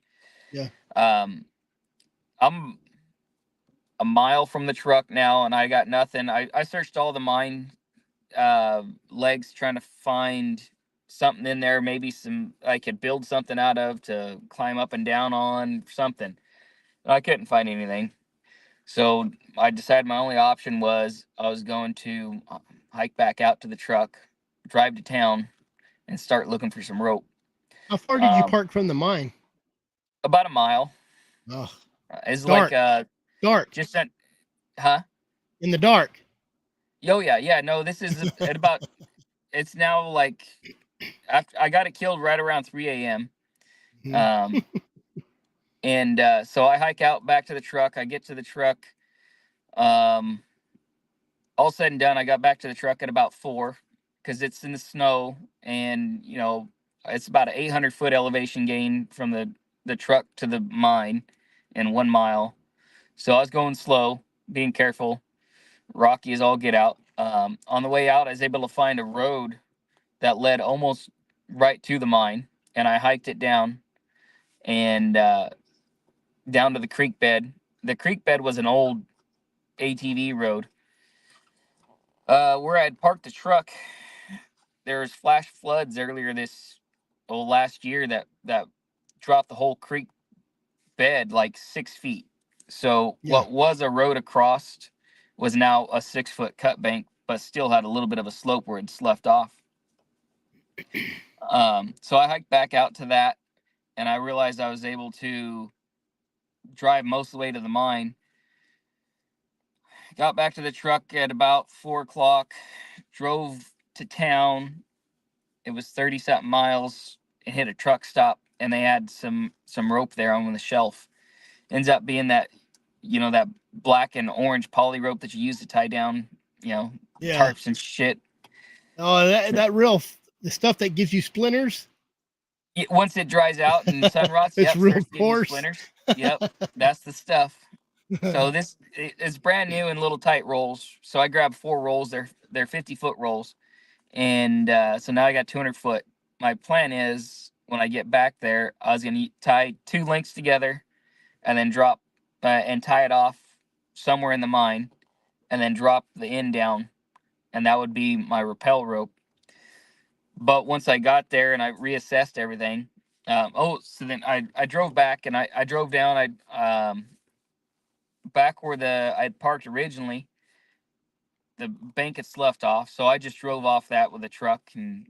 Yeah. I'm a mile from the truck now, and I got nothing. I searched all the mine legs trying to find something in there, maybe some I could build something out of to climb up and down on, something. I couldn't find anything. So I decided my only option was I was going to hike back out to the truck, drive to town, and start looking for some rope. How far did you park from the mine? About a mile. Oh, It's dark. like dark. just that, huh? In the dark. Oh yeah. No, this is at about. It's now like after I got it killed right around 3 a.m. And so I hike out back to the truck. I get to the truck. All said and done, I got back to the truck at about 4 because it's in the snow, and it's about an 800-foot elevation gain from the truck to the mine in 1 mile. So I was going slow, being careful. Rocky as all get out. On the way out, I was able to find a road that led almost right to the mine, and I hiked it down and down to the creek bed. The creek bed was an old ATV road. Where I had parked the truck, there was flash floods earlier last year that dropped the whole creek bed like 6 feet. So what was a road across was now a 6-foot cut bank, but still had a little bit of a slope where it sloughed off. So I hiked back out to that, and I realized I was able to drive most of the way to the mine. Got back to the truck at about 4 o'clock, drove to town. It was 30-something miles, and hit a truck stop, and they had some rope there on the shelf. Ends up being that black and orange poly rope that you use to tie down tarps and shit. Oh, the stuff that gives you splinters. Once it dries out and sun rots, It's real starts giving you coarse. splinters. Yep, that's the stuff. So it's brand new in little tight rolls. So I grabbed 4 rolls. They're 50-foot rolls, and so now I got 200 foot. My plan is when I get back there, I was going to tie 2 links together and then drop and tie it off somewhere in the mine and then drop the end down. And that would be my rappel rope. But once I got there and I reassessed everything, so then I drove back and I drove down. Back where I'd parked originally, the bank had sloughed off. So I just drove off that with a truck. And,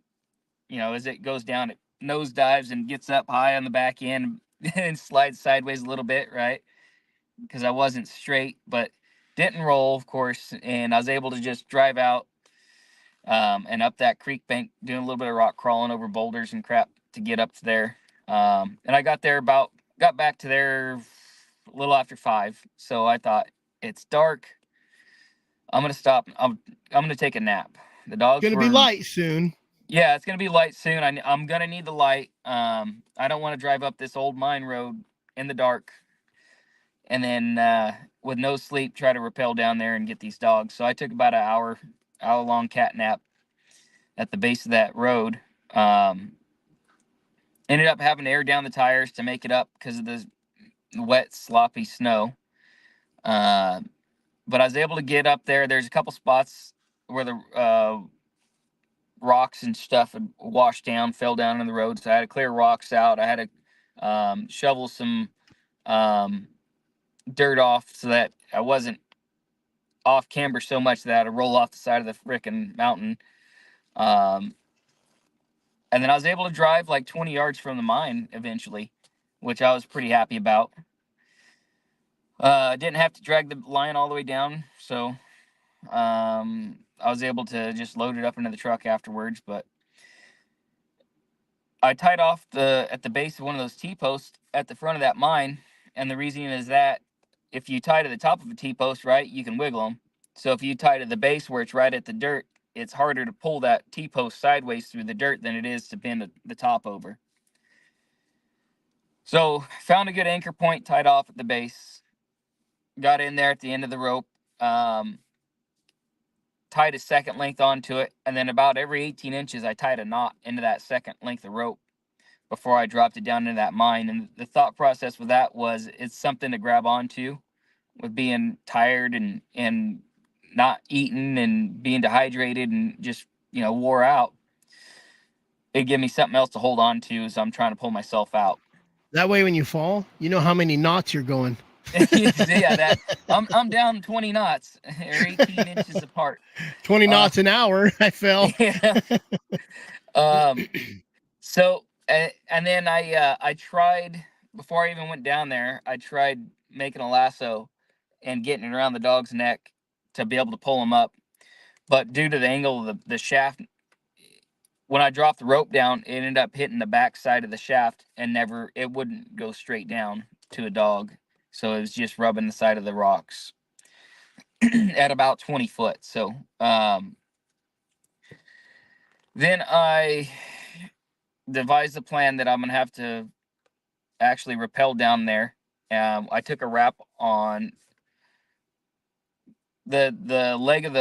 as it goes down, it nosedives and gets up high on the back end and slides sideways a little bit, right? Because I wasn't straight, but didn't roll, of course. And I was able to just drive out and up that creek bank, doing a little bit of rock crawling over boulders and crap to get up to there. And I got back to there a little after 5. So I thought, it's dark. I'm gonna stop. I'm gonna take a nap. The dogs Gonna be light soon. Yeah, it's gonna be light soon. I'm gonna need the light. I don't want to drive up this old mine road in the dark, and then with no sleep, try to rappel down there and get these dogs. So I took about an hour long cat nap at the base of that road. Ended up having to air down the tires to make it up because of the wet, sloppy snow. But I was able to get up there. There's a couple spots where the rocks and stuff had washed down, fell down in the road. So I had to clear rocks out. I had to shovel some dirt off so that I wasn't off camber so much that I had to roll off the side of the frickin' mountain. And then I was able to drive like 20 yards from the mine eventually, which I was pretty happy about. I didn't have to drag the line all the way down, so I was able to just load it up into the truck afterwards. But I tied off at the base of one of those T-posts at the front of that mine, and the reason is that if you tie to the top of a T-post, right, you can wiggle them. So if you tie to the base where it's right at the dirt, it's harder to pull that T-post sideways through the dirt than it is to bend the top over. So found a good anchor point, tied off at the base, got in there at the end of the rope, tied a second length onto it, and then about every 18 inches, I tied a knot into that second length of rope before I dropped it down into that mine. And the thought process with that was it's something to grab onto with being tired and not eating and being dehydrated and just, wore out. It'd give me something else to hold on to as I'm trying to pull myself out. That way, when you fall, you know how many knots you're going. Yeah, I'm down 20 knots or 18 inches apart. 20 knots an hour. I fell. Yeah. So and then I tried, before I even went down there, I tried making a lasso and getting it around the dog's neck to be able to pull him up. But due to the angle of the shaft, when I dropped the rope down, it ended up hitting the back side of the shaft and it wouldn't go straight down to a dog. So it was just rubbing the side of the rocks at about 20 foot. So then I devised a plan that I'm going to have to actually rappel down there. I took a wrap on the leg of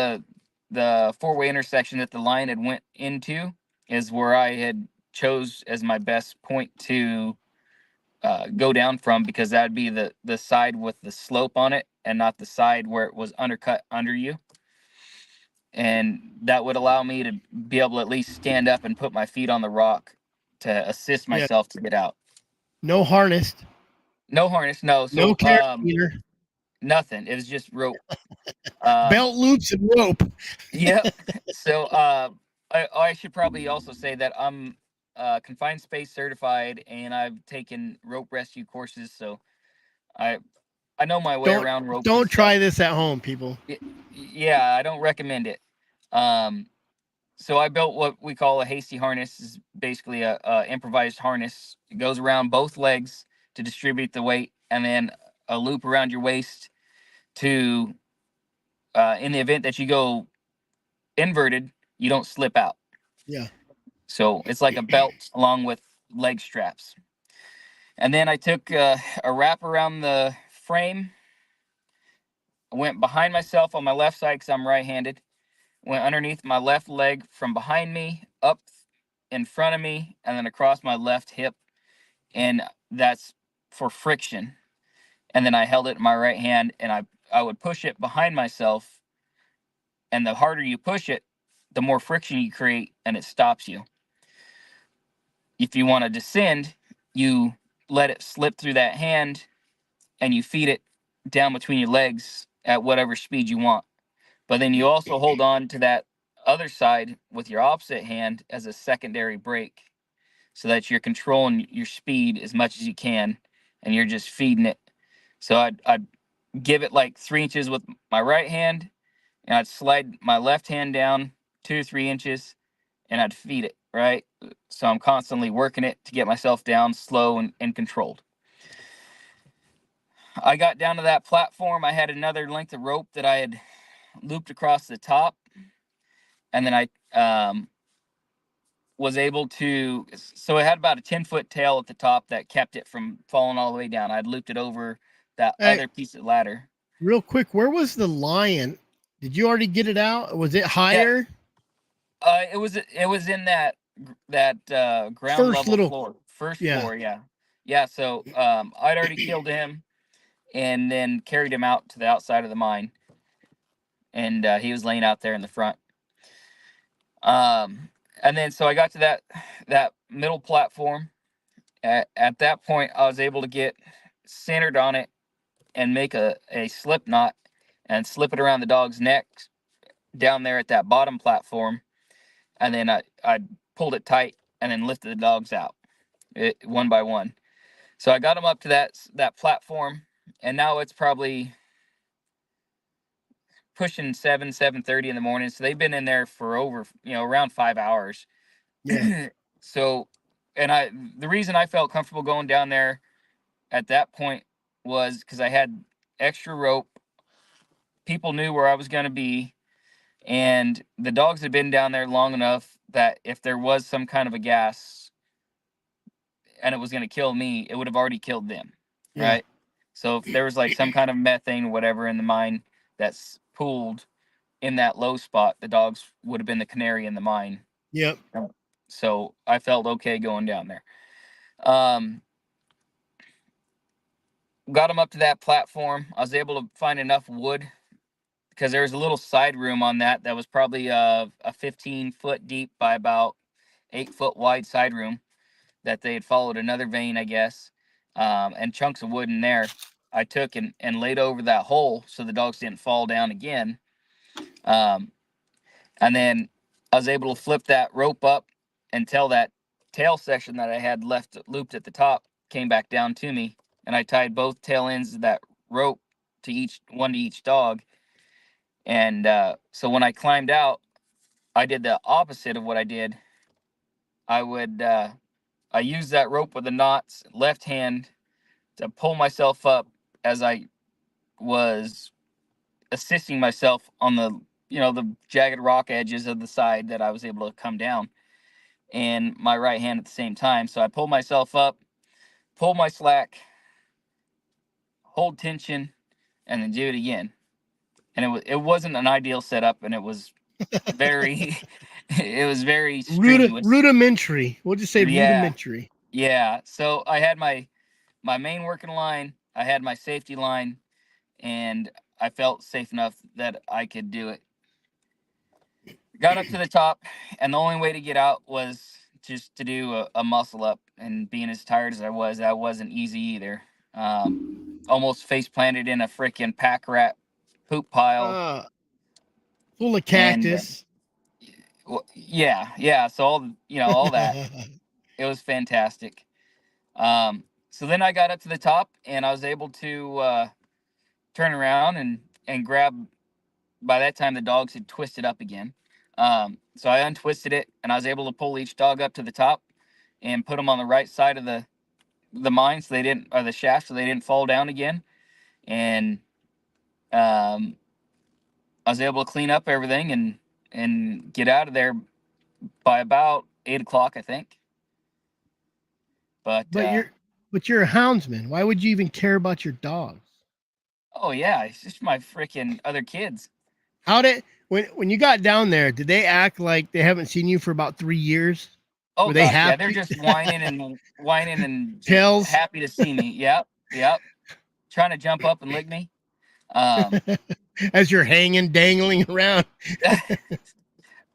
the four-way intersection that the line had went into is where I had chose as my best point to go down from, because that would be the side with the slope on it and not the side where it was undercut under you. And that would allow me to be able to at least stand up and put my feet on the rock to assist myself to get out. No harness. No harness, no. So, no carabiner. Nothing. It was just rope. Belt loops and rope. Yep. So I should probably also say that I'm confined space certified, and I've taken rope rescue courses, so I know my way around ropes. Don't try this at home, people. Yeah, I don't recommend it. So I built what we call a hasty harness. Is basically a improvised harness. It goes around both legs to distribute the weight, and then a loop around your waist to, in the event that you go inverted, you don't slip out. Yeah. So it's like a belt along with leg straps. And then I took a wrap around the frame. I went behind myself on my left side because I'm right-handed. Went underneath my left leg from behind me, up in front of me and then across my left hip, and that's for friction. And then I held it in my right hand, and I would push it behind myself, and the harder you push it, the more friction you create, and it stops you. If you want to descend, you let it slip through that hand, and you feed it down between your legs at whatever speed you want. But then you also hold on to that other side with your opposite hand as a secondary brake, so that you're controlling your speed as much as you can, and you're just feeding it. So I'd give it like 3 inches with my right hand, and I'd slide my left hand down 2 or 3 inches, and I'd feed it, right? So I'm constantly working it to get myself down slow and controlled. I got down to that platform. I had another length of rope that I had looped across the top, and then I was able to, so it had about a 10-foot tail at the top that kept it from falling all the way down. I'd looped it over that Hey, other piece of ladder. real quick, where was the lion? Did you already get it out? Was it higher? It was in that ground First level little- floor, first yeah. floor, yeah. So I'd already killed him, and then carried him out to the outside of the mine, and he was laying out there in the front. And then so I got to that middle platform. At that point, I was able to get centered on it and make a slip knot and slip it around the dog's neck down there at that bottom platform. And then I pulled it tight and then lifted the dogs out one by one. So I got them up to that platform, and now it's probably pushing 7:30 in the morning. So they've been in there for over, around 5 hours. Yeah. So, and the reason I felt comfortable going down there at that point was because I had extra rope. People knew where I was going to be, and the dogs had been down there long enough that if there was some kind of a gas and it was going to kill me, it would have already killed them, Yeah. right? So if there was like some kind of methane or whatever in the mine that's pooled in that low spot, the dogs would have been the canary in the mine. Yep. So I felt okay going down there. Got them up to that platform. I was able to find enough wood because there was a little side room on that was probably a 15-foot deep by about 8-foot wide side room that they had followed another vein, I guess, and chunks of wood in there. I took and laid over that hole so the dogs didn't fall down again. And then I was able to flip that rope up until that tail section that I had left looped at the top came back down to me, and I tied both tail ends of that rope to each dog. And so when I climbed out, I did the opposite of what I did. I used that rope with the knots, left hand, to pull myself up as I was assisting myself on the jagged rock edges of the side that I was able to come down, and my right hand at the same time. So I pulled myself up, pull my slack, hold tension, and then do it again. And it wasn't an ideal setup, and it was very strenuous. Rudimentary. We'll just say rudimentary. Yeah. So I had my main working line, I had my safety line, and I felt safe enough that I could do it. Got up to the top, and the only way to get out was just to do a muscle up. And being as tired as I was, that wasn't easy either. Almost face planted in a freaking pack rat poop pile. Full of cactus. Yeah. So all that. It was fantastic. So then I got up to the top, and I was able to turn around and grab. By that time, the dogs had twisted up again. So I untwisted it, and I was able to pull each dog up to the top and put them on the right side of the mine, so they didn't, or the shaft, so they didn't fall down again. And I was able to clean up everything and get out of there by about 8 o'clock, I think. But you're a houndsman. Why would you even care about your dogs? Oh yeah, it's just my freaking other kids. When you got down there, did they act like they haven't seen you for about 3 years? Oh Were they gosh, yeah, they're happy? just whining and just Tails happy to see me. Yep. Trying to jump up and lick me. as you're hanging, dangling around.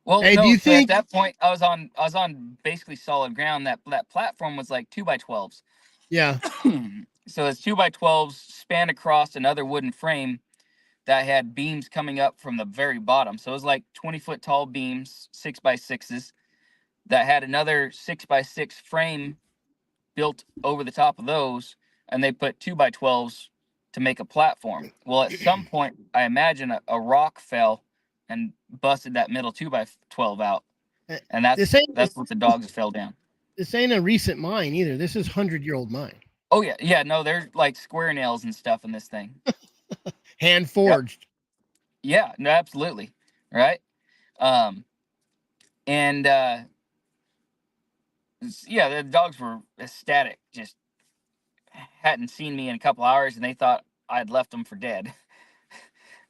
Well, Hey, do no. you So at think? that point, I was on basically solid ground. That platform was like 2x12s. Yeah. So it's 2x12s spanned across another wooden frame that had beams coming up from the very bottom. So it was like 20-foot tall beams, 6x6s, that had another 6x6 frame built over the top of those, and they put 2x12s to make a platform. Well, at some point, I imagine a rock fell and busted that middle 2x12 out, Uh, and This that's ain't that's what the dogs fell down. this ain't a recent mine either. This is 100-year-old mine, Oh yeah, no, there's like square nails and stuff in this thing. hand Yep. forged. Yeah, no, absolutely, right. And yeah, the dogs were ecstatic, just hadn't seen me in a couple hours, and they thought I'd left them for dead.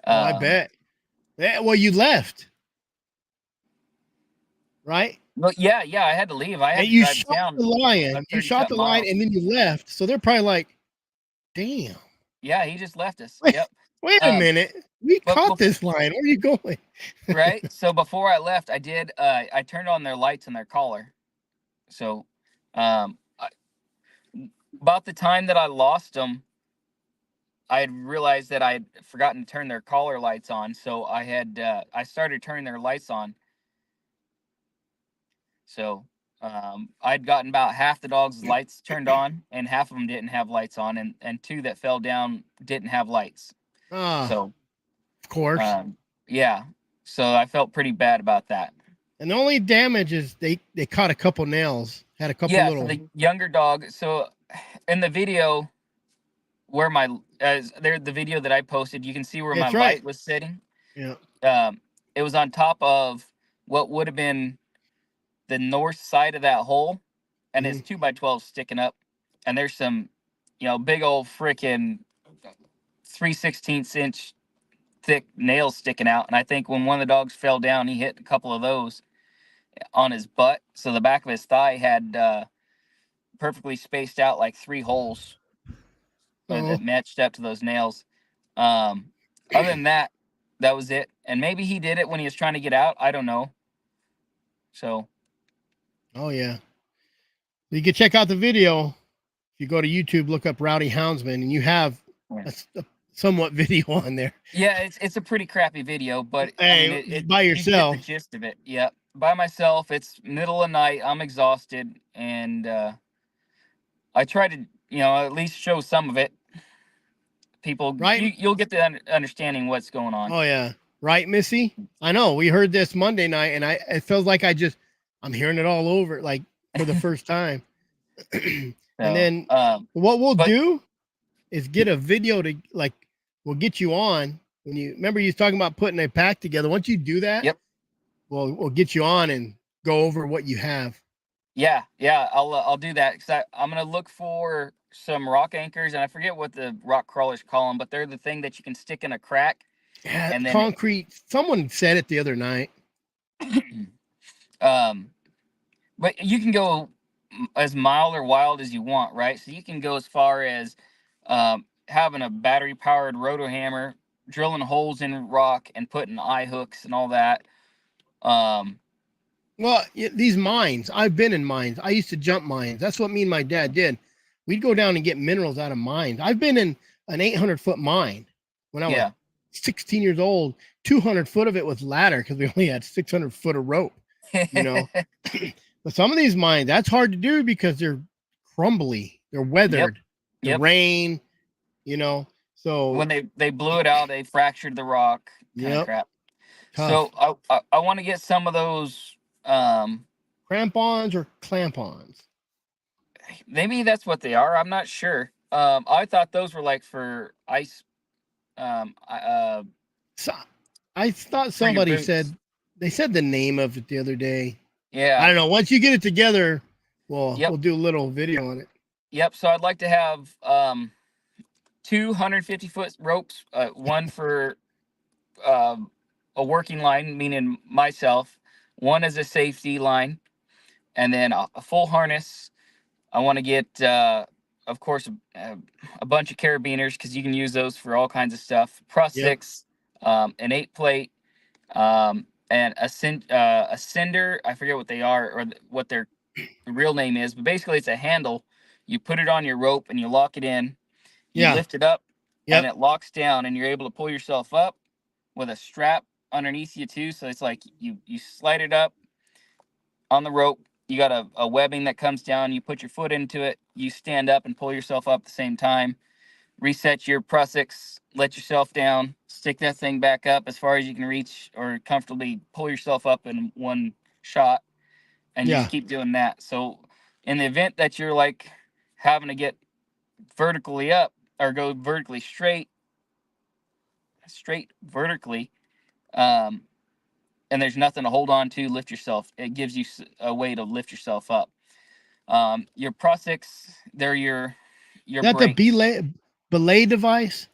Oh, I bet. Yeah, well, you left, right? But yeah, I had to leave. I had And to you drive to shot town the lion. like You 30 shot something the lion, miles. and then you left. So they're probably like, "Damn, Yeah, he just left us. wait, Yep. wait a minute. We But caught this lion. Where are you going?" right. So before I left, I turned on their lights and their collar. So, about the time that I lost them, I had realized that I had forgotten to turn their collar lights on. So I started turning their lights on. So I'd gotten about half the dogs' lights turned on, and half of them didn't have lights on, and two that fell down didn't have lights. Ah, So of course. yeah, so I felt pretty bad about that. And the only damage is they caught a couple nails, had a couple Yeah, for little. the younger dog. So in the video where the video that I posted, you can see where my That's right. light was sitting. Yeah. It was on top of what would have been the north side of that hole, and it's 2x12 sticking up, and there's some, big old freaking 3/16 inch thick nails sticking out. And I think when one of the dogs fell down, he hit a couple of those on his butt, so the back of his thigh had perfectly spaced out like 3 holes Oh, that matched up to those nails. Other than that, that was it. And maybe he did it when he was trying to get out. I don't know. So oh yeah. You can check out the video. If you go to YouTube, look up Rowdy Houndsman, and you have a somewhat video on there. yeah, it's a pretty crappy video, but Hey, I mean, by you get yourself. the gist of it. Yep, by myself. It's middle of night. I'm exhausted, and I try to, at least show some of it. People, Right? you'll get the understanding what's going on. Oh yeah. Right, Missy? I know. We heard this Monday night, and it feels like I'm hearing it all over, like for the first time. And then what we'll do is get a video to we'll get you on when you remember you was talking about putting a pack together. Once you do that, Yep. we'll get you on and go over what you have. Yeah, I'll do that because I'm gonna look for some rock anchors, and I forget what the rock crawlers call them, but they're the thing that you can stick in a crack. Yeah, And then concrete. Someone said it the other night. But you can go as mild or wild as you want, right? So you can go as far as having a battery powered roto hammer, drilling holes in rock and putting eye hooks and all that. Well, these mines, I've been in mines. I used to jump mines. That's what me and my dad did. We'd go down and get minerals out of mines. I've been in an 800-foot mine when I was 16 years old. 200 foot of it was ladder because we only had 600 foot of rope, But some of these mines, that's hard to do because they're crumbly. They're weathered. The rain, So when they blew it out, they fractured the rock. Kind of crap. Tough. So I want to get some of those crampons or clampons. Maybe that's what they are. I'm not sure. I thought those were like for ice. So, I thought somebody said they said the name of it the other day. Yeah. I don't know. Once you get it together, we'll do a little video on it. Yep. So I'd like to have 250-foot ropes, one for a working line, meaning myself, one as a safety line, and then a full harness. I want to get, of course, a bunch of carabiners because you can use those for all kinds of stuff. Six, an 8-plate, and a cinder. I forget what they are or what their real name is, but basically it's a handle. You put it on your rope and you lock it in. You lift it up, and it locks down, and you're able to pull yourself up with a strap underneath you too. So it's like you slide it up on the rope. You got a webbing that comes down. You put your foot into it. You stand up and pull yourself up at the same time. Reset your Prusix. Let yourself down. Stick that thing back up as far as you can reach, or comfortably pull yourself up in one shot, and you just keep doing that. So in the event that you're like having to get vertically up or go vertically straight vertically, and there's nothing to hold on to, lift yourself. It gives you a way to lift yourself up. Your Prusix, they're your That the brakes. belay device.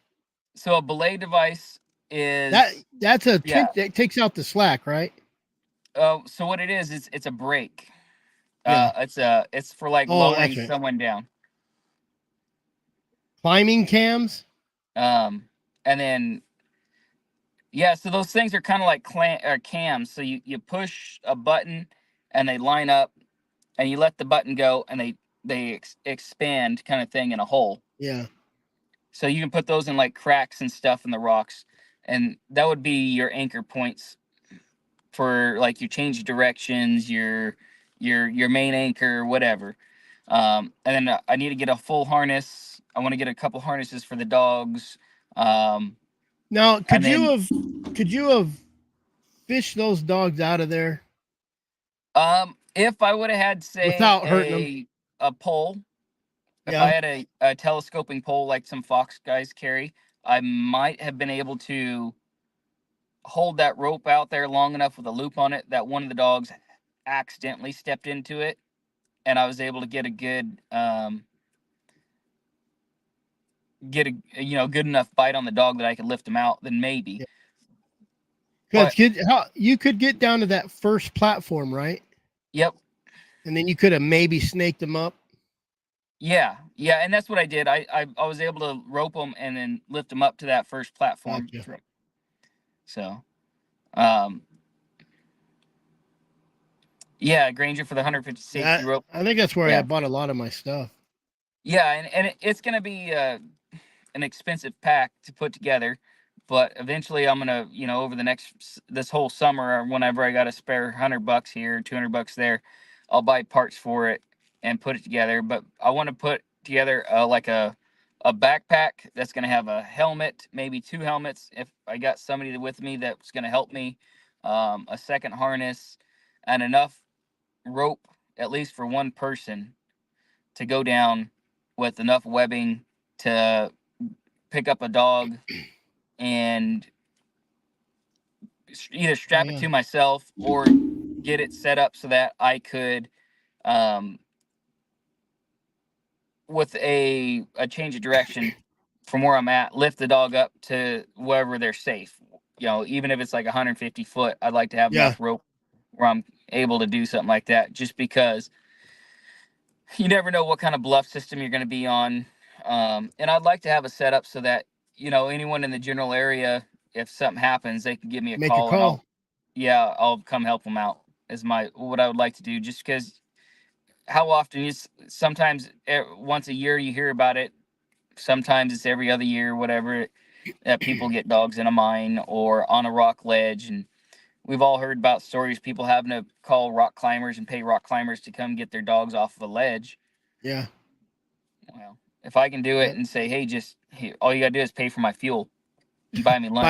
So a belay device is that's a that takes out the slack, right? So what it is it's a brake. It's for like lowering someone down. Climbing cams. And then so those things are kind of like cams. So you push a button and they line up, and you let the button go and they expand, kind of thing, in a hole. Yeah. So you can put those in like cracks and stuff in the rocks, and that would be your anchor points for like your change of directions, your main anchor, whatever. And then I need to get a full harness. I want to get a couple harnesses for the dogs. Now, could you have fished those dogs out of there? If I would have had, say, without hurting a pole, if I had a telescoping pole like some fox guys carry, I might have been able to hold that rope out there long enough with a loop on it that one of the dogs accidentally stepped into it, and I was able to get a good good enough bite on the dog that I could lift him out. Then maybe. Because you could get down to that first platform, right? Yep. And then you could have maybe snaked them up. Yeah, and that's what I did. I was able to rope them and then lift them up to that first platform. Gotcha. So, Granger for the 150 safety rope. I think that's where I bought a lot of my stuff. Yeah, and it's gonna be an expensive pack to put together, but eventually I'm gonna, over this whole summer, or whenever I got a spare $100 here, $200 there, I'll buy parts for it and put it together. But I want to put together like a backpack that's gonna have a helmet, maybe 2 helmets if I got somebody with me that's gonna help me, a second harness, and enough rope at least for one person to go down with enough webbing to pick up a dog and either strap it to myself or get it set up so that I could, with a change of direction from where I'm at, lift the dog up to wherever they're safe. Even if it's like 150 foot, I'd like to have enough rope where I'm able to do something like that, just because you never know what kind of bluff system you're going to be on. And I'd like to have a setup so that, anyone in the general area, if something happens, they can give me a call. And I'll come help them out, is what I would like to do. Just because how often sometimes once a year you hear about it. Sometimes it's every other year, whatever, that people get dogs in a mine or on a rock ledge. And we've all heard about stories, people having to call rock climbers and pay rock climbers to come get their dogs off of a ledge. Yeah. Well, if I can do it and say, hey, all you got to do is pay for my fuel and buy me lunch.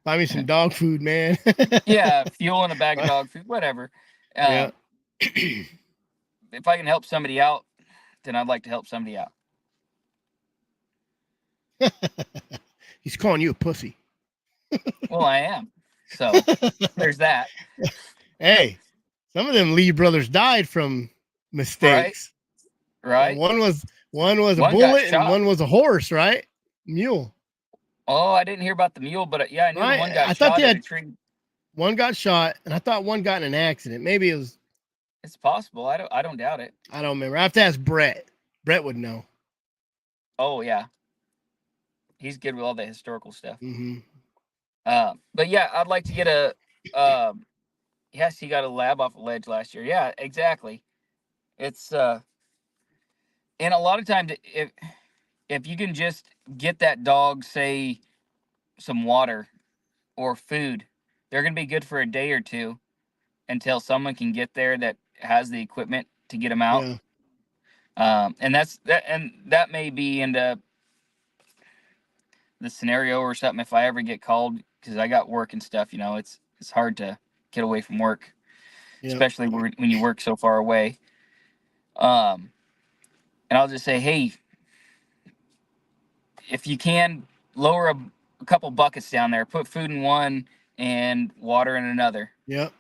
buy me some dog food, man. Yeah, fuel and a bag of dog food, whatever. If I can help somebody out, then I'd like to help somebody out. He's calling you a pussy. Well, I am. So there's that. Hey, some of them Lee brothers died from mistakes. Right. One was a bullet and one was a horse, right? Mule. Oh, I didn't hear about the mule, but I knew one got shot at a tree. One got shot, and I thought one got in an accident. Maybe it was It's possible. I don't doubt it. I don't remember. I have to ask Brett. Brett would know. Oh yeah, he's good with all the historical stuff. Mm-hmm. But yeah, I'd like to get a. Yes, he got a lab off a ledge last year. Yeah, exactly. It's and a lot of times if you can just get that dog, say, some water or food, they're gonna be good for a day or two until someone can get there that has the equipment to get them out. Yeah. And that may be into the scenario or something if I ever get called, because I got work and stuff. It's hard to get away from work, Yeah. especially when you work so far away. And I'll just say, hey, if you can lower a couple buckets down there, put food in one and water in another. Yep.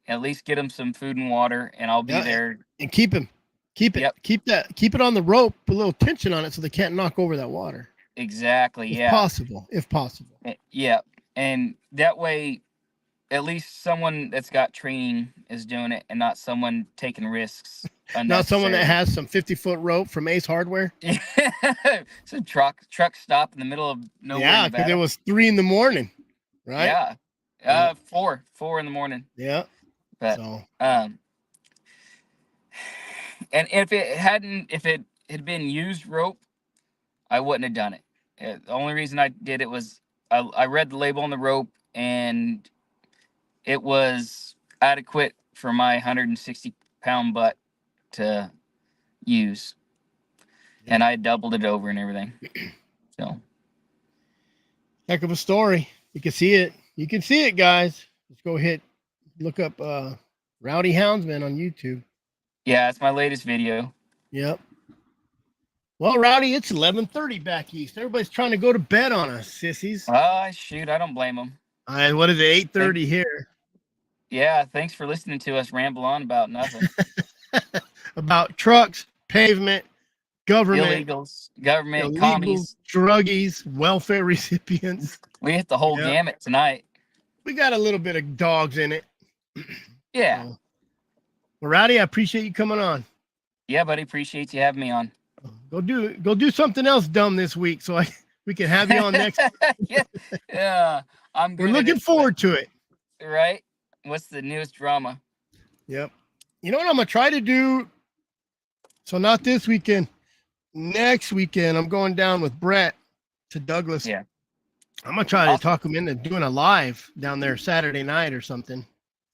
At least get them some food and water, and I'll be there. And keep it. Yep. Keep it on the rope, put a little tension on it so they can't knock over that water. Exactly. If Yeah. possible. If possible. Yeah. And that way, at least someone that's got training is doing it, and not someone taking risks. Not someone that has some 50-foot rope from Ace Hardware. It's a truck stop in the middle of nowhere. Yeah, because it was 3 a.m, right? Yeah. 4 in the morning. Yeah. But So. and if it had been used rope, I wouldn't have done it. The only reason I did it was I read the label on the rope, and it was adequate for my 160-pound butt to use, and I doubled it over and everything. So, Heck of a story. You can see it. You can see it, guys. Let's go look up Rowdy Houndsman on YouTube. yeah, it's my latest video. Yep. Well, Rowdy, it's 11:30 back east. Everybody's trying to go to bed on us, sissies. Shoot, I don't blame them. What is it? 8:30 here. Yeah, thanks for listening to us ramble on about nothing. About trucks, pavement, government, Illegals, government, illegals, commies. druggies, welfare recipients. We hit the whole gamut tonight. We got a little bit of dogs in it. Yeah. So, well, Rowdy, I appreciate you coming on. Yeah, buddy. Appreciate you having me on. Go do something else dumb this week so we can have you on next. Yeah. We're looking forward to it. Right? What's the newest drama? Yep. You know what I'm gonna try to do? So not this weekend. Next weekend, I'm going down with Brett to Douglas. Yeah. I'm gonna try to talk him into doing a live down there Saturday night or something.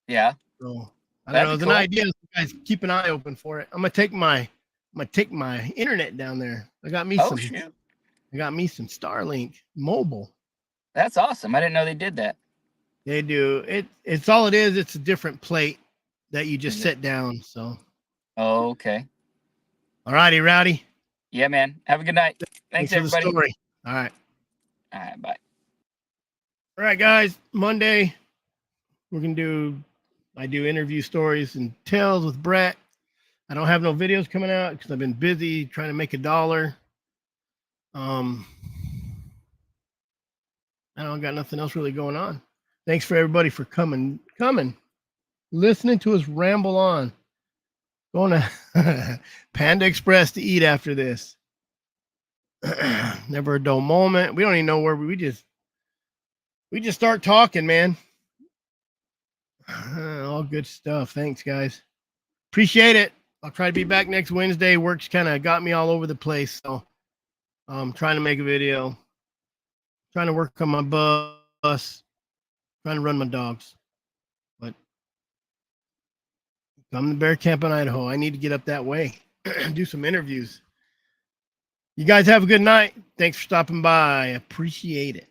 Yeah. So I don't know. It's an idea. So guys, keep an eye open for it. I'm gonna take my internet down there. I got me some Starlink mobile. That's awesome. I didn't know they did that. They do. It's all it is. It's a different plate that you just set down. So. Oh, okay. All righty, Rowdy. Yeah, man. Have a good night. Thanks everybody. For the story. All right. All right. Bye. All right, guys. Monday, I do interview stories and tales with Brett. I don't have no videos coming out because I've been busy trying to make $1. I don't got nothing else really going on. Thanks for everybody for coming, listening to us ramble on. Going to Panda Express to eat after this. Never a dull moment. We don't even know where we just start talking, man. All good stuff. Thanks, guys. Appreciate it. I'll try to be back next Wednesday. Work's kind of got me all over the place, so I'm trying to make a video. Trying to work on my bus. Trying to run my dogs. But I'm the bear camp in Idaho. I need to get up that way. Do some interviews. You guys have a good night. Thanks for stopping by. Appreciate it.